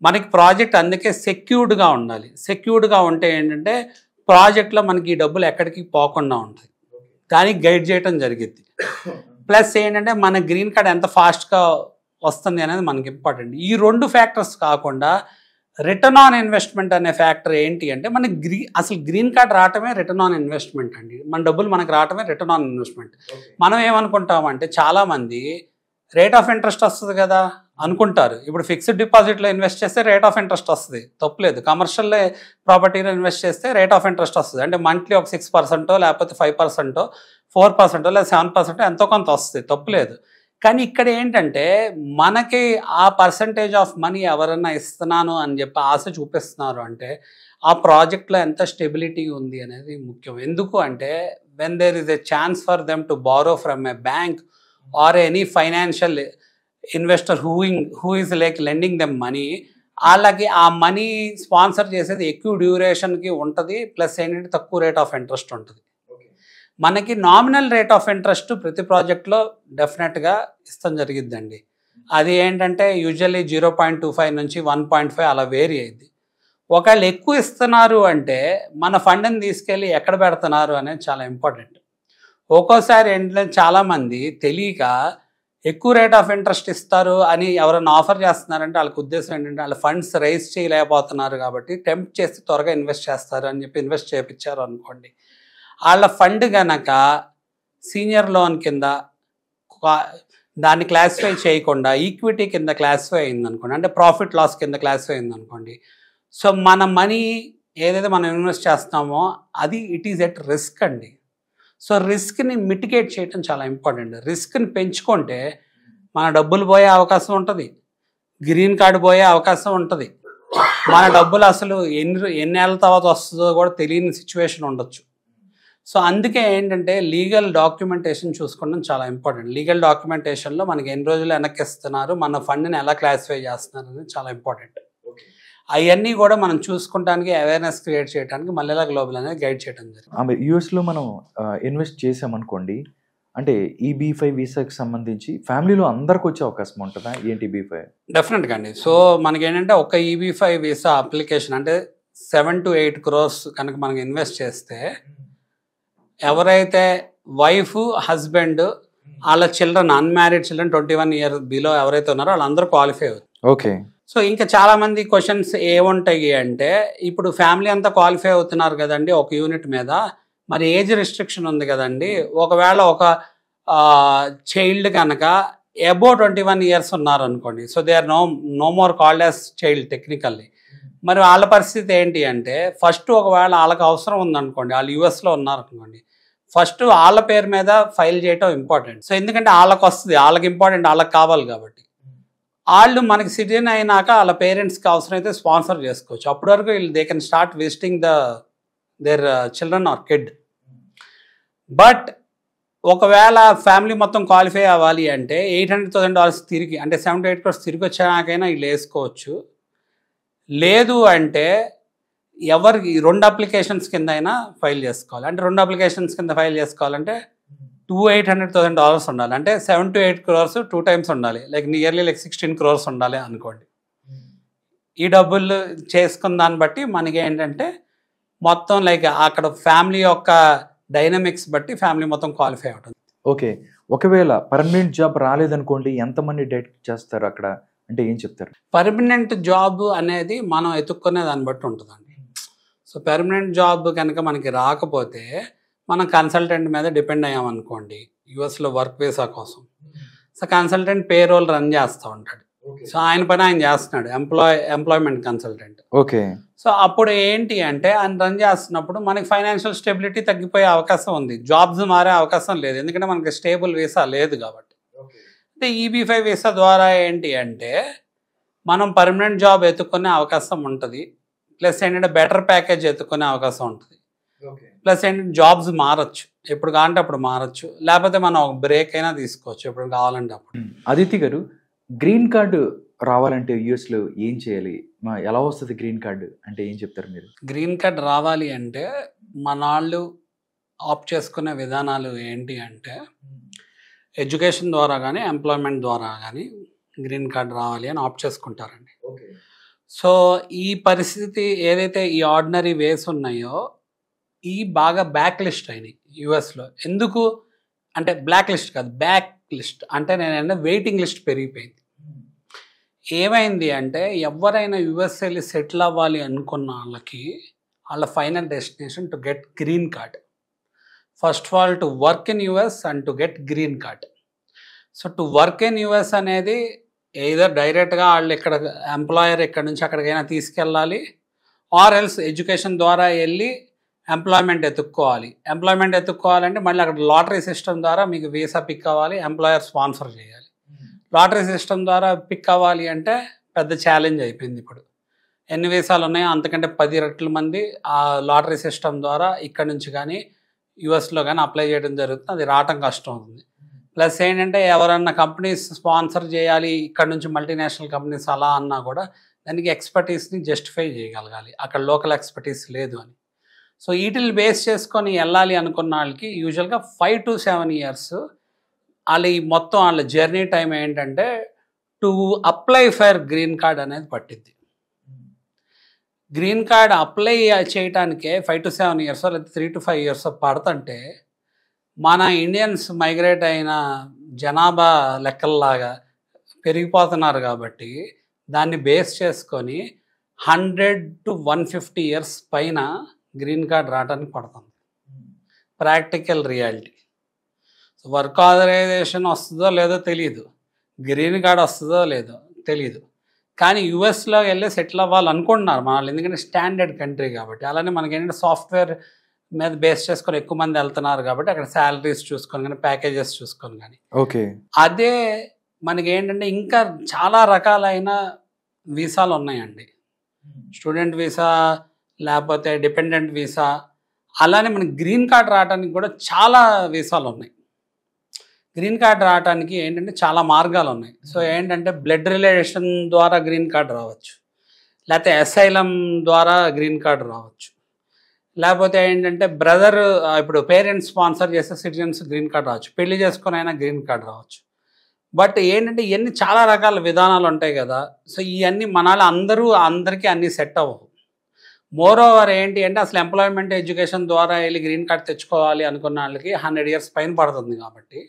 మనకి ప్రాజెక్ట్ అందుకే సెక్యూర్డ్గా ఉండాలి. సెక్యూర్డ్గా ఉంటే ఏంటంటే ప్రాజెక్ట్లో మనకి ఈ డబ్బులు ఎక్కడికి పోకుండా ఉంటాయి, దానికి గైడ్ చేయడం జరిగింది. ప్లస్ ఏంటంటే మన గ్రీన్ కార్డ్ ఎంత ఫాస్ట్గా వస్తుంది అనేది మనకి ఇంపార్టెంట్. ఈ 2 ఫ్యాక్టర్స్ కాకుండా రిటర్న్ ఆన్ ఇన్వెస్ట్మెంట్ అనే ఫ్యాక్టర్ ఏంటి అంటే మనకి అసలు గ్రీన్ కార్డ్ రావటమే రిటర్న్ ఆన్ ఇన్వెస్ట్మెంట్ అండి. మన డబ్బులు మనకు రావటమే రిటర్న్ ఆన్ ఇన్వెస్ట్మెంట్. మనం ఏమనుకుంటామంటే చాలామంది రేట్ ఆఫ్ ఇంట్రెస్ట్ వస్తుంది కదా అనుకుంటారు. ఇప్పుడు ఫిక్స్డ్ డిపాజిట్లో ఇన్వెస్ట్ చేస్తే రేట్ ఆఫ్ ఇంట్రెస్ట్ వస్తుంది, తప్పులేదు. కమర్షియల్ ప్రాపర్టీలో ఇన్వెస్ట్ చేస్తే రేట్ ఆఫ్ ఇంట్రెస్ట్ వస్తుంది. అంటే మంత్లీ ఒక 6% లేకపోతే 5%, 4% లేదా 7% ఎంతో కొంత వస్తుంది, తప్పులేదు. కానీ ఇక్కడ ఏంటంటే మనకి ఆ పర్సంటేజ్ ఆఫ్ మనీ ఎవరన్నా ఇస్తున్నాను అని చెప్పి ఆశ చూపిస్తున్నారు అంటే ఆ ప్రాజెక్ట్లో ఎంత స్టెబిలిటీ ఉంది అనేది ముఖ్యం. ఎందుకు అంటే when there is a chance for them to borrow from a bank or any financial investor who is like lending them money, వాళ్ళకి ఆ మనీ స్పాన్సర్ చేసేది ఎక్కువ డ్యూరేషన్కి ఉంటుంది. ప్లస్ ఏంటంటే తక్కువ రేట్ ఆఫ్ ఇంట్రెస్ట్ ఉంటుంది. మనకి నామినల్ రేట్ ఆఫ్ ఇంట్రెస్ట్ ప్రతి ప్రాజెక్ట్లో డెఫినెట్గా ఇస్తాం జరిగిద్దండి. అది ఏంటంటే యూజువల్లీ 0.25 నుంచి 1.5 అలా వేరీ అయింది. ఒకవేళ ఎక్కువ ఇస్తున్నారు అంటే మన ఫండ్ని తీసుకెళ్ళి ఎక్కడ పెడుతున్నారు అనేది చాలా ఇంపార్టెంట్. ఒక్కోసారి ఏంటంటే చాలామంది తెలియక ఎక్కువ రేట్ ఆఫ్ ఇంట్రెస్ట్ ఇస్తారు అని ఎవరైనా ఆఫర్ చేస్తున్నారంటే వాళ్ళకి ఉద్దేశం ఏంటంటే వాళ్ళ ఫండ్స్ రైజ్ చేయలేకపోతున్నారు కాబట్టి టెంప్ట్ చేసి త్వరగా ఇన్వెస్ట్ చేస్తారు అని చెప్పి ఇన్వెస్ట్ చేయించారు అనుకోండి. వాళ్ళ ఫండ్ కనుక సీనియర్ లోన్ కింద దాన్ని క్లాసిఫై చేయకుండా ఈక్విటీ కింద క్లాసిఫై అయింది అనుకోండి, అంటే ప్రాఫిట్ లాస్ కింద క్లాసిఫై అయింది అనుకోండి. సో మన మనీ ఏదైతే మనం ఇన్వెస్ట్ చేస్తామో అది ఇట్ ఈజ్ ఎట్ రిస్క్ అండి. సో రిస్క్ని మిటిగేట్ చేయడం చాలా ఇంపార్టెంట్. రిస్క్ని పెంచుకుంటే మన డబ్బులు పోయే అవకాశం ఉంటుంది, గ్రీన్ కార్డు పోయే అవకాశం ఉంటుంది, మన డబ్బులు అసలు ఎన్ని ఏళ్ళ తర్వాత వస్తుందో కూడా తెలియని సిచ్యువేషన్ ఉండొచ్చు. సో అందుకే ఏంటంటే లీగల్ డాక్యుమెంటేషన్ చూసుకోవడం చాలా ఇంపార్టెంట్. లీగల్ డాక్యుమెంటేషన్లో మనకి ఎన్ని రోజులు వెనక్కిస్తున్నారు, మన ఫండ్ని ఎలా క్లాసిఫై చేస్తున్నారు అనేది చాలా ఇంపార్టెంట్. అవన్నీ కూడా మనం చూసుకోవడానికి అవేర్నెస్ క్రియేట్ చేయడానికి మల్లెల గ్లోబల్ అనేది గైడ్ చేయడం జరిగింది. యూఎస్లో మనం ఇన్వెస్ట్ చేసామనుకోండి, అంటే ఈ B5 వీసాకి సంబంధించి ఫ్యామిలీలో అందరికి వచ్చే అవకాశం ఉంటుందా ఏంటి B5? డెఫినెట్గా అండి. సో మనకి ఏంటంటే ఒక EB5 వీసా అప్లికేషన్ అంటే 7 to 8 crores కనుక మనకి ఇన్వెస్ట్ చేస్తే ఎవరైతే వైఫ్ హస్బెండ్ వాళ్ళ children unmarried children 21 years below ఎవరైతే ఉన్నారో వాళ్ళందరూ క్వాలిఫై అవుతారు. ఓకే. సో ఇంకా చాలామంది క్వశ్చన్స్ ఏముంటాయి అంటే ఇప్పుడు ఫ్యామిలీ అంతా క్వాలిఫై అవుతున్నారు కదండి ఒక యూనిట్ మీద, మరి ఏజ్ రిస్ట్రిక్షన్ ఉంది కదండి. ఒకవేళ ఒక చైల్డ్ కనుక అబోవ్ 21 years ఉన్నారు అనుకోండి, so they are no more called as child technically. మరి వాళ్ళ పరిస్థితి ఏంటి అంటే ఫస్ట్ ఒకవేళ వాళ్ళకి అవసరం ఉందనుకోండి, వాళ్ళు యూఎస్లో ఉన్నారనుకోండి, ఫస్ట్ వాళ్ళ పేరు మీద ఫైల్ చేయటం ఇంపార్టెంట్. సో ఎందుకంటే వాళ్ళకి వస్తుంది, వాళ్ళకి ఇంపార్టెంట్, వాళ్ళకి కావాలి కాబట్టి. వాళ్ళు మనకి సిటిజన్ అయినాక వాళ్ళ పేరెంట్స్కి అవసరం అయితే స్పాన్సర్ చేసుకోవచ్చు. అప్పటి వరకు వీళ్ళు they can start visiting their children or kid. But ఒకవేళ ఫ్యామిలీ మొత్తం క్వాలిఫై అవ్వాలి అంటే $800,000 తిరిగి, అంటే 7 to 8 crores తిరిగి వచ్చాకైనా వీళ్ళు వేసుకోవచ్చు. లేదు అంటే ఎవరికి 2 అప్లికేషన్స్ కింద అయినా ఫైల్ చేసుకోవాలి. అంటే 2 అప్లికేషన్స్ కింద ఫైల్ చేసుకోవాలంటే $800,000 ఉండాలి. అంటే 7 to 8 crores 2 times ఉండాలి, నియర్లీ 16 crores ఉండాలి అనుకోండి. ఈ డబ్బులు చేసుకున్న దాన్ని బట్టి మనకి ఏంటంటే మొత్తం అక్కడ ఫ్యామిలీ యొక్క డైనమిక్స్ బట్టి ఫ్యామిలీ మొత్తం క్వాలిఫై అవుతుంది. ఓకే. ఒకవేళ పర్మనెంట్ జాబ్ రాలేదనుకోండి, ఎంతమంది డేట్ చేస్తారు అక్కడ, అంటే ఏం చెప్తారు? పర్మనెంట్ జాబ్ అనేది మనం ఎత్తుక్కునే దాన్ని బట్టి ఉంటుందండి. సో పర్మనెంట్ జాబ్ కనుక మనకి రాకపోతే మనం కన్సల్టెంట్ మీద డిపెండ్ అయ్యామనుకోండి యూఎస్లో వర్క్ వీసా కోసం. So consultant payroll run చేస్తూ ఉంటాడు. సో ఆయన పని ఆయన చేస్తున్నాడు, ఎంప్లాయ్మెంట్ కన్సల్టెంట్. ఓకే. సో అప్పుడు ఏంటి అంటే ఆయన రన్ చేస్తున్నప్పుడు మనకి ఫైనాన్షియల్ స్టెబిలిటీ తగ్గిపోయే అవకాశం ఉంది, జాబ్స్ మారే అవకాశం లేదు, ఎందుకంటే మనకి స్టేబుల్ వీసా లేదు కాబట్టి. అంటే EB5 వీసా ద్వారా ఏంటి అంటే మనం పర్మనెంట్ జాబ్ ఎత్తుకునే అవకాశం ఉంటుంది, ప్లస్ ఏంటంటే బెటర్ ప్యాకేజ్ ఎత్తుకునే అవకాశం ఉంటుంది, ప్లస్ ఏంటంటే జాబ్స్ మారచ్చు, ఎప్పుడు కావాలంటే అప్పుడు మారచ్చు, లేకపోతే మనం ఒక బ్రేక్ అయినా తీసుకోవచ్చు ఎప్పుడు కావాలంటే అప్పుడు. అదితి గారు, గ్రీన్ కార్డు రావాలంటే యూఎస్లో ఏం చేయాలి? ఎలా వస్తుంది గ్రీన్ కార్డు అంటే ఏం చెప్తారు మీరు? గ్రీన్ కార్డ్ రావాలి అంటే మన వాళ్ళు ఆప్ట్ చేసుకునే విధానాలు ఏంటి అంటే ఎడ్యుకేషన్ ద్వారా కానీ ఎంప్లాయ్మెంట్ ద్వారా కానీ గ్రీన్ కార్డ్ రావాలి అని ఆప్ట్ చేసుకుంటారండి. సో ఈ పరిస్థితి ఏదైతే ఈ ఆర్డినరీ వేస్ ఉన్నాయో ఈ బాగా బ్యాక్ లిస్ట్ అయినాయి యుఎస్లో. ఎందుకు అంటే బ్లాక్ లిస్ట్ కాదు, బ్యాక్ లిస్ట్ అంటే నేనంటే వెయిటింగ్ లిస్ట్ పెరిగిపోయింది. ఏమైంది అంటే ఎవరైనా యుఎస్ వెళ్ళి సెటిల్ అవ్వాలి అనుకున్న వాళ్ళకి వాళ్ళ final destination to get green card. First of all to work in US and to get green card. So to work in US అనేది ఏదో డైరెక్ట్గా వాళ్ళు ఇక్కడ ఎంప్లాయర్ ఇక్కడ నుంచి అక్కడికైనా తీసుకెళ్ళాలి, ఆర్ ఎల్స్ ఎడ్యుకేషన్ ద్వారా వెళ్ళి ఎంప్లాయ్మెంట్ ఎత్తుక్కోవాలి. ఎంప్లాయ్మెంట్ ఎత్తుక్కోవాలంటే మళ్ళీ అక్కడ లాటరీ సిస్టమ్ ద్వారా మీకు వీసా పిక్ అవ్వాలి, ఎంప్లాయర్ స్పాన్సర్ చేయాలి. లాటరీ సిస్టమ్ ద్వారా పిక్ అవ్వాలి అంటే పెద్ద ఛాలెంజ్ అయిపోయింది. ఇప్పుడు ఎన్ని వీసాలు ఉన్నాయో అంతకంటే 10 రెట్ల మంది ఆ లాటరీ సిస్టమ్ ద్వారా ఇక్కడ నుంచి కానీ యుఎస్లో కానీ అప్లై చేయడం జరుగుతుంది. అది రావటం కష్టం అవుతుంది. ప్లస్ ఏంటంటే ఎవరన్నా కంపెనీస్ స్పాన్సర్ చేయాలి ఇక్కడ నుంచి మల్టీనేషనల్ కంపెనీస్ అలా అన్నా కూడా దానికి ఎక్స్పర్టీస్ని జస్టిఫై చేయగలగాలి, అక్కడ లోకల్ ఎక్స్పర్టీస్ లేదు అని. సో వీటిని బేస్ చేసుకొని వెళ్ళాలి అనుకున్న వాళ్ళకి యూజువల్గా 5 to 7 years వాళ్ళ ఈ మొత్తం వాళ్ళ జర్నీ టైం ఏంటంటే to apply for green card అనేది పట్టిద్ది. గ్రీన్ కార్డ్ అప్లై చేయడానికే 5 to 7 years లేదా 3 to 5 years పడుతుంటే మన ఇండియన్స్ మైగ్రేట్ అయిన జనాభా లెక్కల్లాగా పెరిగిపోతున్నారు కాబట్టి దాన్ని బేస్ చేసుకొని 100 to 150 years పైన గ్రీన్ కార్డ్ రావడానికి పడుతుంది. Practical reality. వర్క్ ఆథరైజేషన్ వస్తుందో లేదో తెలియదు, గ్రీన్ కార్డ్ వస్తుందో లేదో తెలియదు, కానీ యుఎస్లో వెళ్ళి సెటిల్ అవ్వాలనుకుంటున్నారు మన వాళ్ళు, ఎందుకంటే స్టాండర్డ్ కంట్రీ కాబట్టి. అలానే మనకి ఏంటంటే సాఫ్ట్వేర్ మీద బేస్ చేసుకొని ఎక్కువ మంది వెళ్తున్నారు కాబట్టి అక్కడ శాలరీస్ చూసుకొని కానీ ప్యాకేజెస్ చూసుకొని కానీ. ఓకే, అదే మనకి ఏంటంటే ఇంకా చాలా రకాలైన వీసాలు ఉన్నాయండి. స్టూడెంట్ వీసా లేకపోతే డిపెండెంట్ వీసా, అలానే మనకి గ్రీన్ కార్డ్ రావడానికి కూడా చాలా వీసాలు ఉన్నాయి. గ్రీన్ కార్డ్ రావడానికి ఏంటంటే చాలా మార్గాలు ఉన్నాయి. సో ఏంటంటే బ్లడ్ రిలేషన్ ద్వారా గ్రీన్ కార్డ్ రావచ్చు, లేకపోతే అసైలం ద్వారా గ్రీన్ కార్డ్ రావచ్చు, లేకపోతే ఏంటంటే బ్రదర్ ఇప్పుడు పేరెంట్స్ స్పాన్సర్ చేసే సిటిజన్స్ గ్రీన్ కార్డ్ రావచ్చు, పెళ్లి చేసుకుని అయినా గ్రీన్ కార్డ్ రావచ్చు. బట్ ఏంటంటే ఇవన్నీ చాలా రకాల విధానాలు ఉంటాయి కదా. సో ఇవన్నీ మనాలు అందరికీ అన్నీ సెట్ అవ్వవు. మోర్ ఓవర్ ఏంటి అంటే అసలు ఎంప్లాయ్మెంట్ ఎడ్యుకేషన్ ద్వారా వెళ్ళి గ్రీన్ కార్డ్ తెచ్చుకోవాలి అనుకున్న వాళ్ళకి 100 years పైన పడుతుంది కాబట్టి.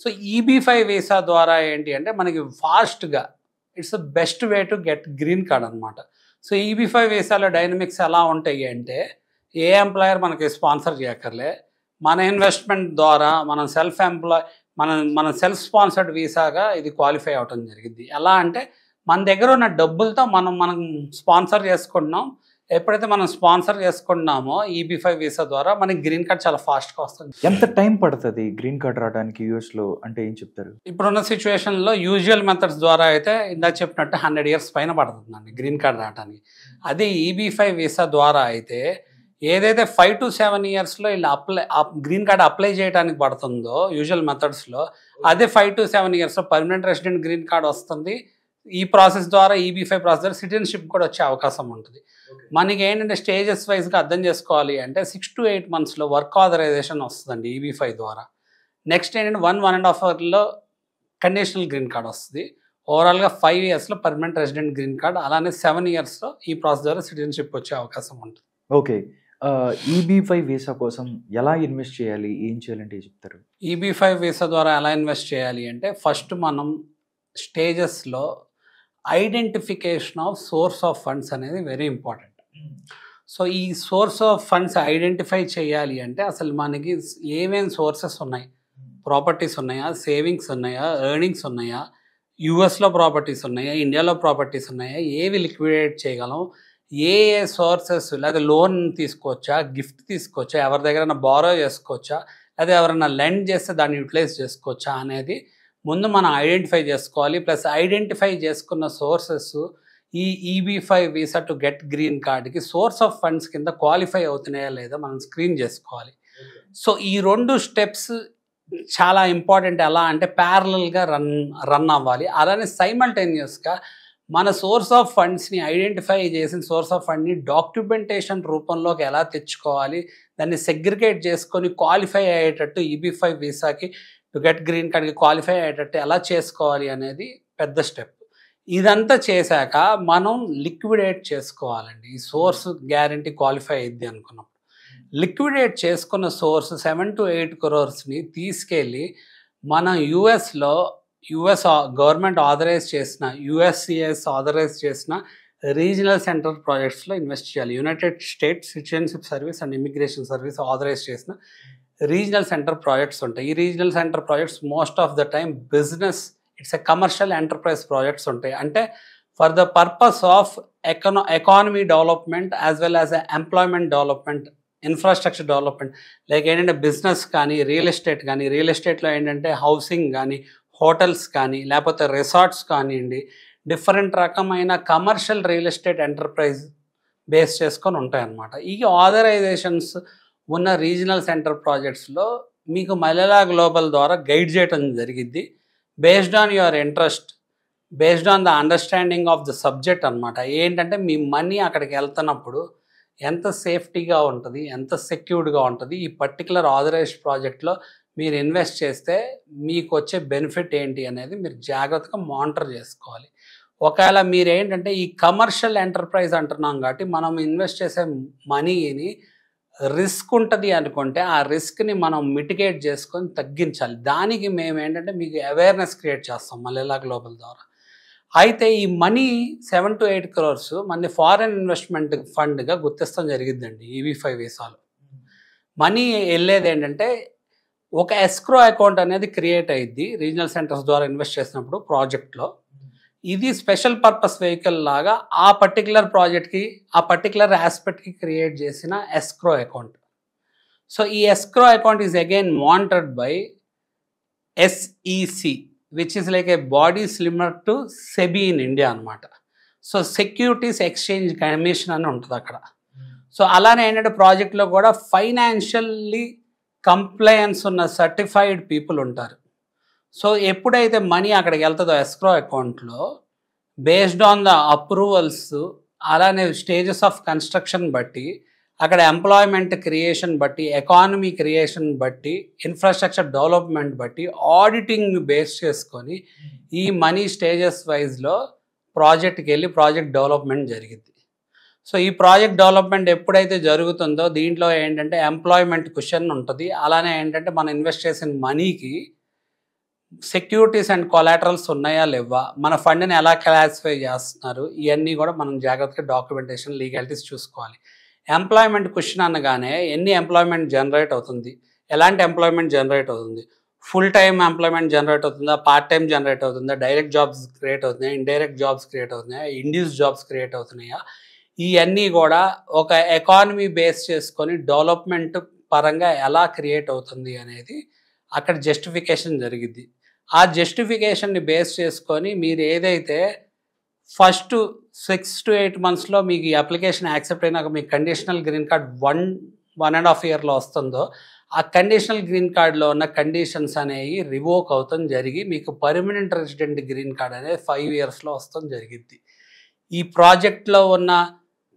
సో EB-5 వీసా ద్వారా ఏంటి అంటే మనకి ఫాస్ట్గా it's the best way to get green card అనమాట. సో EB-5 వీసాలో డైనమిక్స్ ఎలా ఉంటాయి అంటే ఏ ఎంప్లాయర్ మనకి స్పాన్సర్ చేయక్కర్లే, మన ఇన్వెస్ట్మెంట్ ద్వారా మనం మన సెల్ఫ్ స్పాన్సర్డ్ వీసాగా ఇది క్వాలిఫై అవటం జరిగింది. ఎలా అంటే మన దగ్గర ఉన్న డబ్బులతో మనం స్పాన్సర్ చేసుకుంటున్నాం. ఎప్పుడైతే మనం స్పాన్సర్ చేసుకుంటున్నామో EB-5 వీసా ద్వారా మనకి గ్రీన్ కార్డ్ చాలా ఫాస్ట్గా వస్తుంది. ఎంత టైం పడుతుంది గ్రీన్ కార్డ్ రావడానికి యుఎస్లో అంటే ఏం చెప్తారు? ఇప్పుడున్న సిచ్యువేషన్లో యూజువల్ మెథడ్స్ ద్వారా అయితే ఇందాక చెప్పినట్టు 100 years పైన పడుతుందండి గ్రీన్ కార్డ్ రావడానికి. అదే EB-5 వీసా ద్వారా అయితే ఏదైతే 5 to 7 yearsలో ఇలా గ్రీన్ కార్డ్ అప్లై చేయడానికి పడుతుందో యూజువల్ మెథడ్స్లో, అదే 5 to 7 yearsలో పర్మనెంట్ రెసిడెంట్ గ్రీన్ కార్డ్ వస్తుంది. ఈ ప్రాసెస్ ద్వారా EB-5 ప్రాసెస్ ద్వారా సిటిజన్షిప్ కూడా వచ్చే అవకాశం ఉంటుంది. మనకి ఏంటంటే స్టేజెస్ వైజ్గా అర్థం చేసుకోవాలి అంటే 6 to 8 monthsలో వర్క్ ఆథరైజేషన్ వస్తుందండి EB-5 ద్వారా. నెక్స్ట్ ఏంటంటే 1.5 yearsలో కండిషనల్ గ్రీన్ కార్డ్ వస్తుంది. ఓవరాల్గా 5 yearsలో పర్మనెంట్ రెసిడెంట్ గ్రీన్ కార్డ్, అలానే 7 yearsలో ఈ ప్రాసెస్ ద్వారా సిటిజన్షిప్ వచ్చే అవకాశం ఉంటుంది. ఓకే, EB-5 వీసా కోసం ఎలా ఇన్వెస్ట్ చేయాలి, ఏం చేయాలంటే చెప్తారు? EB-5 వీసా ద్వారా ఎలా ఇన్వెస్ట్ చేయాలి అంటే ఫస్ట్ మనం స్టేజెస్లో identification of source of funds అనేది వెరీ ఇంపార్టెంట్. సో ఈ సోర్స్ ఆఫ్ ఫండ్స్ ఐడెంటిఫై చేయాలి అంటే అసలు మనకి ఏమేమి సోర్సెస్ ఉన్నాయి, ప్రాపర్టీస్ ఉన్నాయా, సేవింగ్స్ ఉన్నాయా, ఎర్నింగ్స్ ఉన్నాయా, యూఎస్లో ప్రాపర్టీస్ ఉన్నాయా, ఇండియాలో ప్రాపర్టీస్ ఉన్నాయా, ఏవి లిక్విడేట్ చేయగలం, ఏ సోర్సెస్, లేదా లోన్ తీసుకోవచ్చా, గిఫ్ట్ తీసుకోవచ్చా, ఎవరి దగ్గరైనా బారో చేసుకోవచ్చా, లేదా ఎవరైనా లెండ్ చేస్తే దాన్ని యూటిలైజ్ చేసుకోవచ్చా అనేది ముందు మనం ఐడెంటిఫై చేసుకోవాలి. ప్లస్ ఐడెంటిఫై చేసుకున్న సోర్సెస్ ఈ EB-5 visa to get green కార్డ్కి సోర్స్ ఆఫ్ ఫండ్స్ కింద క్వాలిఫై అవుతున్నాయా లేదా మనం స్క్రీన్ చేసుకోవాలి. సో ఈ 2 స్టెప్స్ చాలా ఇంపార్టెంట్. ఎలా అంటే ప్యారలల్గా రన్ అవ్వాలి. అలానే సైమల్టేనియస్గా మన సోర్స్ ఆఫ్ ఫండ్స్ని ఐడెంటిఫై చేసిన సోర్స్ ఆఫ్ ఫండ్ని డాక్యుమెంటేషన్ రూపంలోకి ఎలా తెచ్చుకోవాలి, దాన్ని సెగ్రిగేట్ చేసుకొని క్వాలిఫై అయ్యేటట్టు EB-5 వీసాకి టు గెట్ గ్రీన్ కార్డ్కి క్వాలిఫై అయ్యేటట్టు ఎలా చేసుకోవాలి అనేది పెద్ద స్టెప్. ఇదంతా చేశాక మనం లిక్విడేట్ చేసుకోవాలండి. ఈ సోర్స్ గ్యారంటీ క్వాలిఫై అయ్యిద్ది అనుకున్నప్పుడు లిక్విడేట్ చేసుకున్న సోర్స్ 7 to 8 crores తీసుకెళ్ళి మనం యుఎస్ గవర్నమెంట్ ఆథరైజ్ చేసిన USCIS ఆథరైజ్ చేసిన రీజనల్ సెంటర్ ప్రాజెక్ట్స్లో ఇన్వెస్ట్ చేయాలి. United states citizenship service and immigration service authorize చేసిన రీజనల్ సెంటర్ ప్రాజెక్ట్స్ ఉంటాయి. ఈ regional centre projects most of the time business, it's a commercial enterprise projects ఉంటాయి. అంటే for the purpose of economy development as well as employment development, infrastructure development. Like ఏంటంటే business కానీ real estate కానీ, real ఎస్టేట్లో ఏంటంటే housing కానీ, hotels కానీ, లేకపోతే రిసార్ట్స్ కానివ్వండి, డిఫరెంట్ రకమైన commercial real estate enterprise base చేసుకొని ఉంటాయన్నమాట. ఈ ఆథరైజేషన్స్ ఉన్న రీజనల్ సెంటర్ ప్రాజెక్ట్స్లో మీకు మల్లెలా గ్లోబల్ ద్వారా గైడ్ చేయడం జరిగిద్ది. Based on your interest, based on the understanding of the subject అనమాట. ఏంటంటే మీ మనీ అక్కడికి వెళ్తున్నప్పుడు ఎంత సేఫ్టీగా ఉంటుంది, ఎంత సెక్యూర్డ్గా ఉంటుంది, ఈ పర్టికులర్ ఆథరైజ్డ్ ప్రాజెక్ట్లో మీరు ఇన్వెస్ట్ చేస్తే మీకు వచ్చే బెనిఫిట్ ఏంటి అనేది మీరు జాగ్రత్తగా మానిటర్ చేసుకోవాలి. ఒకవేళ మీరు ఏంటంటే ఈ కమర్షియల్ ఎంటర్ప్రైజ్ అంటున్నాం కాబట్టి మనం ఇన్వెస్ట్ చేసే మనీని రిస్క్ ఉంటుంది అనుకుంటే ఆ రిస్క్ని మనం మిటిగేట్ చేసుకొని తగ్గించాలి. దానికి మేము ఏంటంటే మీకు అవేర్నెస్ క్రియేట్ చేస్తాం మల్లెలా గ్లోబల్ ద్వారా. అయితే ఈ మనీ 7 to 8 crores మన ఫారెన్ ఇన్వెస్ట్మెంట్ ఫండ్గా గుర్తిస్తాం జరిగిద్దండి. EB-5 వీసాలు మనీ వెళ్ళేది ఏంటంటే ఒక ఎస్క్రో అకౌంట్ అనేది క్రియేట్ అయ్యిద్ది రీజనల్ సెంటర్స్ ద్వారా ఇన్వెస్ట్ చేసినప్పుడు ప్రాజెక్ట్లో. ఇది స్పెషల్ పర్పస్ వెహికల్ లాగా ఆ పర్టికులర్ ప్రాజెక్ట్కి, ఆ పర్టికులర్ ఆస్పెక్ట్కి క్రియేట్ చేసిన ఎస్క్రో అకౌంట్. సో ఈ escrow account is again monitored by SEC, which is like a body similar to SEBI in India అనమాట. సో సెక్యూరిటీస్ ఎక్స్చేంజ్ కమిషన్ అని ఉంటుంది అక్కడ. సో అలానే ఏంటంటే ప్రాజెక్ట్లో కూడా ఫైనాన్షియల్లీ కంప్లయన్స్ ఉన్న సర్టిఫైడ్ పీపుల్ ఉంటారు. సో ఎప్పుడైతే మనీ అక్కడికి వెళ్తుందో ఎస్క్రో అకౌంట్లో, బేస్డ్ ఆన్ ద అప్రూవల్స్, అలానే స్టేజెస్ ఆఫ్ కన్స్ట్రక్షన్ బట్టి, అక్కడ ఎంప్లాయ్మెంట్ క్రియేషన్ బట్టి, ఎకానమీ క్రియేషన్ బట్టి, ఇన్ఫ్రాస్ట్రక్చర్ డెవలప్మెంట్ బట్టి, ఆడిటింగ్ బేస్ చేసుకొని ఈ మనీ స్టేజెస్ వైజ్లో ప్రాజెక్ట్కి వెళ్ళి ప్రాజెక్ట్ డెవలప్మెంట్ జరిగింది. సో ఈ ప్రాజెక్ట్ డెవలప్మెంట్ ఎప్పుడైతే జరుగుతుందో దీంట్లో ఏంటంటే ఎంప్లాయ్మెంట్ క్వశ్చన్ ఉంటుంది. అలానే ఏంటంటే మనం ఇన్వెస్ట్ చేసిన మనీకి సెక్యూరిటీస్ అండ్ కొలాటరల్స్ ఉన్నాయా లేవా, మన ఫండ్ని ఎలా క్లాసిఫై చేస్తున్నారు, ఇవన్నీ కూడా మనం జాగ్రత్తగా డాక్యుమెంటేషన్, లీగాలిటీస్ చూసుకోవాలి. ఎంప్లాయ్మెంట్ క్వశ్చన్ అనగానే ఎన్ని ఎంప్లాయ్మెంట్ జనరేట్ అవుతుంది, ఎలాంటి ఎంప్లాయ్మెంట్ జనరేట్ అవుతుంది, ఫుల్ టైమ్ ఎంప్లాయ్మెంట్ జనరేట్ అవుతుందా, పార్ట్ టైం జనరేట్ అవుతుందా, డైరెక్ట్ జాబ్స్ క్రియేట్ అవుతున్నాయా, ఇండైరెక్ట్ జాబ్స్ క్రియేట్ అవుతున్నాయా, ఇండ్యూస్ జాబ్స్ క్రియేట్ అవుతున్నాయా, ఇవన్నీ కూడా ఒక ఎకానమీ బేస్ చేసుకొని డెవలప్మెంట్ పరంగా ఎలా క్రియేట్ అవుతుంది అనేది అక్కడ జస్టిఫికేషన్ జరిగింది. ఆ జస్టిఫికేషన్ని బేస్ చేసుకొని మీరు ఏదైతే ఫస్ట్ 6 to 8 monthsలో మీకు ఈ అప్లికేషన్ యాక్సెప్ట్ అయినాక మీకు కండిషనల్ గ్రీన్ కార్డ్ 1.5 yearలో వస్తుందో, ఆ కండిషనల్ గ్రీన్ కార్డ్లో ఉన్న కండిషన్స్ అనేవి రివోక్ అవుతాం జరిగి మీకు పర్మనెంట్ రెసిడెంట్ గ్రీన్ కార్డ్ అనేది 5 yearsలో వస్తాం జరిగింది. ఈ ప్రాజెక్ట్లో ఉన్న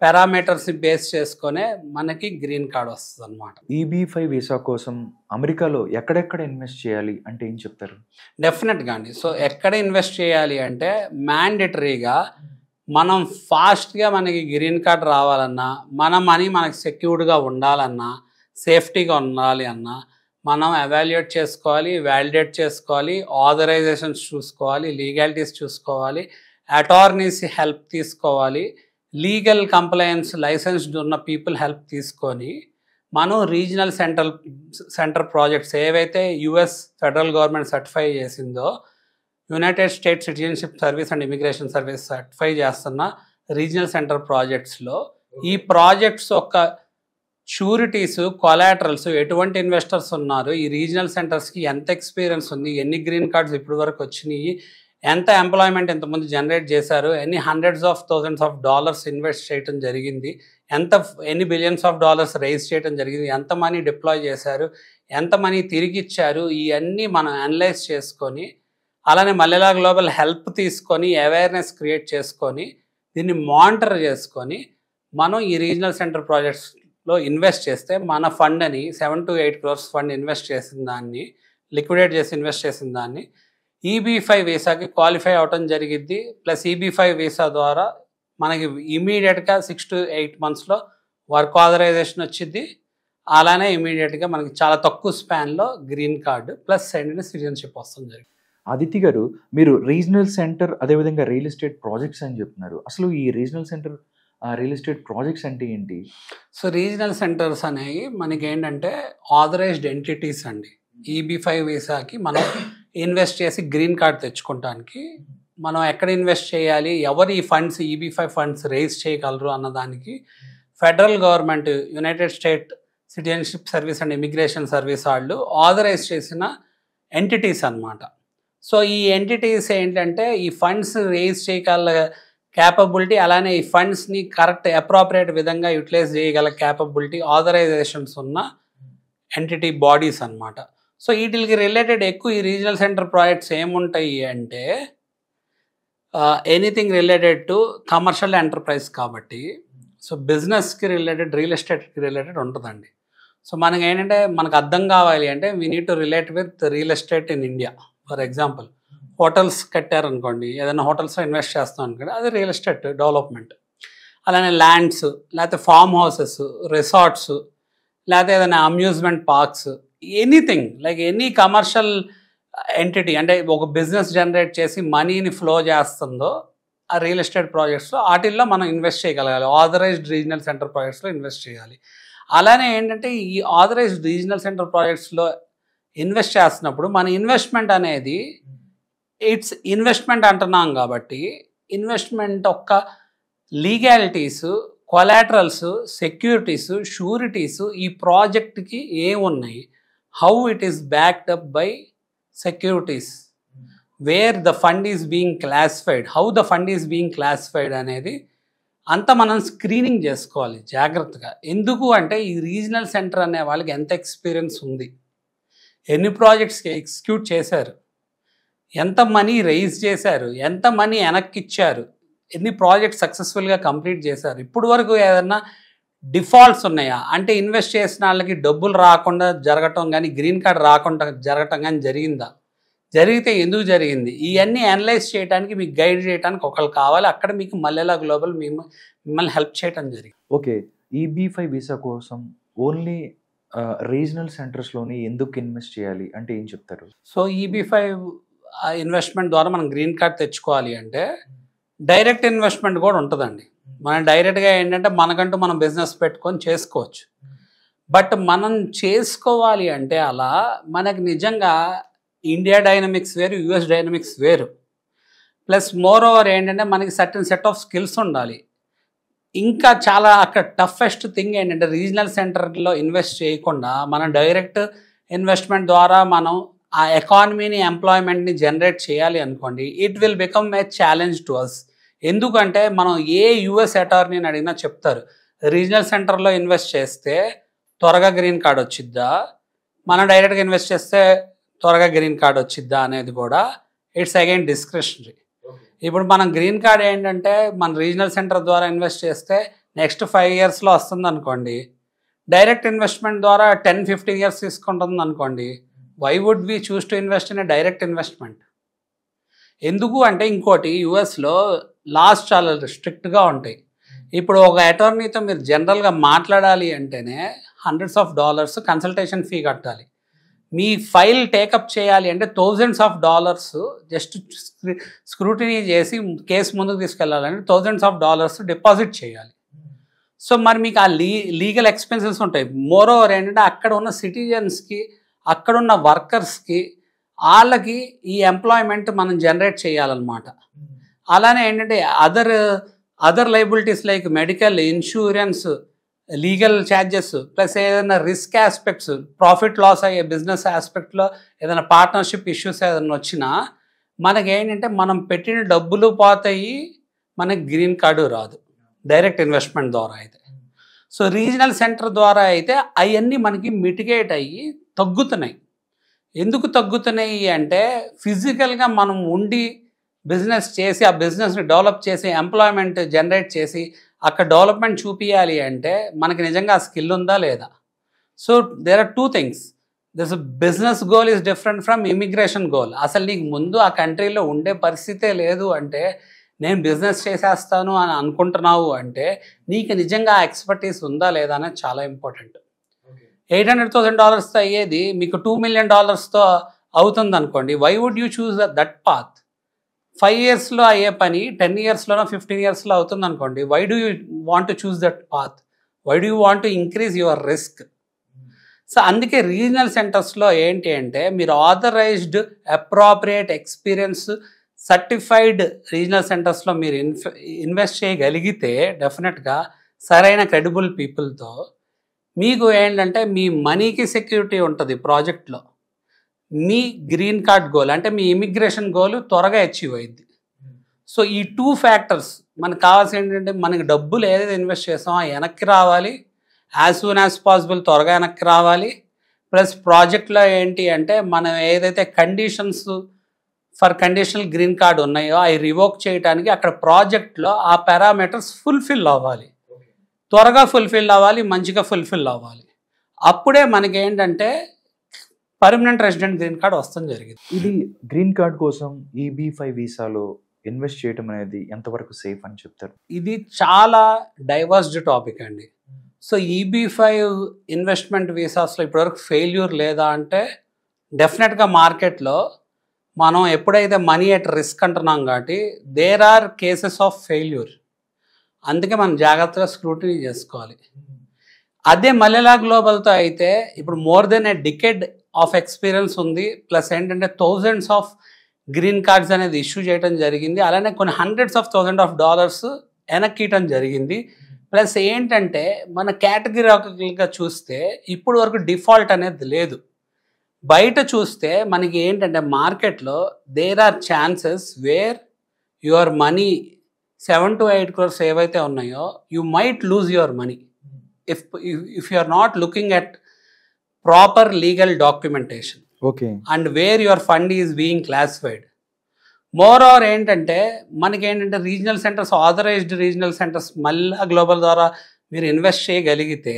పారామీటర్స్ని బేస్ చేసుకొనే మనకి గ్రీన్ కార్డ్ వస్తుంది అనమాట. EB-5 వీసా కోసం అమెరికాలో ఎక్కడెక్కడ ఇన్వెస్ట్ చేయాలి అంటే ఏం చెప్తారు? డెఫినెట్గా అండి. సో ఎక్కడ ఇన్వెస్ట్ చేయాలి అంటే మ్యాండేటరీగా మనం ఫాస్ట్గా మనకి గ్రీన్ కార్డ్ రావాలన్నా, మన మనీ మనకి సెక్యూర్డ్గా ఉండాలన్నా, సేఫ్టీగా ఉండాలి అన్నా మనం ఎవాల్యుయేట్ చేసుకోవాలి, వ్యాలిడేట్ చేసుకోవాలి, ఆథరైజేషన్స్ చూసుకోవాలి, లీగాలిటీస్ చూసుకోవాలి, అటార్నీస్ హెల్ప్ తీసుకోవాలి, లీగల్ కంప్లయన్స్ లైసెన్స్డ్ ఉన్న పీపుల్ హెల్ప్ తీసుకొని మనం రీజనల్ సెంటర్ ప్రాజెక్ట్స్ ఏవైతే US ఫెడరల్ గవర్నమెంట్ సర్టిఫై చేసిందో, United states citizenship service and immigration service certify చేస్తున్న రీజనల్ సెంటర్ ప్రాజెక్ట్స్లో ఈ ప్రాజెక్ట్స్ యొక్క షూరిటీస్, కొలాటరల్స్, ఎటువంటి ఇన్వెస్టర్స్ ఉన్నారు, ఈ రీజనల్ సెంటర్స్కి ఎంత ఎక్స్పీరియన్స్ ఉంది, ఎన్ని గ్రీన్ కార్డ్స్ ఇప్పటి వరకు వచ్చినాయి, ఎంత ఎంప్లాయ్మెంట్ ఎంతమంది జనరేట్ చేశారు, ఎన్ని hundreds of thousands of dollars invest చేయడం జరిగింది, ఎన్ని billions of dollars రైజ్ చేయడం జరిగింది, ఎంత మనీ డిప్లాయ్ చేశారు, ఎంత మనీ తిరిగి ఇచ్చారు, ఇవన్నీ మనం అనలైజ్ చేసుకొని అలానే మల్లెలా గ్లోబల్ హెల్ప్ తీసుకొని అవేర్నెస్ క్రియేట్ చేసుకొని దీన్ని మానిటర్ చేసుకొని మనం ఈ రీజనల్ సెంటర్ ప్రాజెక్ట్స్లో ఇన్వెస్ట్ చేస్తే మన ఫండ్ని 7 to 8 crores ఫండ్ ఇన్వెస్ట్ చేసిన దాన్ని లిక్విడేట్ చేసి ఇన్వెస్ట్ చేసిన దాన్ని EB-5 వీసాకి క్వాలిఫై అవటం జరిగిద్ది. ప్లస్ EB-5 వీసా ద్వారా మనకి ఇమీడియట్గా 6 to 8 monthsలో వర్క్ ఆథరైజేషన్ వచ్చింది. అలానే ఇమీడియట్గా మనకి చాలా తక్కువ స్పాన్లో గ్రీన్ కార్డు ప్లస్ సిటిజన్షిప్ వస్తుంది. ఆదిత్య గారు, మీరు రీజనల్ సెంటర్ అదేవిధంగా రియల్ ఎస్టేట్ ప్రాజెక్ట్స్ అని చెప్తున్నారు. అసలు ఈ regional centre real estate projects అంటే ఏంటి? సో రీజనల్ సెంటర్స్ అనేవి మనకి ఏంటంటే ఆథరైజ్డ్ ఎంటిటీస్ అండి. EB-5 వీసాకి మనం ఇన్వెస్ట్ చేసి గ్రీన్ కార్డ్ తెచ్చుకోవడానికి మనం ఎక్కడ ఇన్వెస్ట్ చేయాలి, ఎవరు ఈ ఫండ్స్ EB-5 ఫండ్స్ రేజ్ చేయగలరు అన్నదానికి federal government United state citizenship service and immigration service వాళ్ళు ఆథరైజ్ చేసిన ఎంటిటీస్ అన్నమాట. సో ఈ ఎంటిటీస్ ఏంటంటే ఈ ఫండ్స్ రేజ్ చేయగల క్యాపబిలిటీ, అలానే ఈ ఫండ్స్ని కరెక్ట్ అప్రోప్రియేట్ విధంగా యూటిలైజ్ చేయగల క్యాపబిలిటీ, ఆథరైజేషన్స్ ఉన్న ఎంటిటీ బాడీస్ అన్నమాట. సో వీటికి రిలేటెడ్ ఎక్కువ ఈ రీజనల్ సెంటర్ ప్రాజెక్ట్స్ ఏముంటాయి అంటే anything related to commercial enterprise కాబట్టి సో బిజినెస్కి రిలేటెడ్, రియల్ ఎస్టేట్కి రిలేటెడ్ ఉంటుందండి. సో మనకి ఏంటంటే మనకు అర్థం కావాలి అంటే we need to relate with real estate in India. For example hotels కట్టారనుకోండి, ఏదైనా హోటల్స్లో ఇన్వెస్ట్ చేస్తాం అనుకోండి, అది రియల్ ఎస్టేట్ డెవలప్మెంట్. అలానే ల్యాండ్స్, లేకపోతే ఫామ్ హౌసెస్, రిసార్ట్స్, లేకపోతే ఏదైనా amusement parks, anything like any commercial entity అంటే ఒక బిజినెస్ జనరేట్ చేసి మనీని ఫ్లో చేస్తుందో ఆ రియల్ ఎస్టేట్ ప్రాజెక్ట్స్లో వాటిల్లో మనం ఇన్వెస్ట్ చేయగలగాలి. ఆథరైజ్డ్ రీజనల్ సెంటర్ ప్రాజెక్ట్స్లో ఇన్వెస్ట్ చేయాలి. అలానే ఏంటంటే ఈ ఆథరైజ్డ్ రీజనల్ సెంటర్ ప్రాజెక్ట్స్లో ఇన్వెస్ట్ చేస్తున్నప్పుడు మన ఇన్వెస్ట్మెంట్ అనేది ఇట్స్ ఇన్వెస్ట్మెంట్ అంటున్నాం కాబట్టి ఇన్వెస్ట్మెంట్ యొక్క లీగాలిటీస్, కొలాటరల్స్, సెక్యూరిటీస్, షూరిటీస్ ఈ ప్రాజెక్ట్కి ఏమున్నాయి, how it is backed up by securities, wear the fund is being classified, how the fund is being classified అనేది అంతా మనం స్క్రీనింగ్ చేసుకోవాలి జాగ్రత్తగా. ఎందుకు అంటే ఈ రీజనల్ సెంటర్ అనే వాళ్ళకి ఎంత ఎక్స్పీరియన్స్ ఉంది, ఎన్ని ప్రాజెక్ట్స్కి ఎగ్జిక్యూట్ చేశారు, ఎంత మనీ రైజ్ చేశారు, ఎంత మనీ వెనక్కి ఇచ్చారు, ఎన్ని ప్రాజెక్ట్స్ సక్సెస్ఫుల్గా కంప్లీట్ చేశారు, ఇప్పుడు వరకు ఏదన్నా డిఫాల్ట్స్ ఉన్నాయా అంటే ఇన్వెస్ట్ చేసిన వాళ్ళకి డబ్బులు రాకుండా జరగటం కానీ, గ్రీన్ కార్డ్ రాకుండా జరగటం కానీ జరిగిందా, జరిగితే ఎందుకు జరిగింది, ఇవన్నీ అనలైజ్ చేయడానికి మీకు గైడ్ చేయడానికి ఒకళ్ళు కావాలి. అక్కడ మీకు మల్లెలా గ్లోబల్ మిమ్మల్ని హెల్ప్ చేయడం జరిగింది. ఓకే, EB-5 వీసా కోసం ఓన్లీ రీజనల్ సెంటర్స్లోనే ఎందుకు ఇన్వెస్ట్ చేయాలి అంటే ఏం చెప్తారు? సో EB-5 ఇన్వెస్ట్మెంట్ ద్వారా మనం గ్రీన్ కార్డ్ తెచ్చుకోవాలి అంటే డైరెక్ట్ ఇన్వెస్ట్మెంట్ కూడా ఉంటుందండి. మనం డైరెక్ట్గా ఏంటంటే మనకంటూ మనం బిజినెస్ పెట్టుకొని చేసుకోవచ్చు. బట్ మనం చేసుకోవాలి అంటే అలా మనకు నిజంగా ఇండియా డైనమిక్స్ వేరు, US డైనమిక్స్ వేరు. ప్లస్ మోర్ ఓవర్ ఏంటంటే మనకి సర్టన్ సెట్ ఆఫ్ స్కిల్స్ ఉండాలి. ఇంకా చాలా అక్కడ టఫెస్ట్ థింగ్ ఏంటంటే రీజనల్ సెంటర్లో ఇన్వెస్ట్ చేయకుండా మనం డైరెక్ట్ ఇన్వెస్ట్మెంట్ ద్వారా మనం ఆ ఎకానమీని, ఎంప్లాయ్మెంట్ని జనరేట్ చేయాలి అనుకోండి, it will become a challenge to us. ఎందుకంటే మనం ఏ US అటార్నీని అడిగినా చెప్తారు రీజనల్ సెంటర్లో ఇన్వెస్ట్ చేస్తే త్వరగా గ్రీన్ కార్డ్ వచ్చిద్దా, మనం డైరెక్ట్గా ఇన్వెస్ట్ చేస్తే త్వరగా గ్రీన్ కార్డ్ వచ్చిద్దా అనేది కూడా ఇట్స్ అగైన్ డిస్క్రిషనరీ. ఇప్పుడు మనం గ్రీన్ కార్డ్ ఏంటంటే మన రీజనల్ సెంటర్ ద్వారా ఇన్వెస్ట్ చేస్తే నెక్స్ట్ 5 yearsలో వస్తుంది అనుకోండి, డైరెక్ట్ ఇన్వెస్ట్మెంట్ ద్వారా 10-15 years తీసుకుంటుంది అనుకోండి, why would we choose to invest in a direct investment? ఎందుకు అంటే ఇంకోటి USలో లాస్ చాలా స్ట్రిక్ట్గా ఉంటాయి. ఇప్పుడు ఒక అటార్నీతో మీరు జనరల్గా మాట్లాడాలి అంటేనే $hundreds of కన్సల్టేషన్ ఫీ కట్టాలి. మీ ఫైల్ టేకప్ చేయాలి అంటే $thousands of జస్ట్ స్క్రూటినీ చేసి కేసు ముందుకు తీసుకెళ్ళాలంటే $thousands of డిపాజిట్ చేయాలి. సో మరి మీకు ఆ లీగల్ ఎక్స్పెన్సెస్ ఉంటాయి. మోర్ ఓవర్ ఏంటంటే అక్కడ ఉన్న సిటిజన్స్కి, అక్కడున్న వర్కర్స్కి, వాళ్ళకి ఈ ఎంప్లాయ్మెంట్ మనం జనరేట్ చేయాలన్నమాట. అలానే ఏంటంటే other liabilities like medical, insurance, legal charges, plus ఏదైనా రిస్క్ ఆస్పెక్ట్స్, ప్రాఫిట్ లాస్ అయ్యే బిజినెస్ ఆస్పెక్ట్లో ఏదైనా పార్ట్నర్షిప్ ఇష్యూస్ ఏదైనా వచ్చినా మనకేంటంటే మనం పెట్టిన డబ్బులు పోతాయి, మనకి గ్రీన్ కార్డు రాదు డైరెక్ట్ ఇన్వెస్ట్మెంట్ ద్వారా అయితే. సో రీజనల్ సెంటర్ ద్వారా అయితే అవన్నీ మనకి మిటిగేట్ అయ్యి తగ్గుతున్నాయి. ఎందుకు తగ్గుతున్నాయి అంటే ఫిజికల్గా మనం ఉండి బిజినెస్ చేసి ఆ బిజినెస్ని డెవలప్ చేసి ఎంప్లాయ్మెంట్ జనరేట్ చేసి అక్కడ డెవలప్మెంట్ చూపించాలి అంటే మనకి నిజంగా ఆ స్కిల్ ఉందా లేదా. So there are two things. This business goal is different from immigration goal. అసలు నీకు ముందు ఆ కంట్రీలో ఉండే పరిస్థితే లేదు అంటే నేను బిజినెస్ చేసేస్తాను అని అనుకుంటున్నావు అంటే నీకు నిజంగా ఆ ఎక్స్పర్టీస్ ఉందా లేదా అనేది చాలా ఇంపార్టెంట్. $800,000తో అయ్యేది మీకు $2 million అవుతుంది అనుకోండి. Why would you choose that path? 5 yearsలో అయ్యే పని 10 yearsలోనో 15 yearsలో అవుతుంది అనుకోండి. Why do you want to choose that path? Why do you want to increase your risk? So అందుకే రీజనల్ సెంటర్స్లో ఏంటి అంటే మీరు authorized appropriate experience certified regional సెంటర్స్లో మీరు ఇన్వెస్ట్ చేయగలిగితే డెఫినెట్గా సరైన క్రెడిబుల్ పీపుల్తో మీకు ఏంటంటే మీ మనీకి సెక్యూరిటీ ఉంటుంది ప్రాజెక్ట్లో. మీ గ్రీన్ కార్డ్ గోల్ అంటే మీ ఇమిగ్రేషన్ గోల్ త్వరగా అచీవ్ అయ్యింది. సో ఈ 2 factors మనకు కావాల్సి ఏంటంటే మనకి డబ్బులు ఏదైతే ఇన్వెస్ట్ చేస్తామో వెనక్కి రావాలి, యాజ్ సూన్ యాజ్ పాసిబుల్ త్వరగా వెనక్కి రావాలి. ప్లస్ ప్రాజెక్ట్లో ఏంటి అంటే మనం ఏదైతే conditions for conditional green card ఉన్నాయో అవి రివోక్ చేయడానికి అక్కడ ప్రాజెక్ట్లో ఆ పారామీటర్స్ ఫుల్ఫిల్ అవ్వాలి, త్వరగా ఫుల్ఫిల్ అవ్వాలి, మంచిగా ఫుల్ఫిల్ అవ్వాలి. అప్పుడే మనకి ఏంటంటే పర్మనెంట్ రెసిడెంట్ గ్రీన్ కార్డ్ వస్తుంది జరిగింది. ఇది గ్రీన్ కార్డ్ కోసం EB-5 వీసాలో ఇన్వెస్ట్ చేయడం అనేది ఎంతవరకు సేఫ్ అని చెప్తారు? ఇది చాలా డైవర్స్డ్ టాపిక్ అండి. సో EB-5 ఇన్వెస్ట్మెంట్ వీసాస్లో ఇప్పటివరకు ఫెయిల్యూర్ లేదా అంటే డెఫినెట్గా మార్కెట్లో మనం ఎప్పుడైతే మనీ ఎట్ రిస్క్ అంటున్నాం కాబట్టి there are cases of failure. అందుకే మనం జాగ్రత్తగా స్క్రూటినీ చేసుకోవాలి. అదే మల్లెలా గ్లోబల్తో అయితే ఇప్పుడు more than a decade of experience ఉంది. ప్లస్ ఏంటంటే థౌజండ్స్ ఆఫ్ గ్రీన్ కార్డ్స్ అనేది ఇష్యూ చేయడం జరిగింది. అలానే కొన్ని $100,000s వెనక్కి ఇవ్వడం జరిగింది. ప్లస్ ఏంటంటే మన కేటగిరికల్గా చూస్తే ఇప్పుడు వరకు డిఫాల్ట్ అనేది లేదు. బయట చూస్తే మనకి ఏంటంటే మార్కెట్లో there are chances where your money 7 to 8 crores ఏవైతే ఉన్నాయో you might lose your money if you are not looking at proper legal documentation and where your fund is being classified. Moreover ఏంటంటే మనకేంటంటే regional centres authorized regional centres మళ్ళీ global ద్వారా మీరు invest చేయగలిగితే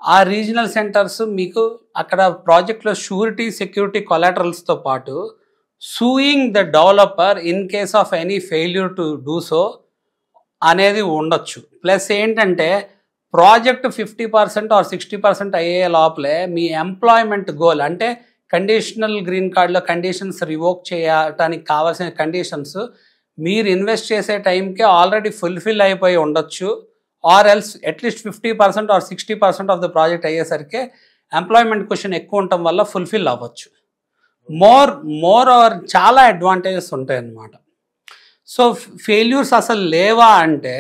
ఆ regional centres మీకు అక్కడ ప్రాజెక్ట్లో షూరిటీ సెక్యూరిటీ కొలాటరల్స్తో పాటు sewing the developer in case of any failure to do so అనేది ఉండొచ్చు. ప్లస్ ఏంటంటే ప్రాజెక్ట్ 50% or 60% అయ్యే లోపలే మీ ఎంప్లాయ్మెంట్ గోల్ అంటే కండిషనల్ గ్రీన్ కార్డులో కండిషన్స్ రివోక్ చేయడానికి కావాల్సిన కండిషన్స్ మీరు ఇన్వెస్ట్ చేసే టైంకే ఆల్రెడీ ఫుల్ఫిల్ అయిపోయి ఉండొచ్చు. Or else at least 50% or 60% of the project అయ్యేసరికి ఎంప్లాయ్మెంట్ క్వశ్చన్ ఎక్కువ ఉండటం వల్ల ఫుల్ఫిల్ అవ్వచ్చు. మోర్ ఓవర్ చాలా అడ్వాంటేజెస్ ఉంటాయి అన్నమాట. సో ఫెయిల్యూర్స్ అసలు లేవా అంటే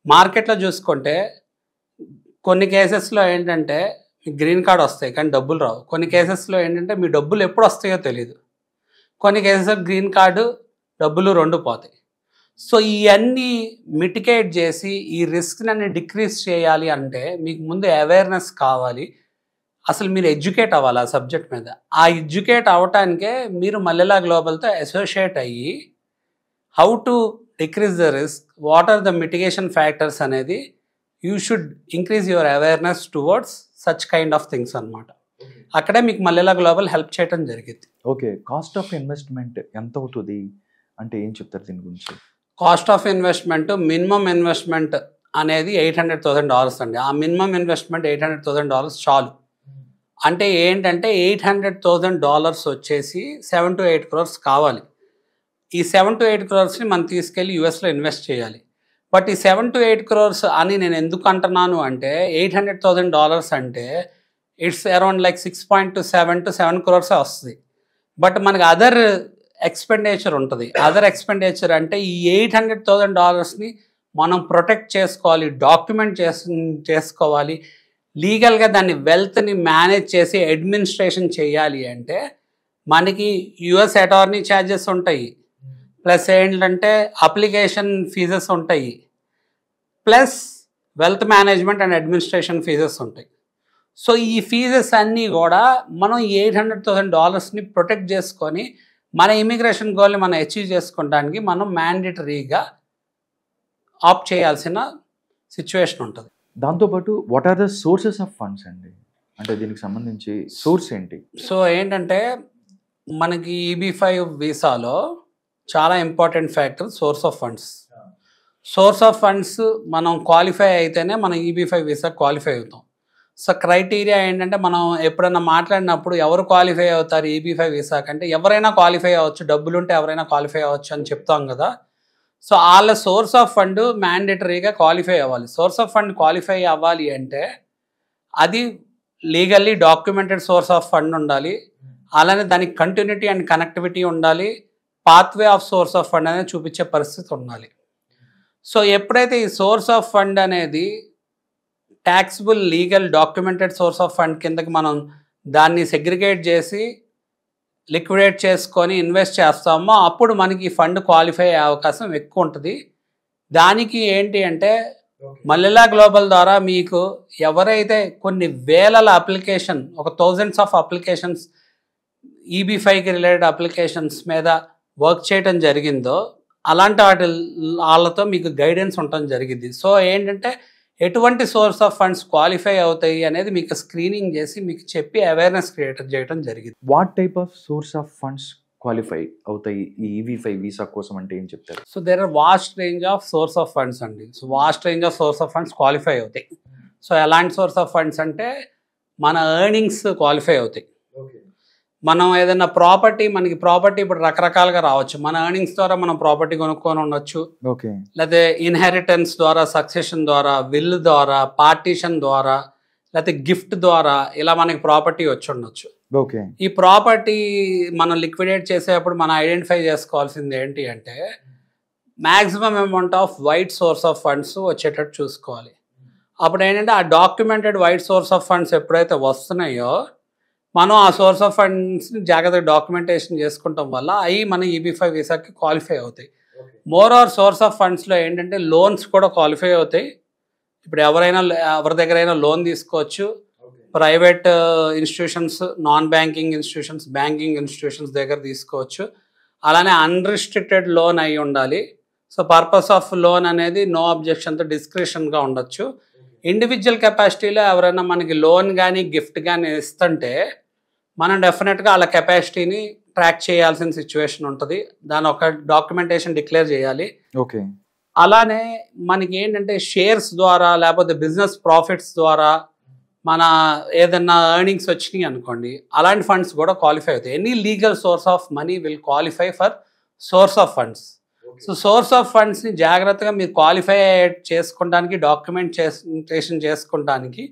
మార్కెట్లో చూసుకుంటే కొన్ని కేసెస్లో ఏంటంటే మీకు గ్రీన్ కార్డ్ వస్తాయి కానీ డబ్బులు రావు. కొన్ని కేసెస్లో ఏంటంటే మీ డబ్బులు ఎప్పుడు వస్తాయో తెలియదు. కొన్ని కేసెస్లో గ్రీన్ కార్డు డబ్బులు 2 పోతాయి. సో ఇవన్నీ మిటికేట్ చేసి ఈ రిస్క్ని డిక్రీజ్ చేయాలి అంటే మీకు ముందు అవేర్నెస్ కావాలి. అసలు మీరు ఎడ్యుకేట్ అవ్వాలి ఆ సబ్జెక్ట్ మీద. ఆ ఎడ్యుకేట్ అవ్వటానికే మీరు మల్లెలా గ్లోబల్తో అసోసియేట్ అయ్యి how to decrease the risk, what are the mitigation factors అనేది you should increase your awareness towards such kind of things అనమాట. అక్కడే మీకు మల్లెలా గ్లోబల్ హెల్ప్ చేయడం జరిగింది. ఓకే, కాస్ట్ ఆఫ్ ఇన్వెస్ట్మెంట్ ఎంత అవుతుంది అంటే ఏం చెప్తారు దీని గురించి? Cost of investment minimum investment అనేది $800,000 అండి. ఆ మినిమం ఇన్వెస్ట్మెంట్ $800,000 చాలు. అంటే ఏంటంటే $800,000 వచ్చేసి 7 to 8 crores కావాలి. ఈ 7 to 8 crores మనం తీసుకెళ్ళి యూఎస్లో ఇన్వెస్ట్ చేయాలి. బట్ ఈ 7 to 8 crores అని నేను ఎందుకు అంటున్నాను అంటే $800,000 అంటే it's around like 6.7 to 7 crores వస్తుంది. బట్ మనకి అదర్ ఎక్స్పెండిచర్ ఉంటుంది. అదర్ ఎక్స్పెండిచర్ అంటే ఈ $800,000ని మనం ప్రొటెక్ట్ చేసుకోవాలి, డాక్యుమెంట్ చేసుకోవాలి, లీగల్గా దాన్ని వెల్త్ని మేనేజ్ చేసి అడ్మినిస్ట్రేషన్ చేయాలి అంటే మనకి యుఎస్ అటార్నీ ఛార్జెస్ ఉంటాయి. ప్లస్ ఏంటంటే అప్లికేషన్ ఫీజెస్ ఉంటాయి. Plus wealth management and administration fees ఉంటాయి. సో ఈ ఫీజెస్ అన్నీ కూడా మనం $800,000ని ప్రొటెక్ట్ చేసుకొని మన ఇమిగ్రేషన్ గోల్ని మనం అచీవ్ చేసుకోవడానికి మనం మ్యాండేటరీగా ఆప్ట్ చేయాల్సిన సిచ్యువేషన్ ఉంటుంది. దాంతోపాటు what are the sources of funds అండి, అంటే దీనికి సంబంధించి సోర్స్ ఏంటి? సో ఏంటంటే మనకి EB-5 వీసాలో చాలా important factor source of funds. Source of funds మనం క్వాలిఫై అయితేనే మనం EB-5 వీసా క్వాలిఫై అవుతాం. సో క్రైటీరియా ఏంటంటే మనం ఎప్పుడైనా మాట్లాడినప్పుడు ఎవరు క్వాలిఫై అవుతారు EB-5 వీసా కంటే, ఎవరైనా క్వాలిఫై అవ్వచ్చు, డబ్బులుంటే ఎవరైనా క్వాలిఫై అవ్వచ్చు అని చెప్తాం కదా. సో వాళ్ళ సోర్స్ ఆఫ్ ఫండ్ మ్యాండేటరీగా క్వాలిఫై అవ్వాలి. సోర్స్ ఆఫ్ ఫండ్ క్వాలిఫై అవ్వాలి అంటే అది legally documented source of fund ఉండాలి, అలానే దానికి కంటిన్యూటీ అండ్ కనెక్టివిటీ ఉండాలి, pathway of source of fund అనేది చూపించే పరిస్థితి ఉండాలి. సో ఎప్పుడైతే ఈ సోర్స్ ఆఫ్ ఫండ్ అనేది taxable legal documented source of fund కిందకి మనం దాన్ని సెగ్రిగేట్ చేసి లిక్విడేట్ చేసుకొని ఇన్వెస్ట్ చేస్తామో అప్పుడు మనకి ఈ ఫండ్ క్వాలిఫై అయ్యే అవకాశం ఎక్కువ ఉంటుంది. దానికి ఏంటి అంటే మల్లెలా గ్లోబల్ ద్వారా మీకు ఎవరైతే కొన్ని వేల అప్లికేషన్, ఒక థౌజండ్స్ ఆఫ్ అప్లికేషన్స్ EB-5కి రిలేటెడ్ అప్లికేషన్స్ మీద వర్క్ చేయడం జరిగిందో అలాంటి వాళ్ళతో మీకు గైడెన్స్ ఉండటం జరిగింది. సో ఏంటంటే ఎటువంటి సోర్స్ ఆఫ్ ఫండ్స్ క్వాలిఫై అవుతాయి అనేది మీకు స్క్రీనింగ్ చేసి మీకు చెప్పి అవేర్నెస్ క్రియేట్ చేయడం జరిగింది. What type of source of funds qualify అవుతాయి ఈ EB-5 వీసా కోసం అంటే ఏం చెప్తారు? So there are vast range of source of funds అండి. So vast range of source of funds qualify అవుతాయి. సో ఎలాంటి సోర్స్ ఆఫ్ ఫండ్స్ అంటే మన ఎర్నింగ్స్ క్వాలిఫై అవుతాయి. మనం ఏదైనా ప్రాపర్టీ, మనకి ప్రాపర్టీ ఇప్పుడు రకరకాలుగా రావచ్చు. మన ఎర్నింగ్స్ ద్వారా మనం ప్రాపర్టీ కొనుక్కొని ఉండొచ్చు, లేకపోతే ఇన్హెరిటెన్స్ ద్వారా, సక్సెషన్ ద్వారా, విల్ ద్వారా, పార్టీషన్ ద్వారా, లేకపోతే గిఫ్ట్ ద్వారా ఇలా మనకి ప్రాపర్టీ వచ్చి ఉండొచ్చు. ఈ ప్రాపర్టీ మనం లిక్విడేట్ చేసేటప్పుడు మనం ఐడెంటిఫై చేసుకోవాల్సింది ఏంటి అంటే maximum amount off white source of funds వచ్చేటట్టు చూసుకోవాలి. అప్పుడు ఏంటంటే ఆ documented white source of funds ఎప్పుడైతే వస్తున్నాయో మనం ఆ సోర్స్ ఆఫ్ ఫండ్స్ని జాగ్రత్తగా డాక్యుమెంటేషన్ చేసుకుంటాం వల్ల అవి మన EB-5 వీసాకి క్వాలిఫై అవుతాయి. మోర్ ఆర్ సోర్స్ ఆఫ్ ఫండ్స్లో ఏంటంటే లోన్స్ కూడా క్వాలిఫై అవుతాయి. ఇప్పుడు ఎవరి దగ్గరైనా లోన్ తీసుకోవచ్చు. Private institutions, non banking institutions, banking institutions దగ్గర తీసుకోవచ్చు. అలానే అన్రిస్ట్రిక్టెడ్ లోన్ అయి ఉండాలి. సో పర్పస్ ఆఫ్ లోన్ అనేది నో అబ్జెక్షన్తో డిస్క్రిషన్గా ఉండొచ్చు. ఇండివిజువల్ కెపాసిటీలో ఎవరైనా మనకి లోన్ కానీ గిఫ్ట్ కానీ ఇస్తుంటే మనం డెఫినెట్గా వాళ్ళ కెపాసిటీని ట్రాక్ చేయాల్సిన సిచ్యువేషన్ ఉంటుంది. దాని ఒక డాక్యుమెంటేషన్ డిక్లేర్ చేయాలి. అలానే మనకి ఏంటంటే షేర్స్ ద్వారా లేకపోతే బిజినెస్ ప్రాఫిట్స్ ద్వారా మన ఏదన్నా ఎర్నింగ్స్ వచ్చినాయి అనుకోండి, అలాంటి ఫండ్స్ కూడా క్వాలిఫై అవుతాయి. Any legal source of money will qualify for source of funds. So source of ఫండ్స్ని జాగ్రత్తగా మీరు క్వాలిఫై చేసుకోవడానికి, డాక్యుమెంటేషన్ చేసుకోవడానికి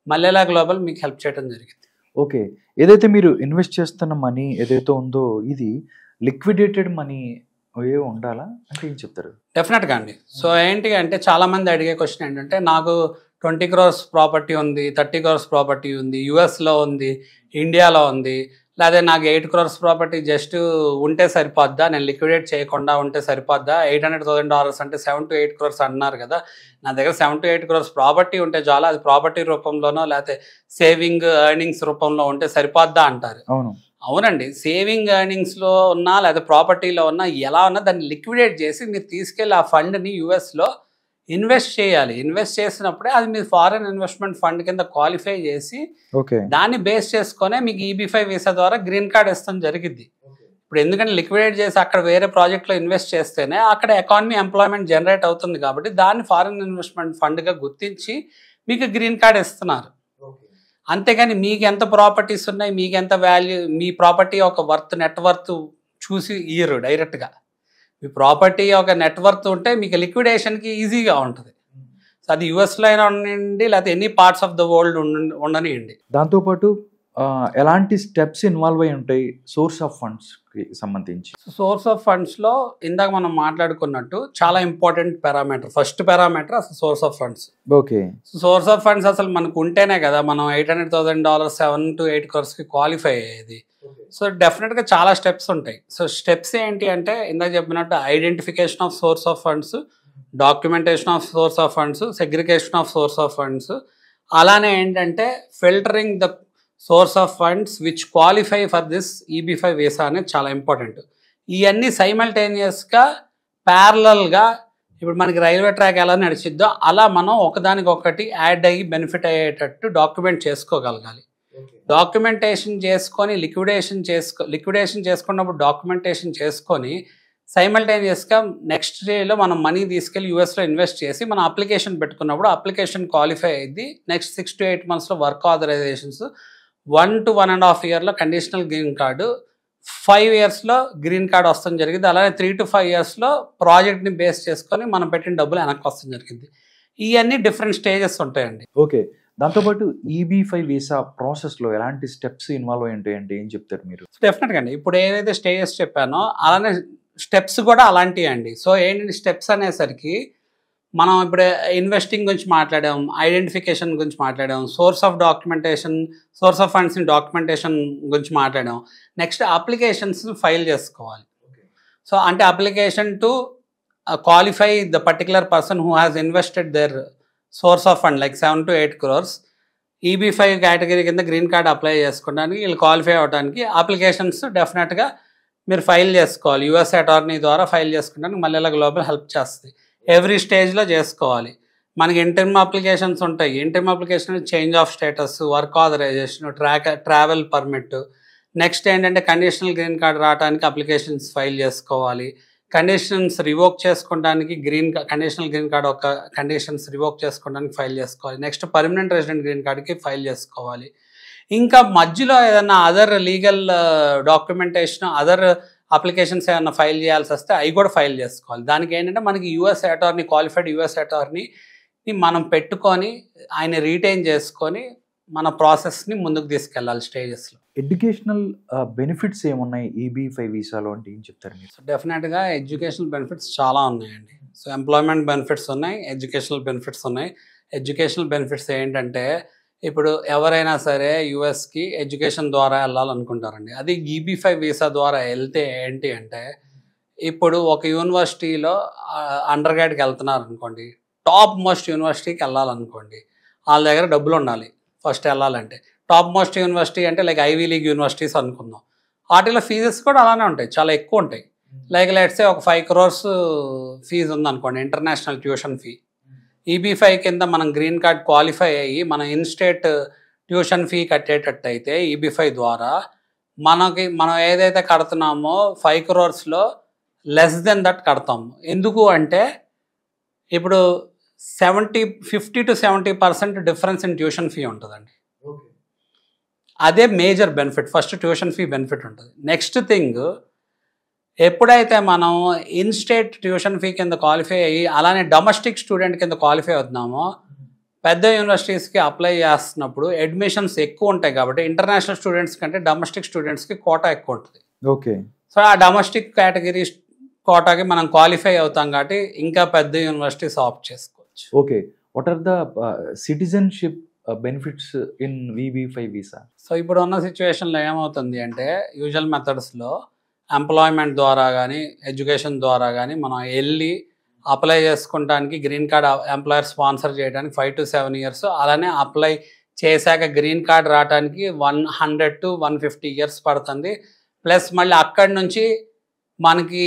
మల్లెలా గ్లోబల్ మీకు హెల్ప్ చేయడం జరిగింది. ఓకే, ఏదైతే మీరు ఇన్వెస్ట్ చేస్తున్న మనీ ఏదైతే ఉందో ఇది లిక్విడేటెడ్ మనీ ఏ ఉండాలా అంటే ఏం చెప్తారు? డెఫినెట్గా అండి. సో ఏంటి అంటే చాలామంది అడిగే క్వశ్చన్ ఏంటంటే నాకు 20 crores ప్రాపర్టీ ఉంది, 30 crores ప్రాపర్టీ ఉంది, యుఎస్లో ఉంది, ఇండియాలో ఉంది, లేదా నాకు 8 crores ప్రాపర్టీ జస్ట్ ఉంటే సరిపోద్దా, నేను లిక్విడేట్ చేయకుండా ఉంటే సరిపోద్దా, $800,000 అంటే 7 to 8 crores అన్నారు కదా, నా దగ్గర 7 to 8 crores ప్రాపర్టీ ఉంటే చాలా, అది ప్రాపర్టీ రూపంలోనో లేకపోతే సేవింగ్ ఎర్నింగ్స్ రూపంలో ఉంటే సరిపోద్దా అంటారు. అవునండి, సేవింగ్ ఎర్నింగ్స్లో ఉన్నా లేదా ప్రాపర్టీలో ఉన్నా ఎలా ఉన్నా దాన్ని లిక్విడేట్ చేసి మీరు తీసుకెళ్ళి ఆ ఫండ్ని యుఎస్లో ఇన్వెస్ట్ చేయాలి. ఇన్వెస్ట్ చేసినప్పుడే అది మీరు ఫారెన్ ఇన్వెస్ట్మెంట్ ఫండ్ కింద క్వాలిఫై చేసి దాన్ని బేస్ చేసుకునే మీకు EB-5 వీసా ద్వారా గ్రీన్ కార్డ్ ఇస్తాం జరిగింది. ఇప్పుడు ఎందుకంటే లిక్విడేట్ చేసి అక్కడ వేరే ప్రాజెక్ట్లో ఇన్వెస్ట్ చేస్తేనే అక్కడ ఎకానమీ ఎంప్లాయ్మెంట్ జనరేట్ అవుతుంది కాబట్టి దాన్ని ఫారెన్ ఇన్వెస్ట్మెంట్ ఫండ్గా గుర్తించి మీకు గ్రీన్ కార్డ్ ఇస్తున్నారు. అంతేగాని మీకు ఎంత ప్రాపర్టీస్ ఉన్నాయి, మీకు ఎంత వాల్యూ, మీ ప్రాపర్టీ ఒక నెట్ వర్త్ చూసి ఇయ్యరు డైరెక్ట్గా. మీ ప్రాపర్టీ ఒక నెట్ వర్త్ ఉంటే మీకు లిక్విడేషన్కి ఈజీగా ఉంటుంది. సో అది యుఎస్లో అయినా ఉండండి లేకపోతే any parts of the world ఉండనివ్వండి. దాంతోపాటు ఎలాంటి స్టెప్స్ ఇన్వాల్వ్ అయి ఉంటాయి సోర్స్ ఆఫ్ ఫండ్స్కి సంబంధించి? సోర్స్ ఆఫ్ ఫండ్స్లో ఇందాక మనం మాట్లాడుకున్నట్టు చాలా ఇంపార్టెంట్ పారామీటర్, ఫస్ట్ పారామీటర్ అసలు source of funds. Okay, source of funds అసలు మనకు ఉంటేనే కదా మనం $800,000 7 to 8 crores క్వాలిఫై అయ్యేది. సో డెఫినెట్గా చాలా స్టెప్స్ ఉంటాయి. సో స్టెప్స్ ఏంటి అంటే ఇందాక చెప్పినట్టు identification of source of funds, documentation of source of funds, segregation of source of funds, అలానే ఏంటంటే filtering the source of funds which qualify for this EB5 visa అనేది చాలా ఇంపార్టెంట్. ఇవన్నీ సైమల్టేనియస్గా ప్యారలల్గా ఇప్పుడు మనకి రైల్వే ట్రాక్ ఎలా నడిచిద్దో అలా మనం ఒకదానికొకటి యాడ్ అయ్యి బెనిఫిట్ అయ్యేటట్టు డాక్యుమెంట్ చేసుకోగలగాలి. డాక్యుమెంటేషన్ చేసుకొని లిక్విడేషన్ చేసుకున్నప్పుడు డాక్యుమెంటేషన్ చేసుకొని సైమల్టేనియస్గా నెక్స్ట్ డేలో మనం మనీ తీసుకెళ్ళి యూఎస్లో ఇన్వెస్ట్ చేసి మనం అప్లికేషన్ పెట్టుకున్నప్పుడు అప్లికేషన్ క్వాలిఫై అయ్యింది. నెక్స్ట్ 6 to 8 monthsలో వర్క్ ఆథరైజేషన్స్, 1 to 1.5 yearsలో కండిషనల్ గ్రీన్ కార్డు, 5 yearsలో గ్రీన్ కార్డ్ వస్తుంది జరిగింది. అలాగే 3 to 5 yearsలో ప్రాజెక్ట్ని బేస్ చేసుకొని మనం పెట్టిన డబ్బులు వెనక్కి వస్తుంది జరిగింది. ఇవన్నీ డిఫరెంట్ స్టేజెస్ ఉంటాయండి. ఓకే, దాంతోపాటు EB5 వీసా ప్రాసెస్లో ఎలాంటి స్టెప్స్ ఇన్వాల్వ్ అయి ఉంటాయంటే ఏం చెప్తారు మీరు? డెఫినెట్గా అండి, ఇప్పుడు ఏదైతే స్టేజెస్ చెప్పానో అలానే స్టెప్స్ కూడా అలాంటివి అండి. సో ఏంటంటే స్టెప్స్ అనేసరికి మనం ఇప్పుడు ఇన్వెస్టింగ్ గురించి మాట్లాడాం, ఐడెంటిఫికేషన్ గురించి మాట్లాడాం, సోర్స్ ఆఫ్ ఫండ్స్ని డాక్యుమెంటేషన్ గురించి మాట్లాడాం. నెక్స్ట్ అప్లికేషన్స్ ఫైల్ చేసుకోవాలి. సో అంటే application to qualify the particular person who has invested their source of fund like 7 to 8 crores EB5 category కింద గ్రీన్ కార్డ్ అప్లై చేసుకోవడానికి, వీళ్ళు క్వాలిఫై అవ్వడానికి అప్లికేషన్స్ డెఫినెట్గా మీరు ఫైల్ చేసుకోవాలి. యూఎస్ అటార్నీ ద్వారా ఫైల్ చేసుకోవడానికి మళ్ళీ గ్లోబల్ హెల్ప్ చేస్తుంది. ఎవ్రీ స్టేజ్లో చేసుకోవాలి. మనకి ఇంటర్మ్ అప్లికేషన్స్ ఉంటాయి. Interim application change of status, work authorization, travel permit. Next ఏంటంటే కండిషనల్ గ్రీన్ కార్డ్ రావడానికి అప్లికేషన్స్ ఫైల్ చేసుకోవాలి. కండిషన్స్ రివోక్ చేసుకోవడానికి కండిషనల్ గ్రీన్ కార్డ్ ఒక కండిషన్స్ రివోక్ చేసుకోవడానికి ఫైల్ చేసుకోవాలి. నెక్స్ట్ పర్మనెంట్ రెసిడెంట్ గ్రీన్ కార్డ్కి ఫైల్ చేసుకోవాలి. ఇంకా మధ్యలో ఏదైనా other legal documentation, other applications ఏమైనా ఫైల్ చేయాల్సి వస్తే అవి కూడా ఫైల్ చేసుకోవాలి. దానికి ఏంటంటే మనకి క్వాలిఫైడ్ యూఎస్ అటార్నీని మనం పెట్టుకొని ఆయన రీటైన్ చేసుకొని మన ప్రాసెస్ని ముందుకు తీసుకెళ్ళాలి స్టేజెస్లో. ఎడ్యుకేషనల్ బెనిఫిట్స్ ఏమున్నాయి EB5 వీసాలో అంటే ఏం చెప్తారు మీరు? సో డెఫినెట్గా ఎడ్యుకేషనల్ బెనిఫిట్స్ చాలా ఉన్నాయండి. సో ఎంప్లాయ్మెంట్ బెనిఫిట్స్ ఉన్నాయి, ఎడ్యుకేషనల్ బెనిఫిట్స్ ఉన్నాయి. ఎడ్యుకేషనల్ బెనిఫిట్స్ ఏంటంటే ఇప్పుడు ఎవరైనా సరే యూఎస్కి ఎడ్యుకేషన్ ద్వారా వెళ్ళాలనుకుంటారండి. అది EB5 వీసా ద్వారా వెళ్తే ఏంటి అంటే ఇప్పుడు ఒక యూనివర్సిటీలో అండర్ గ్రాడ్కి వెళ్తున్నారు అనుకోండి, టాప్ మోస్ట్ యూనివర్సిటీకి వెళ్ళాలనుకోండి, వాళ్ళ దగ్గర డబ్బులు ఉండాలి ఫస్ట్ వెళ్ళాలంటే. టాప్ మోస్ట్ యూనివర్సిటీ అంటే లైక్ ఐవీ లీగ్ యూనివర్సిటీస్ అనుకుందాం. వాటిలో ఫీజెస్ కూడా అలానే ఉంటాయి, చాలా ఎక్కువ ఉంటాయి. లైక్ లెట్స్ సే ఒక 5 crores ఫీజు ఉందనుకోండి, ఇంటర్నేషనల్ ట్యూషన్ ఫీ. EB5 కింద మనం గ్రీన్ కార్డ్ క్వాలిఫై అయ్యి మనం ఇన్స్టేట్ ట్యూషన్ ఫీ కట్టేటట్టు అయితే EB5 ద్వారా మనం ఏదైతే కడుతున్నామో 5 crores లెస్ దెన్ దట్ కడతాము. ఎందుకు అంటే ఇప్పుడు 50 to 70% difference in tuition fee ఉంటుందండి. అదే major benefit. First tuition fee benefit ఉంటుంది. నెక్స్ట్ థింగ్, ఎప్పుడైతే మనం ఇన్స్టేట్ ట్యూషన్ ఫీ కింద క్వాలిఫై అయ్యి అలానే డొమెస్టిక్ స్టూడెంట్ కింద క్వాలిఫై అవుతున్నామో పెద్ద యూనివర్సిటీస్కి అప్లై చేస్తున్నప్పుడు అడ్మిషన్స్ ఎక్కువ ఉంటాయి కాబట్టి ఇంటర్నేషనల్ స్టూడెంట్స్ కంటే డొమెస్టిక్ స్టూడెంట్స్కి కోటా ఎక్కువ ఉంటుంది. ఓకే, సో ఆ డొమెస్టిక్ కేటగిరీ కోటాకి మనం క్వాలిఫై అవుతాం కాబట్టి ఇంకా పెద్ద యూనివర్సిటీస్ ఆప్ట్ చేసుకోవచ్చు. Okay, what are the citizenship benefits in EB5 visa? So ఇప్పుడు ఉన్న సిచ్యువేషన్లో ఏమవుతుంది అంటే యూజువల్ మెథడ్స్లో ఎంప్లాయ్మెంట్ ద్వారా కానీ ఎడ్యుకేషన్ ద్వారా కానీ మనం వెళ్ళి అప్లై చేసుకోవడానికి గ్రీన్ కార్డ్ ఎంప్లాయర్ స్పాన్సర్ చేయడానికి 5 to 7 years, అలానే అప్లై చేశాక గ్రీన్ కార్డ్ రావడానికి 100 to 150 years పడుతుంది. ప్లస్ మళ్ళీ అక్కడి నుంచి మనకి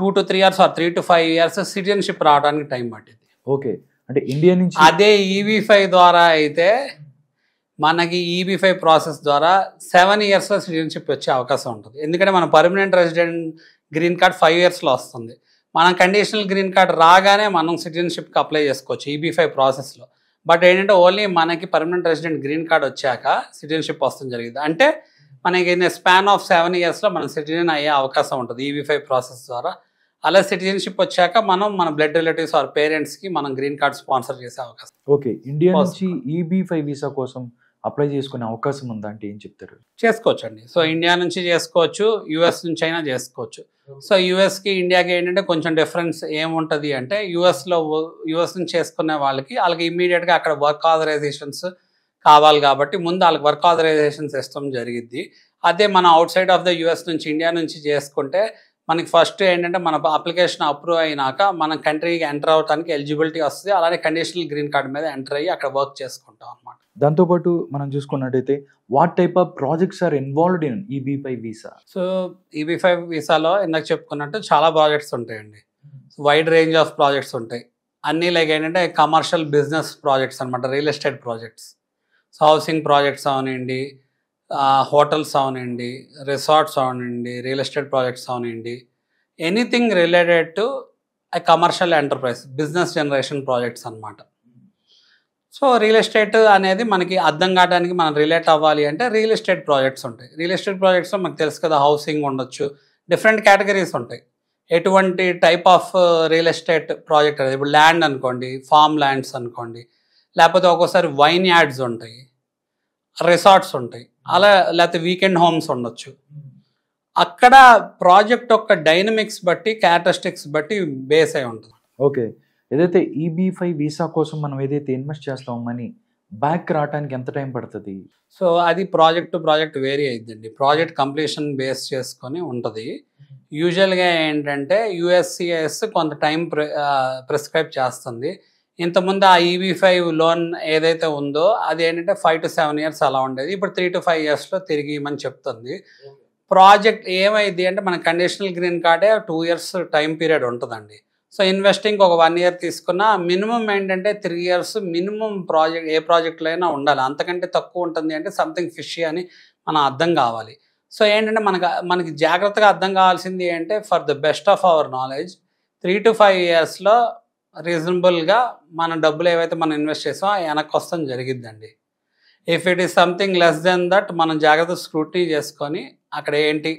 2 to 3 years or 3 to 5 years citizenship రావడానికి టైం పట్టింది. ఓకే, అంటే ఇండియా నుంచి. అదే EB5 ద్వారా అయితే మనకి EB5 ప్రాసెస్ ద్వారా 7 yearsలో సిటిజన్షిప్ వచ్చే అవకాశం ఉంటుంది. ఎందుకంటే మన పర్మనెంట్ రెసిడెంట్ గ్రీన్ కార్డ్ 5 yearsలో వస్తుంది. మనం కండిషనల్ గ్రీన్ కార్డ్ రాగానే మనం సిటిజన్షిప్కి అప్లై చేసుకోవచ్చు EB5 ప్రాసెస్లో. బట్ ఏంటంటే ఓన్లీ మనకి పర్మనెంట్ రెసిడెంట్ గ్రీన్ కార్డ్ వచ్చాక సిటిజన్షిప్ వస్తుంది జరిగింది. అంటే మనకి స్పాన్ ఆఫ్ 7 yearsలో మనం సిటిజన్ అయ్యే అవకాశం ఉంటుంది EB5 ప్రాసెస్ ద్వారా. అలా సిటిజన్షిప్ వచ్చాక మనం మన బ్లడ్ రిలేటివ్స్ ఆర్ పేరెంట్స్కి మనం గ్రీన్ కార్డ్ స్పాన్సర్ చేసే అవకాశం. ఓకే, ఇండియా నుంచి EB5 వీసా కోసం అప్లై చేసుకునే అవకాశం ఉందా అంటే ఏం చెప్తారు? చేసుకోవచ్చు అండి. సో ఇండియా నుంచి చేసుకోవచ్చు, యూఎస్ నుంచి అయినా చేసుకోవచ్చు. సో యూఎస్కి ఇండియాకి ఏంటంటే కొంచెం డిఫరెన్స్ ఏముంటుంది అంటే యూఎస్ నుంచి చేసుకునే వాళ్ళకి ఇమ్మీడియట్గా అక్కడ వర్క్ ఆథరైజేషన్స్ కావాలి కాబట్టి ముందు వాళ్ళకి వర్క్ ఆథరైజేషన్ సిస్టమ్ జరిగిద్ది. అదే మనం out side of the US నుంచి ఇండియా నుంచి చేసుకుంటే మనకి ఫస్ట్ ఏంటంటే మన అప్లికేషన్ అప్రూవ్ అయినాక మన కంట్రీకి ఎంటర్ అవడానికి ఎలిజిబిలిటీ వస్తుంది. అలానే కండిషనల్ గ్రీన్ కార్డ్ మీద ఎంటర్ అయ్యి అక్కడ వర్క్ చేసుకుంటాం అనమాట. దాంతోపాటు మనం చూసుకున్నట్టయితే what type of projects are involved in EB-5 visa? So EB-5 వీసాలో ఇందాక చెప్పుకున్నట్టు చాలా ప్రాజెక్ట్స్ ఉంటాయండి. వైడ్ రేంజ్ ఆఫ్ ప్రాజెక్ట్స్ ఉంటాయి. అన్నీ లైక్ ఏంటంటే కమర్షియల్ బిజినెస్ ప్రాజెక్ట్స్ అనమాట, real estate projects, housing projects అవనండి, హోటల్స్ అవనండి, రిసార్ట్స్ అవనండి, రియల్ ఎస్టేట్ ప్రాజెక్ట్స్ అవనండి, anything related to commercial enterprise, business generation projects అనమాట. సో రియల్ ఎస్టేట్ అనేది మనకి అర్థం కావడానికి మనం రిలేట్ అవ్వాలి అంటే రియల్ ఎస్టేట్ ప్రాజెక్ట్స్ ఉంటాయి. రియల్ ఎస్టేట్ ప్రాజెక్ట్స్లో మనకు తెలుసు కదా, హౌసింగ్ ఉండొచ్చు, డిఫరెంట్ కేటగిరీస్ ఉంటాయి. ఎటువంటి type of real estate project అనేది, ఇప్పుడు ల్యాండ్ అనుకోండి, ఫామ్ ల్యాండ్స్ అనుకోండి, లేకపోతే ఒక్కోసారి వైన్ యార్డ్స్ ఉంటాయి, రిసార్ట్స్ ఉంటాయి, అలా లేకపోతే వీకెండ్ హోమ్స్ ఉండొచ్చు. అక్కడ ప్రాజెక్ట్ యొక్క డైనమిక్స్ బట్టి, క్యారెక్టరిస్టిక్స్ బట్టి బేస్ అయి ఉంటుంది. ఓకే, ఏదైతే EB-5 వీసా కోసం మనం ఏదైతే ఇన్వెస్ట్ చేస్తామో మనీ బ్యాక్ రావడానికి ఎంత టైం పడుతుంది? సో అది ప్రాజెక్ట్ టు ప్రాజెక్ట్ వేరీ అయిద్దండి. ప్రాజెక్ట్ కంప్లీషన్ బేస్ చేసుకొని ఉంటుంది. యూజువల్గా ఏంటంటే USCIS కొంత టైం ప్రిస్క్రైబ్ చేస్తుంది. ఇంతకుముందు ఆ EB-5 లోన్ ఏదైతే ఉందో అది ఏంటంటే 5 to 7 years అలా ఉండేది. ఇప్పుడు 3 to 5 yearsలో తిరిగి ఇవ్వమని చెప్తుంది. ప్రాజెక్ట్ ఏమైంది అంటే మన కండిషనల్ గ్రీన్ కార్డే 2 years టైం పీరియడ్ ఉంటుందండి. సో ఇన్వెస్టింగ్ ఒక 1 year తీసుకున్న మినిమం ఏంటంటే 3 years మినిమం ప్రాజెక్ట్ ఏ ప్రాజెక్ట్లో అయినా ఉండాలి. అంతకంటే తక్కువ ఉంటుంది అంటే సంథింగ్ ఫిషీ అని మనం అర్థం కావాలి. సో ఏంటంటే మనకి జాగ్రత్తగా అర్థం కావాల్సింది ఏంటంటే for the best of our knowledge 3 to 5 yearsలో రీజనబుల్గా మన డబ్బులు ఏవైతే మనం ఇన్వెస్ట్ చేసామో వెనక్కి వస్తాం జరిగిద్దండి. If it is something less than that మనం జాగ్రత్త స్క్రూటినీ చేసుకొని అక్కడ ఏంటి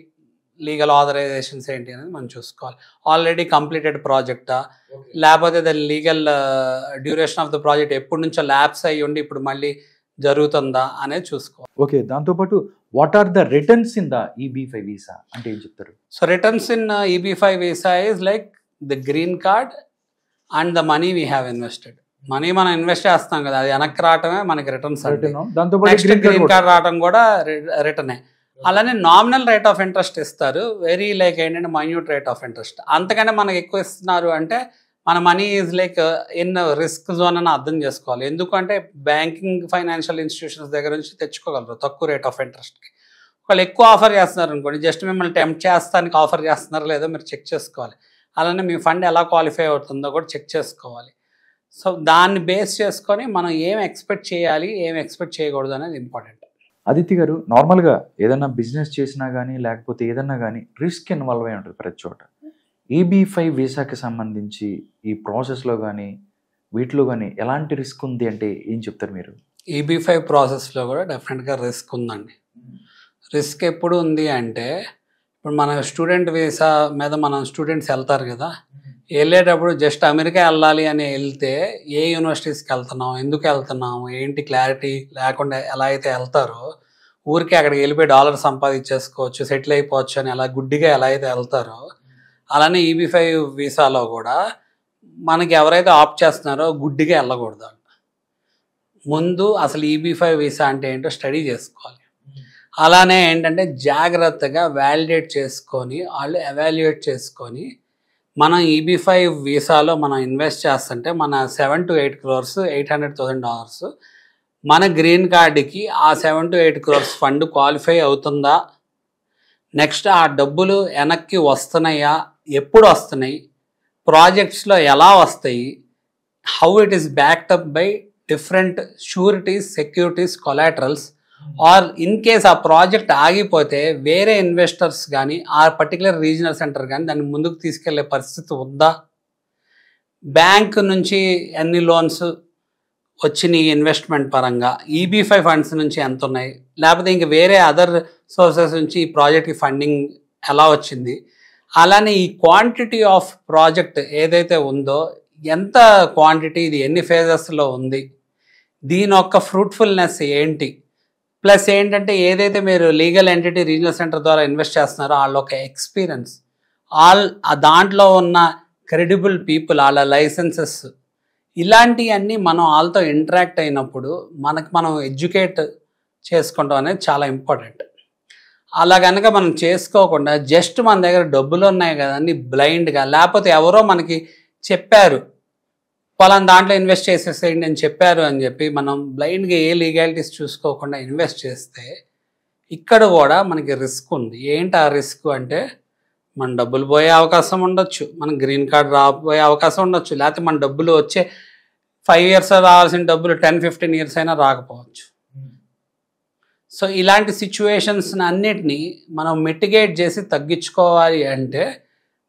లీగల్ ఆథరైజేషన్స్ ఏంటి అనేది మనం చూసుకోవాలి. ఆల్రెడీ కంప్లీటెడ్ ప్రాజెక్టా, లేకపోతే the legal duration of the project ఎప్పటి నుంచో ల్యాప్స్ అయ్యి ఉండి ఇప్పుడు మళ్ళీ జరుగుతుందా అనేది చూసుకోవాలి. ఓకే, దాంతోపాటు what are the returns in the EB-5 visa అంటే ఏం చెప్తారు? So returns in EB-5 visa is like the green card and the money we have invested. Money మనం ఇన్వెస్ట్ చేస్తాం కదా, అది వెనక్కి రావటమే మనకి రిటర్న్స్. నెక్స్ట్ గ్రీన్ కార్డ్ రావడం కూడా రిటర్నే. అలానే నామినల్ రేట్ ఆఫ్ ఇంట్రెస్ట్ ఇస్తారు, వెరీ లైక్ ఏంటంటే మైన్యూట్ రేట్ ఆఫ్ ఇంట్రెస్ట్. అంతకనే మనకి ఎక్కువ ఇస్తున్నారు అంటే మన money is like in risk zone అని అర్థం చేసుకోవాలి. ఎందుకంటే బ్యాంకింగ్ ఫైనాన్షియల్ ఇన్స్టిట్యూషన్స్ దగ్గర నుంచి తెచ్చుకోగలరు తక్కువ రేట్ ఆఫ్ ఇంట్రెస్ట్కి. వాళ్ళు ఎక్కువ ఆఫర్ చేస్తున్నారు అనుకోండి, జస్ట్ మిమ్మల్ని టెంప్ట్ చేస్తానికి ఆఫర్ చేస్తున్నారో లేదో మీరు చెక్ చేసుకోవాలి. అలానే మీ ఫండ్ ఎలా క్వాలిఫై అవుతుందో కూడా చెక్ చేసుకోవాలి. సో దాన్ని బేస్ చేసుకొని మనం ఏం ఎక్స్పెక్ట్ చేయాలి, ఏం ఎక్స్పెక్ట్ చేయకూడదు అనేది ఇంపార్టెంట్. ఆదిత్య గారు, నార్మల్గా ఏదైనా బిజినెస్ చేసినా కానీ లేకపోతే ఏదన్నా కానీ రిస్క్ ఇన్వాల్వ్ అయి ఉంటుంది ప్రతి చోట. EB-5 వీసాకి సంబంధించి ఈ ప్రాసెస్లో కానీ వీటిలో కానీ ఎలాంటి రిస్క్ ఉంది అంటే ఏం చెప్తారు మీరు? EB-5 ప్రాసెస్లో కూడా డెఫినెట్గా రిస్క్ ఉందండి. రిస్క్ ఎప్పుడు ఉంది అంటే ఇప్పుడు మన స్టూడెంట్ వీసా మీద మనం స్టూడెంట్స్ వెళ్తారు కదా, వెళ్ళేటప్పుడు జస్ట్ అమెరికా వెళ్ళాలి అని వెళ్తే ఏ యూనివర్సిటీస్కి వెళ్తున్నాం, ఎందుకు వెళ్తున్నాము, ఏంటి క్లారిటీ లేకుండా ఎలా అయితే వెళ్తారో, ఊరికే అక్కడికి వెళ్ళిపోయి డాలర్ సంపాదించేసుకోవచ్చు, సెటిల్ అయిపోవచ్చు అని అలా గుడ్డిగా ఎలా అయితే వెళ్తారో, అలానే EB-5 వీసాలో కూడా మనకి ఎవరైతే ఆప్ట్ చేస్తున్నారో గుడ్డిగా వెళ్ళకూడదు. ముందు అసలు EB-5 వీసా అంటే ఏంటో స్టడీ చేసుకోవాలి. అలానే ఏంటంటే జాగ్రత్తగా వ్యాలిడేట్ చేసుకొని వాళ్ళు ఎవాల్యుయేట్ చేసుకొని మనం EB-5 వీసాలో మనం ఇన్వెస్ట్ చేస్తుంటే మన 7 to 8 crores $800,000 మన గ్రీన్ కార్డుకి ఆ 7 to 8 crores ఫండ్ క్వాలిఫై అవుతుందా, నెక్స్ట్ ఆ డబ్బులు వెనక్కి వస్తున్నాయా, ఎప్పుడు వస్తున్నాయి, ప్రాజెక్ట్స్లో ఎలా వస్తాయి, how it is backed up by different sureties, securities, collaterals, or in case ఆ ప్రాజెక్ట్ ఆగిపోతే వేరే ఇన్వెస్టర్స్ కానీ ఆ పర్టికులర్ రీజనల్ సెంటర్ కానీ దాన్ని ముందుకు తీసుకెళ్లే పరిస్థితి ఉందా, బ్యాంక్ నుంచి ఎన్ని లోన్స్ వచ్చినాయి ఇన్వెస్ట్మెంట్ పరంగా, EB-5 ఫండ్స్ నుంచి ఎంత ఉన్నాయి, లేకపోతే ఇంక వేరే అదర్ సోర్సెస్ నుంచి ఈ ప్రాజెక్ట్కి ఫండింగ్ ఎలా వచ్చింది, అలానే ఈ క్వాంటిటీ ఆఫ్ ప్రాజెక్ట్ ఏదైతే ఉందో ఎంత క్వాంటిటీ, ఇది ఎన్ని ఫేజెస్లో ఉంది, దీని యొక్క ఫ్రూట్ఫుల్నెస్ ఏంటి, ప్లస్ ఏంటంటే ఏదైతే మీరు లీగల్ ఎంటిటీ రీజనల్ సెంటర్ ద్వారా ఇన్వెస్ట్ చేస్తున్నారో వాళ్ళ ఒక ఎక్స్పీరియన్స్, దాంట్లో ఉన్న క్రెడిబుల్ పీపుల్, వాళ్ళ లైసెన్సెస్, ఇలాంటివన్నీ మనం వాళ్ళతో ఇంటరాక్ట్ అయినప్పుడు మనం ఎడ్యుకేట్ చేసుకుంటాం అనేది చాలా ఇంపార్టెంట్. అలా కనుక మనం చేసుకోకుండా జస్ట్ మన దగ్గర డబ్బులు ఉన్నాయి కదా అని బ్లైండ్గా, లేకపోతే ఎవరో మనకి చెప్పారు పలానా దాంట్లో ఇన్వెస్ట్ చేసేసేయండి అని చెప్పారు అని చెప్పి మనం బ్లైండ్గా ఏ లీగాలిటీస్ చూసుకోకుండా ఇన్వెస్ట్ చేస్తే ఇక్కడ కూడా మనకి రిస్క్ ఉంది. ఏంటి ఆ రిస్క్ అంటే మన డబ్బులు పోయే అవకాశం ఉండొచ్చు, మన గ్రీన్ కార్డ్ రాబోయే అవకాశం ఉండొచ్చు, లేకపోతే మన డబ్బులు వచ్చే 5 years రావాల్సిన డబ్బులు 10-15 years అయినా రాకపోవచ్చు. సో ఇలాంటి సిచ్యువేషన్స్ అన్నిటినీ మనం మిటిగేట్ చేసి తగ్గించుకోవాలి అంటే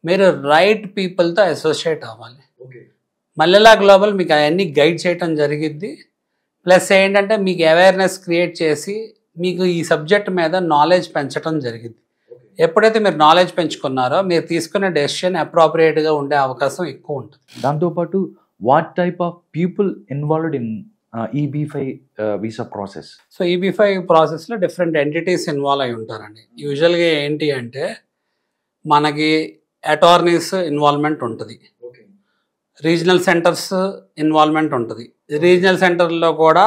మీరు రైట్ పీపుల్తో అసోసియేట్ అవ్వాలి. మల్లెలా గ్లోబల్ మీకు అవన్నీ గైడ్ చేయటం జరిగిద్ది. ప్లస్ ఏంటంటే మీకు అవేర్నెస్ క్రియేట్ చేసి మీకు ఈ సబ్జెక్ట్ మీద నాలెడ్జ్ పెంచడం జరిగింది. ఎప్పుడైతే మీరు నాలెడ్జ్ పెంచుకున్నారో మీరు తీసుకునే డెసిషన్ అప్రోప్రియేట్గా ఉండే అవకాశం ఎక్కువ ఉంటుంది. దాంతోపాటు what type of people involved in EB-5 visa process? So EB-5 ప్రాసెస్లో డిఫరెంట్ ఎంటిటీస్ ఇన్వాల్వ్ అయి ఉంటారండి. యూజువల్గా ఏంటి అంటే మనకి అటార్నీస్ ఇన్వాల్వ్మెంట్ ఉంటుంది, రీజనల్ సెంటర్స్ ఇన్వాల్వ్మెంట్ ఉంటుంది. రీజనల్ సెంటర్లో కూడా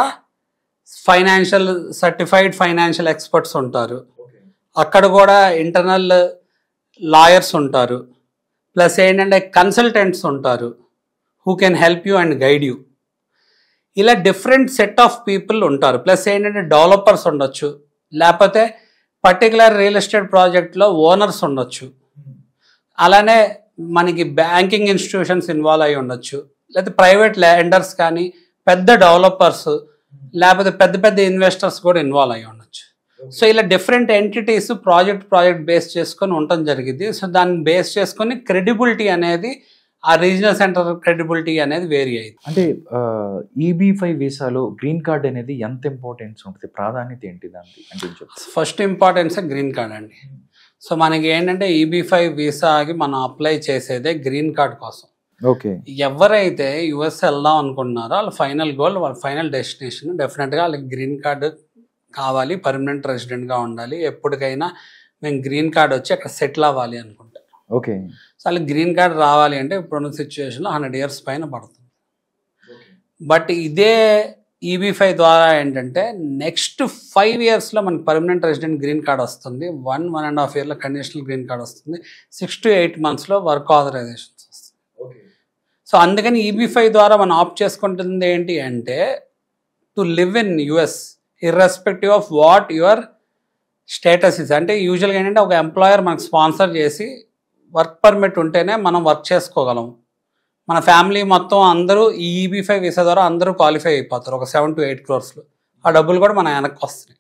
సర్టిఫైడ్ ఫైనాన్షియల్ ఎక్స్పర్ట్స్ ఉంటారు. అక్కడ కూడా ఇంటర్నల్ లాయర్స్ ఉంటారు. ప్లస్ ఏంటంటే కన్సల్టెంట్స్ ఉంటారు who can help you and guide you. ఇలా డిఫరెంట్ సెట్ ఆఫ్ పీపుల్ ఉంటారు. ప్లస్ ఏంటంటే డెవలపర్స్ ఉండొచ్చు, లేకపోతే పర్టికులర్ రియల్ ఎస్టేట్ ప్రాజెక్ట్లో ఓనర్స్ ఉండొచ్చు, అలానే మనకి బ్యాంకింగ్ ఇన్స్టిట్యూషన్స్ ఇన్వాల్వ్ అయి ఉండొచ్చు, లేకపోతే ప్రైవేట్ లెండర్స్ కానీ పెద్ద డెవలపర్స్ లేకపోతే పెద్ద పెద్ద ఇన్వెస్టర్స్ కూడా ఇన్వాల్వ్ అయి ఉండొచ్చు. సో ఇలా డిఫరెంట్ ఎంటిటీస్ ప్రాజెక్ట్ బేస్ చేసుకొని ఉండటం జరిగింది. సో దాన్ని బేస్ చేసుకొని క్రెడిబిలిటీ అనేది ఆ రీజనల్ సెంటర్ క్రెడిబిలిటీ అనేది వేరీ అయింది. అంటే EB-5 వీసాలో గ్రీన్ కార్డ్ అనేది ఎంత ఇంపార్టెన్స్ ఉంటుంది, ప్రాధాన్యత ఏంటి దానికి అంటే? ఫస్ట్ ఇంపార్టెన్స్ గ్రీన్ కార్డ్ అండి. సో మనకి ఏంటంటే EB-5 వీసాకి మనం అప్లై చేసేదే గ్రీన్ కార్డ్ కోసం. ఓకే. ఎవరైతే US వెళ్దాం అనుకుంటున్నారో వాళ్ళ ఫైనల్ గోల్, వాళ్ళ ఫైనల్ డెస్టినేషన్ డెఫినెట్గా వాళ్ళకి గ్రీన్ కార్డు కావాలి, పర్మనెంట్ రెసిడెంట్గా ఉండాలి, ఎప్పటికైనా మేము గ్రీన్ కార్డ్ వచ్చి అక్కడ సెటిల్ అవ్వాలి అనుకుంటారు. ఓకే. సో వాళ్ళకి గ్రీన్ కార్డ్ రావాలి అంటే ఇప్పుడున్న సిచ్యువేషన్లో 100 years పైన పడుతుంది. బట్ ఇదే EB-5 ద్వారా ఏంటంటే నెక్స్ట్ 5 yearsలో మనకి పర్మనెంట్ రెసిడెంట్ గ్రీన్ కార్డ్ వస్తుంది, 1.5 yearలో కండిషనల్ గ్రీన్ కార్డ్ వస్తుంది, 6 to 8 monthsలో వర్క్ ఆథరైజేషన్స్ వస్తుంది. సో అందుకని EB-5 ద్వారా మనం ఆప్ట్ చేసుకుంటుంది ఏంటి అంటే to live in US irrespective of what your status is. అంటే యూజువల్గా ఏంటంటే ఒక ఎంప్లాయర్ మనకు స్పాన్సర్ చేసి వర్క్ పర్మిట్ ఉంటేనే మనం వర్క్ చేసుకోగలం. మన ఫ్యామిలీ మొత్తం అందరూ ఈ EB-5 వీసా ద్వారా అందరూ క్వాలిఫై అయిపోతారు ఒక 7 to 8 crores. ఆ డబ్బులు కూడా మన వెనక్కి వస్తున్నాయి.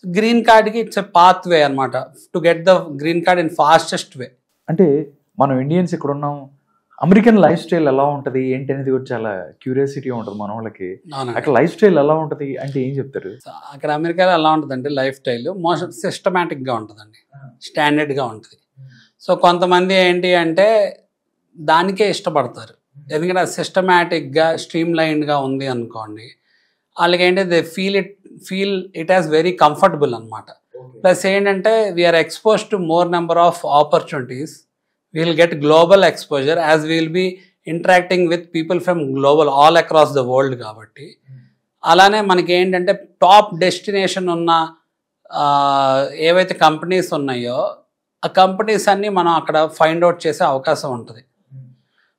గ్రీన్ కార్డ్కి ఇట్స్ ఎ పాత్ వే అనమాట to get the green card in fastest వే. అంటే మనం ఇండియన్స్ ఇక్కడ ఉన్నాం, అమెరికన్ లైఫ్ స్టైల్ ఎలా ఉంటుంది ఏంటి అనేది కూడా చాలా క్యూరియాసిటీ ఉంటుంది మన వాళ్ళకి. అక్కడ లైఫ్ స్టైల్ ఎలా ఉంటుంది అంటే ఏం చెప్తారు? అక్కడ అమెరికాలో ఎలా ఉంటుందంటే లైఫ్ స్టైల్ మోస్ట్ సిస్టమేటిక్గా ఉంటుందండి, స్టాండర్డ్గా ఉంటుంది. సో కొంతమంది ఏంటి అంటే దానికే ఇష్టపడతారు, ఎందుకంటే అది సిస్టమేటిక్గా స్ట్రీమ్ లైన్గా ఉంది అనుకోండి, వాళ్ళకి ఏంటి they feel it has very comfortable అనమాట. ప్లస్ ఏంటంటే we're expose to more number of opportunities, we'll get global exposure as we'll be interacting with people from global all across the world కాబట్టి. అలానే మనకి ఏంటంటే టాప్ డెస్టినేషన్ ఉన్న ఏవైతే companies ఉన్నాయో ఆ కంపెనీస్ అన్నీ మనం అక్కడ ఫైండ్ అవుట్ చేసే అవకాశం ఉంటుంది.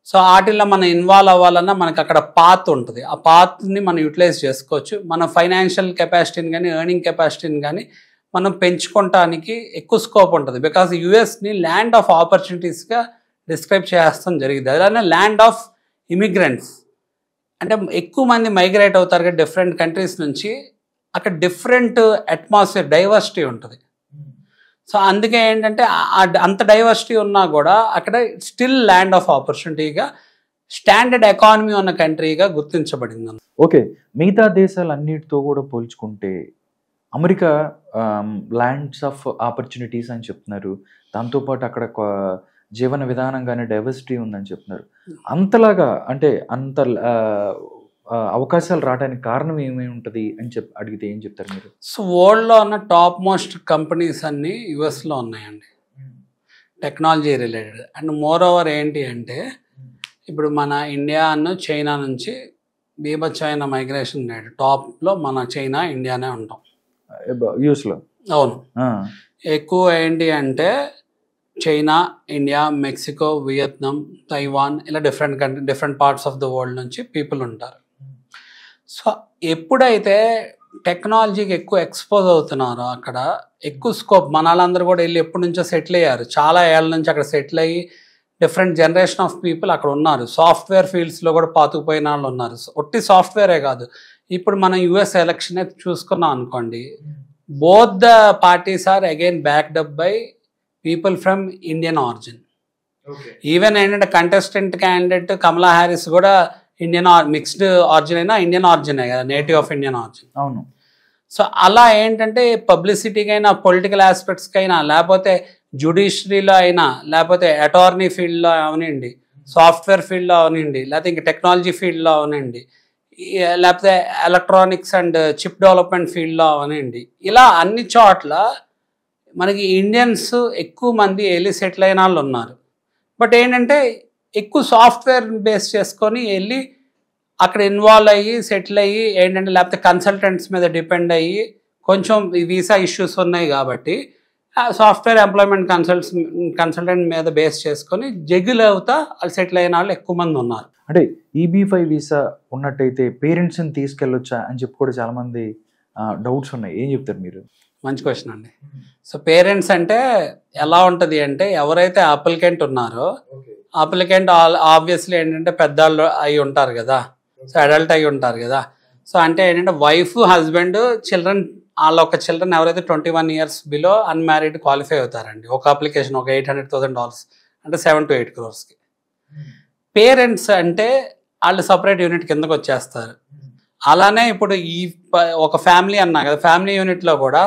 సో వాటిల్లో మనం ఇన్వాల్వ్ అవ్వాలన్నా మనకి అక్కడ పాత్ ఉంటుంది, ఆ పాత్ని మనం యూటిలైజ్ చేసుకోవచ్చు. మన ఫైనాన్షియల్ కెపాసిటీని కానీ ఎర్నింగ్ కెపాసిటీని కానీ మనం పెంచుకోవటానికి ఎక్కువ స్కోప్ ఉంటుంది. బికాజ్ యుఎస్ని ల్యాండ్ ఆఫ్ ఆపర్చునిటీస్గా డిస్క్రైబ్ చేస్తాం జరిగింది. అలానే ల్యాండ్ ఆఫ్ ఇమిగ్రెంట్స్, అంటే ఎక్కువ మంది మైగ్రేట్ అవుతారు కదా డిఫరెంట్ కంట్రీస్ నుంచి, అక్కడ డిఫరెంట్ అట్మాస్ఫియర్ డైవర్సిటీ ఉంటుంది. సో అందుకే ఏంటంటే అంత డైవర్సిటీ ఉన్నా కూడా అక్కడ స్టిల్ ల్యాండ్ ఆఫ్ ఆపర్చునిటీగా స్టాండర్డ్ ఎకానమీ ఉన్న కంట్రీగా గుర్తించబడింది. ఓకే. మిగతా దేశాలన్నిటితో కూడా పోల్చుకుంటే అమెరికా ల్యాండ్స్ ఆఫ్ ఆపర్చునిటీస్ అని చెప్తున్నారు, దాంతోపాటు అక్కడ జీవన విధానం కానీ డైవర్సిటీ ఉందని చెప్తున్నారు. అంతలాగా అంటే అంత అవకాశాలు రావడానికి కారణం ఏమై ఉంటుంది అని అడిగితే ఏం చెప్తారు మీరు? సో వరల్డ్లో ఉన్న టాప్ మోస్ట్ కంపెనీస్ అన్నీ యుఎస్లో ఉన్నాయండి, technology related. And more over ఏంటి అంటే ఇప్పుడు మన ఇండియా చైనా నుంచి బీభత్సమైన మైగ్రేషన్ రేట్ టాప్లో మన చైనా ఇండియానే ఉంటాం యూఎస్లో. అవును. ఎక్కువ ఏంటి అంటే China, India, Mexico, Vietnam, Taiwan ఇలా different parts of the world నుంచి పీపుల్ ఉంటారు. సో ఎప్పుడైతే టెక్నాలజీకి ఎక్కువ ఎక్స్పోజ్ అవుతున్నారో అక్కడ ఎక్కువ స్కోప్, మన వాళ్ళందరూ కూడా వెళ్ళి ఎప్పటి నుంచో సెటిల్ అయ్యారు, చాలా ఏళ్ళ నుంచి అక్కడ సెటిల్ అయ్యి డిఫరెంట్ జనరేషన్ ఆఫ్ పీపుల్ అక్కడ ఉన్నారు. సాఫ్ట్వేర్ ఫీల్డ్స్లో కూడా పాతుకుపోయిన వాళ్ళు ఉన్నారు. ఒట్టి సాఫ్ట్వేరే కాదు, ఇప్పుడు మనం యుఎస్ ఎలక్షన్ అయితే చూసుకున్నాం అనుకోండి, both the parties are again backed up by people from Indian origin. Even ఏంటంటే కంటెస్టెంట్ క్యాండిడేట్ కమలా హ్యారిస్ కూడా ఇండియన్ మిక్స్డ్ ఆరిజిన్ అయినా ఇండియన్ ఆరిజినే కదా, నేటివ్ ఆఫ్ ఇండియన్ ఆరిజిన్. అవును. సో అలా ఏంటంటే పబ్లిసిటీకి అయినా, పొలిటికల్ ఆస్పెక్ట్స్కి అయినా, లేకపోతే జ్యుడిషియరీలో అయినా, లేకపోతే అటార్నీ ఫీల్డ్లో అవనండి, సాఫ్ట్వేర్ ఫీల్డ్లో అవనండి, లేకపోతే ఇంకా టెక్నాలజీ ఫీల్డ్లో అవనండి, లేకపోతే ఎలక్ట్రానిక్స్ అండ్ చిప్ డెవలప్మెంట్ ఫీల్డ్లో అవనండి, ఇలా అన్ని చోట్ల మనకి ఇండియన్స్ ఎక్కువ మంది వెళ్ళి సెటిల్ అయిన వాళ్ళు ఉన్నారు. బట్ ఏంటంటే ఎక్కువ సాఫ్ట్వేర్ బేస్ చేసుకొని వెళ్ళి అక్కడ ఇన్వాల్వ్ అయ్యి సెటిల్ అయ్యి ఏంటంటే, లేకపోతే కన్సల్టెంట్స్ మీద డిపెండ్ అయ్యి కొంచెం వీసా ఇష్యూస్ ఉన్నాయి కాబట్టి సాఫ్ట్వేర్ ఎంప్లాయ్మెంట్ కన్సల్టెంట్ మీద బేస్ చేసుకొని జగ్గులు అవుతా వాళ్ళు సెటిల్ అయిన వాళ్ళు ఎక్కువ మంది ఉన్నారు. అంటే EB-5 వీసా ఉన్నట్టయితే పేరెంట్స్ని తీసుకెళ్ళొచ్చా అని చెప్పి కూడా చాలా మంది డౌట్స్ ఉన్నాయి. ఏం చెప్తారు మీరు? మంచి క్వశ్చన్ అండి. సో పేరెంట్స్ అంటే ఎలా ఉంటుంది అంటే, ఎవరైతే అప్లికెంట్ ఉన్నారో అప్లికెంట్ ఆబ్వియస్లీ ఏంటంటే పెద్దవాళ్ళు అయి ఉంటారు కదా, సో అడల్ట్ అయి ఉంటారు కదా. సో అంటే ఏంటంటే వైఫ్, హస్బెండ్, చిల్డ్రన్, వాళ్ళ ఒక చిల్డ్రన్ ఎవరైతే 21 years బిలో అన్మ్యారీడ్ క్వాలిఫై అవుతారండి. ఒక అప్లికేషన్ ఒక $800,000 అంటే 7 to 8 crores. పేరెంట్స్ అంటే వాళ్ళు సపరేట్ యూనిట్ కిందకు వచ్చేస్తారు. అలానే ఇప్పుడు ఈ ఒక ఫ్యామిలీ అన్నా కదా, ఫ్యామిలీ యూనిట్లో కూడా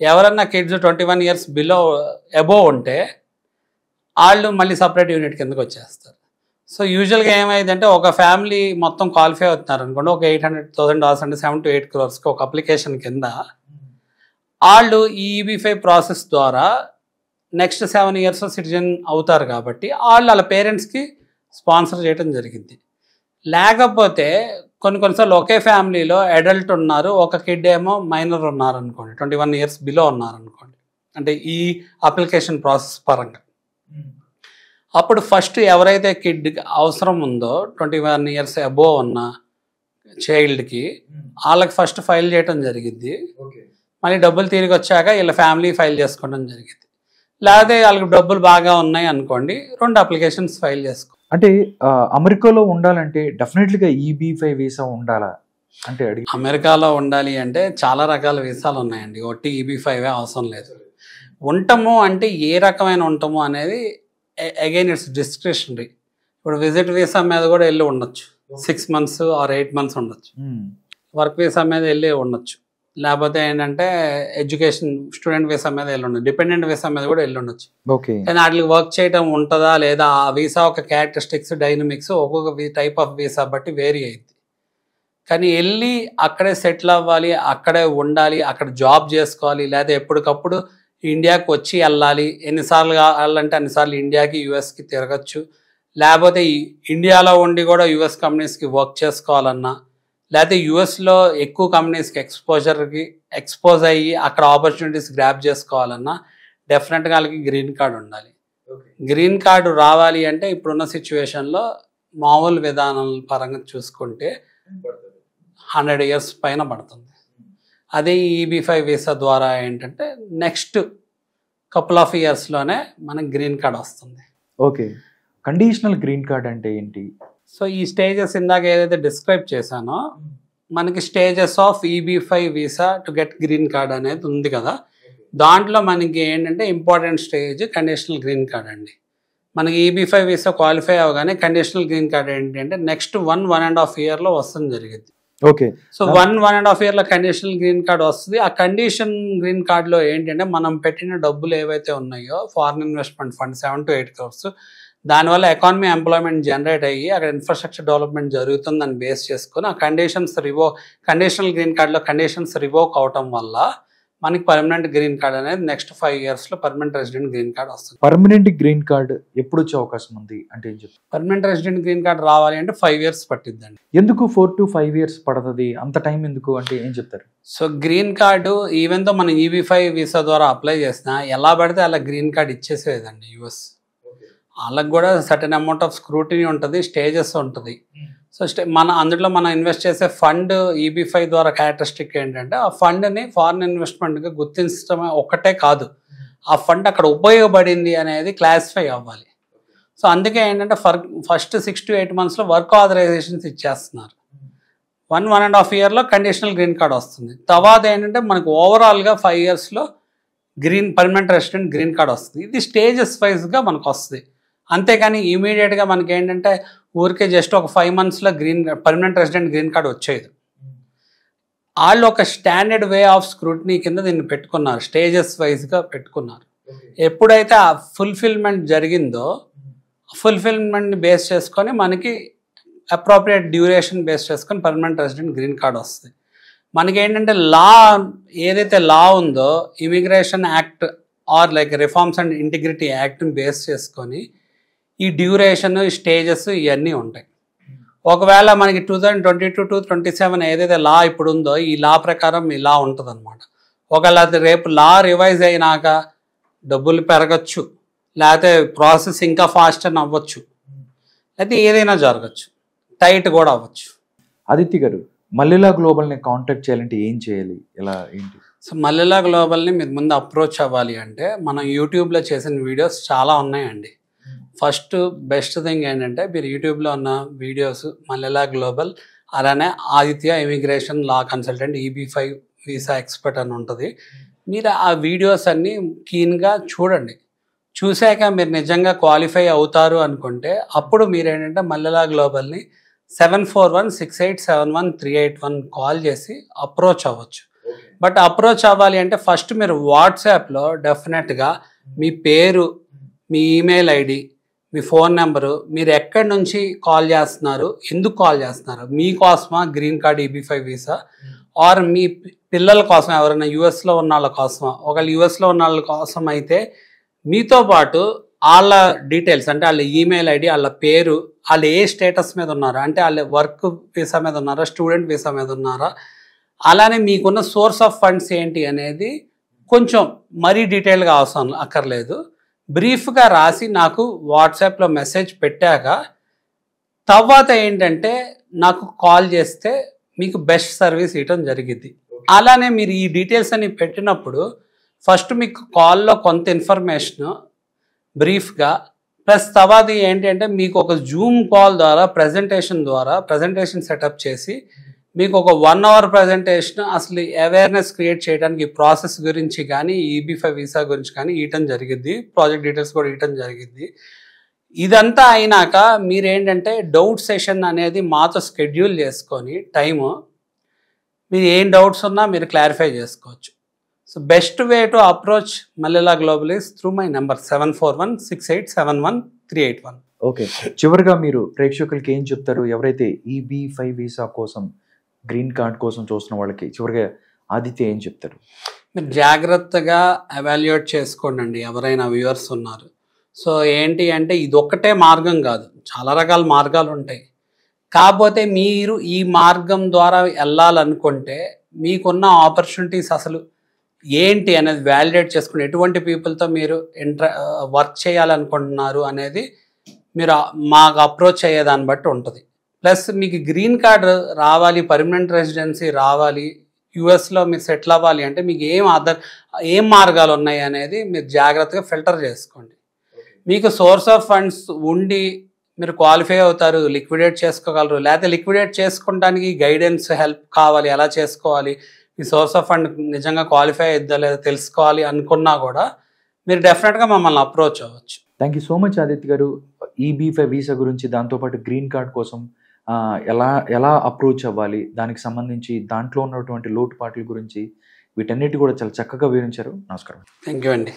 ఎవరన్నా కిడ్స్ 21 years బిలో అబోవ్ ఉంటే వాళ్ళు మళ్ళీ సపరేట్ యూనిట్ కిందకు వచ్చేస్తారు. సో యూజువల్గా ఏమైందంటే, ఒక ఫ్యామిలీ మొత్తం క్వాలిఫై అవుతున్నారు అనుకోండి, ఒక $800,000 అంటే 7 to 8 crores ఒక అప్లికేషన్ కింద, వాళ్ళు ఈ EB-5 ప్రాసెస్ ద్వారా నెక్స్ట్ 7 years సిటిజన్ అవుతారు కాబట్టి వాళ్ళ పేరెంట్స్కి స్పాన్సర్ చేయడం జరిగింది. లేకపోతే కొన్నిసార్లు ఒకే ఫ్యామిలీలో అడల్ట్ ఉన్నారు, ఒక కిడ్ ఏమో మైనర్ ఉన్నారు అనుకోండి, 21 years బిలో ఉన్నారు అనుకోండి, అంటే ఈ అప్లికేషన్ ప్రాసెస్ పరంగా. అప్పుడు ఫస్ట్ ఎవరైతే కిడ్ అవసరం ఉందో 21 years అబోవ్ ఉన్న చైల్డ్కి, వాళ్ళకి ఫస్ట్ ఫైల్ చేయడం జరిగింది. మళ్ళీ డబ్బులు తిరిగి వచ్చాక వీళ్ళ ఫ్యామిలీ ఫైల్ చేసుకోవడం జరిగింది. లేకపోతే వాళ్ళకి డబ్బులు బాగా ఉన్నాయి అనుకోండి, 2 అప్లికేషన్స్ ఫైల్ చేసుకో. అంటే అమెరికాలో ఉండాలంటే డెఫినెట్లీగా EB-5 వీసా ఉండాలా అంటే అడిగి? అమెరికాలో ఉండాలి అంటే చాలా రకాల వీసాలు ఉన్నాయండి, ఒట్టి EB-5 అవసరం లేదు. ఉంటాము అంటే ఏ రకమైన ఉంటాము అనేది అగైన్ ఇట్స్ డిస్క్రిప్షనరీ. ఇప్పుడు విజిట్ వీసా మీద కూడా వెళ్ళి ఉండొచ్చు, 6 months or 8 months ఉండొచ్చు. వర్క్ వీసా మీద వెళ్ళి ఉండొచ్చు. లేకపోతే ఏంటంటే ఎడ్యుకేషన్ స్టూడెంట్ వీసా మీద వెళ్ళి ఉండొచ్చు, డిపెండెంట్ వీసా మీద కూడా వెళ్ళి ఉండొచ్చు. కానీ వాటికి వర్క్ చేయడం ఉంటుందా లేదా, ఆ వీసా ఒక క్యారెక్టరిస్టిక్స్, డైనమిక్స్ ఒక్కొక్క టైప్ ఆఫ్ వీసా బట్టి వేరీ అయింది. కానీ వెళ్ళి అక్కడే సెటిల్ అవ్వాలి, అక్కడే ఉండాలి, అక్కడ జాబ్ చేసుకోవాలి, లేదా ఎప్పటికప్పుడు ఇండియాకి వచ్చి వెళ్ళాలి, ఎన్నిసార్లు వెళ్ళాలంటే అన్నిసార్లు ఇండియాకి యుఎస్కి తిరగచ్చు. లేకపోతే ఇండియాలో ఉండి కూడా యుఎస్ కంపెనీస్కి వర్క్ చేసుకోవాలన్నా, లేకపోతే యుఎస్లో ఎక్కువ కంపెనీస్కి ఎక్స్పోజ్ అయ్యి అక్కడ ఆపర్చునిటీస్ గ్రాప్ చేసుకోవాలన్నా డెఫినెట్గా వాళ్ళకి గ్రీన్ కార్డ్ ఉండాలి. గ్రీన్ కార్డు రావాలి అంటే ఇప్పుడున్న సిచ్యువేషన్లో మామూలు విధానం పరంగా చూసుకుంటే 100 years పైన పడుతుంది. అదే EB-5 వీసా ద్వారా ఏంటంటే నెక్స్ట్ కపుల్ ఆఫ్ ఇయర్స్లోనే మనకి గ్రీన్ కార్డ్ వస్తుంది. ఓకే, కండిషనల్ గ్రీన్ కార్డ్ అంటే ఏంటి? సో ఈ స్టేజెస్ ఇందాక ఏదైతే డిస్క్రైబ్ చేశానో, మనకి stages of EB-5 visa to get green card అనేది ఉంది కదా, దాంట్లో మనకి ఏంటంటే important stage conditional green card అండి. మనకి EB-5 వీసా క్వాలిఫై అవగానే కండిషనల్ గ్రీన్ కార్డ్ ఏంటి అంటే నెక్స్ట్ 1.5 yearలో వస్తుంది జరిగింది. ఓకే, సో 1.5 yearలో కండిషనల్ గ్రీన్ కార్డ్ వస్తుంది. ఆ కండిషన్ గ్రీన్ కార్డ్లో ఏంటంటే మనం పెట్టిన డబ్బులు ఏవైతే ఉన్నాయో foreign investment fund 7 to 8 crores, దానివల్ల ఎకానమీ ఎంప్లాయ్మెంట్ జనరేట్ అయ్యి అక్కడ ఇన్ఫ్రాస్ట్రక్చర్ డెవలప్మెంట్ జరుగుతుందని బేస్ చేసుకొని ఆ కండిషనల్ గ్రీన్ కార్డ్లో కండిషన్స్ రివోక్ అవటం వల్ల మనకి పర్మనెంట్ గ్రీన్ కార్డ్ అనేది నెక్స్ట్ 5 years లో పర్మనెంట్ రెసిడెంట్ గ్రీన్ కార్డ్ వస్తుంది. పర్మనెంట్ గ్రీన్ కార్డ్ ఎప్పుడు వచ్చే అవకాశం ఉంది అంటే ఏం చెప్తారు? పర్మనెంట్ రెసిడెంట్ గ్రీన్ కార్డ్ రావాలి అంటే 5 years పట్టిద్దండి. ఎందుకు 4 to 5 years పడుతుంది, అంత టైం ఎందుకు అంటే ఏం చెప్తారు? సో గ్రీన్ కార్డు ఈవెన్ తో మనం EB5 వీసా ద్వారా అప్లై చేసినా ఎలా పడితే అలా గ్రీన్ కార్డ్ ఇచ్చేసేదండి యుఎస్. వాళ్ళకి కూడా సర్టెన్ అమౌంట్ ఆఫ్ స్క్రూటినీ ఉంటుంది, స్టేజెస్ ఉంటుంది. సో అందులో మనం ఇన్వెస్ట్ చేసే ఫండ్ EB5 ద్వారా క్యారెక్టరిస్టిక్ ఏంటంటే ఆ ఫండ్ని ఫారిన్ ఇన్వెస్ట్మెంట్గా గుర్తించడం ఒక్కటే కాదు, ఆ ఫండ్ అక్కడ ఉపయోగపడింది అనేది క్లాసిఫై అవ్వాలి. సో అందుకే ఏంటంటే first 6 to 8 months work authorisations ఇచ్చేస్తున్నారు. 1.5 years కండిషనల్ గ్రీన్ కార్డ్ వస్తుంది. తర్వాత ఏంటంటే మనకు ఓవరాల్గా 5 years permanent resident green card వస్తుంది. ఇది స్టేజెస్ వైజ్గా మనకు వస్తుంది. అంతేకాని ఇమీడియట్గా మనకి ఏంటంటే ఊరికే జస్ట్ ఒక 5 months permanent resident green card వచ్చేది. వాళ్ళు ఒక స్టాండర్డ్ వే ఆఫ్ స్క్రూటినీ కింద దీన్ని పెట్టుకున్నారు, స్టేజెస్ వైజ్గా పెట్టుకున్నారు. ఎప్పుడైతే ఆ ఫుల్ఫిల్మెంట్ జరిగిందో ఫుల్ఫిల్మెంట్ని బేస్ చేసుకొని మనకి అప్రోప్రియేట్ డ్యూరేషన్ బేస్ చేసుకొని పర్మనెంట్ రెసిడెంట్ గ్రీన్ కార్డ్ వస్తుంది. మనకి ఏంటంటే ఏదైతే లా ఉందో immigration act or like reforms and integrity యాక్ట్ని బేస్ చేసుకొని ఈ డ్యూరేషన్, స్టేజెస్ ఇవన్నీ ఉంటాయి. ఒకవేళ మనకి 2022 to 27 ఏదైతే లా ఇప్పుడు ఉందో ఈ లా ప్రకారం ఇలా ఉంటుంది అనమాట. ఒకవేళ అది రేపు లా రివైజ్ అయినాక డబ్బులు పెరగచ్చు, లేకపోతే ప్రాసెస్ ఇంకా ఫాస్ట్ అని అవ్వచ్చు, లేకపోతే ఏదైనా జరగచ్చు, టైట్ కూడా అవ్వచ్చు. ఆదిత్య గారు, మల్లెలా గ్లోబల్ని కాంటాక్ట్ చేయాలంటే ఏం చేయాలి, ఎలా ఏంటి? సో మల్లెలా గ్లోబల్ని మీరు ముందు అప్రోచ్ అవ్వాలి అంటే మనం యూట్యూబ్లో చేసిన వీడియోస్ చాలా ఉన్నాయండి. ఫస్ట్ బెస్ట్ థింగ్ ఏంటంటే మీరు యూట్యూబ్లో ఉన్న వీడియోస్ మల్లెలా గ్లోబల్, అలానే ఆదిత్య ఇమిగ్రేషన్ లా కన్సల్టెంట్ EB5 వీసా ఎక్స్పర్ట్ అని ఉంటుంది. మీరు ఆ వీడియోస్ అన్నీ కీన్గా చూడండి. చూశాక మీరు నిజంగా క్వాలిఫై అవుతారు అనుకుంటే అప్పుడు మీరు ఏంటంటే మల్లెలా గ్లోబల్ని 7416871381 కాల్ చేసి అప్రోచ్ అవ్వచ్చు. బట్ అప్రోచ్ అవ్వాలి అంటే ఫస్ట్ మీరు వాట్సాప్లో డెఫినెట్గా మీ పేరు, మీ ఈమెయిల్ ఐడి, మీ ఫోన్ నెంబరు, మీరు ఎక్కడి నుంచి కాల్ చేస్తున్నారు, ఎందుకు కాల్ చేస్తున్నారు, మీకోసమా green card EB5 visa or మీ పిల్లల కోసం ఎవరైనా యుఎస్లో ఉన్న వాళ్ళ కోసమా. ఒకవేళ యుఎస్లో ఉన్న వాళ్ళ కోసం అయితే మీతో పాటు వాళ్ళ డీటెయిల్స్ అంటే వాళ్ళ ఈమెయిల్ ఐడి, వాళ్ళ పేరు, వాళ్ళు ఏ స్టేటస్ మీద ఉన్నారా, అంటే వాళ్ళు వర్క్ వీసా మీద ఉన్నారా, స్టూడెంట్ వీసా మీద ఉన్నారా, అలానే మీకున్న సోర్స్ ఆఫ్ ఫండ్స్ ఏంటి అనేది కొంచెం మరీ డీటెయిల్గా అవసరం అక్కర్లేదు, బ్రీఫ్గా రాసి నాకు వాట్సాప్లో మెసేజ్ పెట్టాక తర్వాత ఏంటంటే నాకు కాల్ చేస్తే మీకు బెస్ట్ సర్వీస్ ఇవ్వడం జరిగింది. అలానే మీరు ఈ డీటెయిల్స్ అని పెట్టినప్పుడు ఫస్ట్ మీకు కాల్లో కొంత ఇన్ఫర్మేషన్ బ్రీఫ్గా ప్లస్ తర్వాత ఏంటి అంటే మీకు ఒక జూమ్ కాల్ ద్వారా ప్రజెంటేషన్ సెటప్ చేసి మీకు ఒక 1 hour ప్రజెంటేషన్ అసలు అవేర్నెస్ క్రియేట్ చేయడానికి ఈ ప్రాసెస్ గురించి కానీ EB5 వీసా గురించి కానీ ఇవ్వటం జరిగింది, ప్రాజెక్ట్ డీటెయిల్స్ కూడా ఇవ్వటం జరిగింది. ఇదంతా అయినాక మీరేంటంటే డౌట్ సెషన్ అనేది మాతో షెడ్యూల్ చేసుకొని టైము మీరు ఏం డౌట్స్ ఉన్నా మీరు క్లారిఫై చేసుకోవచ్చు. So best way to approach Mallela global is through my number 7416871381. Okay, చివరిగా మీరు ప్రేక్షకులకి ఏం చెప్తారు? ఎవరైతే EB5 వీసా కోసం, గ్రీన్ కార్డ్ కోసం చూస్తున్న వాళ్ళకి చివరిగా ఆదిత్య ఏం చెప్తారు? మీరు జాగ్రత్తగా ఎవాల్యుయేట్ చేసుకోండి ఎవరైనా వ్యూవర్స్ ఉన్నారు. సో ఏంటి అంటే ఇది ఒక్కటే మార్గం కాదు, చాలా రకాల మార్గాలు ఉంటాయి. కాకపోతే మీరు ఈ మార్గం ద్వారా వెళ్ళాలనుకుంటే మీకున్న ఆపర్చునిటీస్ అసలు ఏంటి అనేది వ్యాలిడేట్ చేసుకుని ఎటువంటి పీపుల్తో మీరు వర్క్ చేయాలనుకుంటున్నారు అనేది మీరు మాకు అప్రోచ్ అయ్యేదాన్ని బట్టి ఉంటుంది. ప్లస్ మీకు గ్రీన్ కార్డ్ రావాలి, పర్మనెంట్ రెసిడెన్సీ రావాలి, యుఎస్లో మీరు సెటిల్ అవ్వాలి అంటే మీకు ఏం మార్గాలు ఉన్నాయి అనేది మీరు జాగ్రత్తగా ఫిల్టర్ చేసుకోండి. మీకు సోర్స్ ఆఫ్ ఫండ్స్ ఉండి మీరు క్వాలిఫై అవుతారు, లిక్విడేట్ చేసుకోగలరు, లేకపోతే లిక్విడేట్ చేసుకోవడానికి గైడెన్స్ హెల్ప్ కావాలి, ఎలా చేసుకోవాలి, మీ సోర్స్ ఆఫ్ ఫండ్ నిజంగా క్వాలిఫై అయిద్దా లేదా తెలుసుకోవాలి అనుకున్నా కూడా మీరు డెఫినెట్గా మమ్మల్ని అప్రోచ్ అవ్వచ్చు. Thank you so much Aditya గారు. EB5 వీసా గురించి, దాంతోపాటు గ్రీన్ కార్డ్ కోసం ఎలా అప్రోచ్ అవ్వాలి, దానికి సంబంధించి దాంట్లో ఉన్నటువంటి లోటుపాట్ల గురించి వీటన్నిటి కూడా చాలా చక్కగా వివరించారు. నమస్కారం. థ్యాంక్ యూ అండి.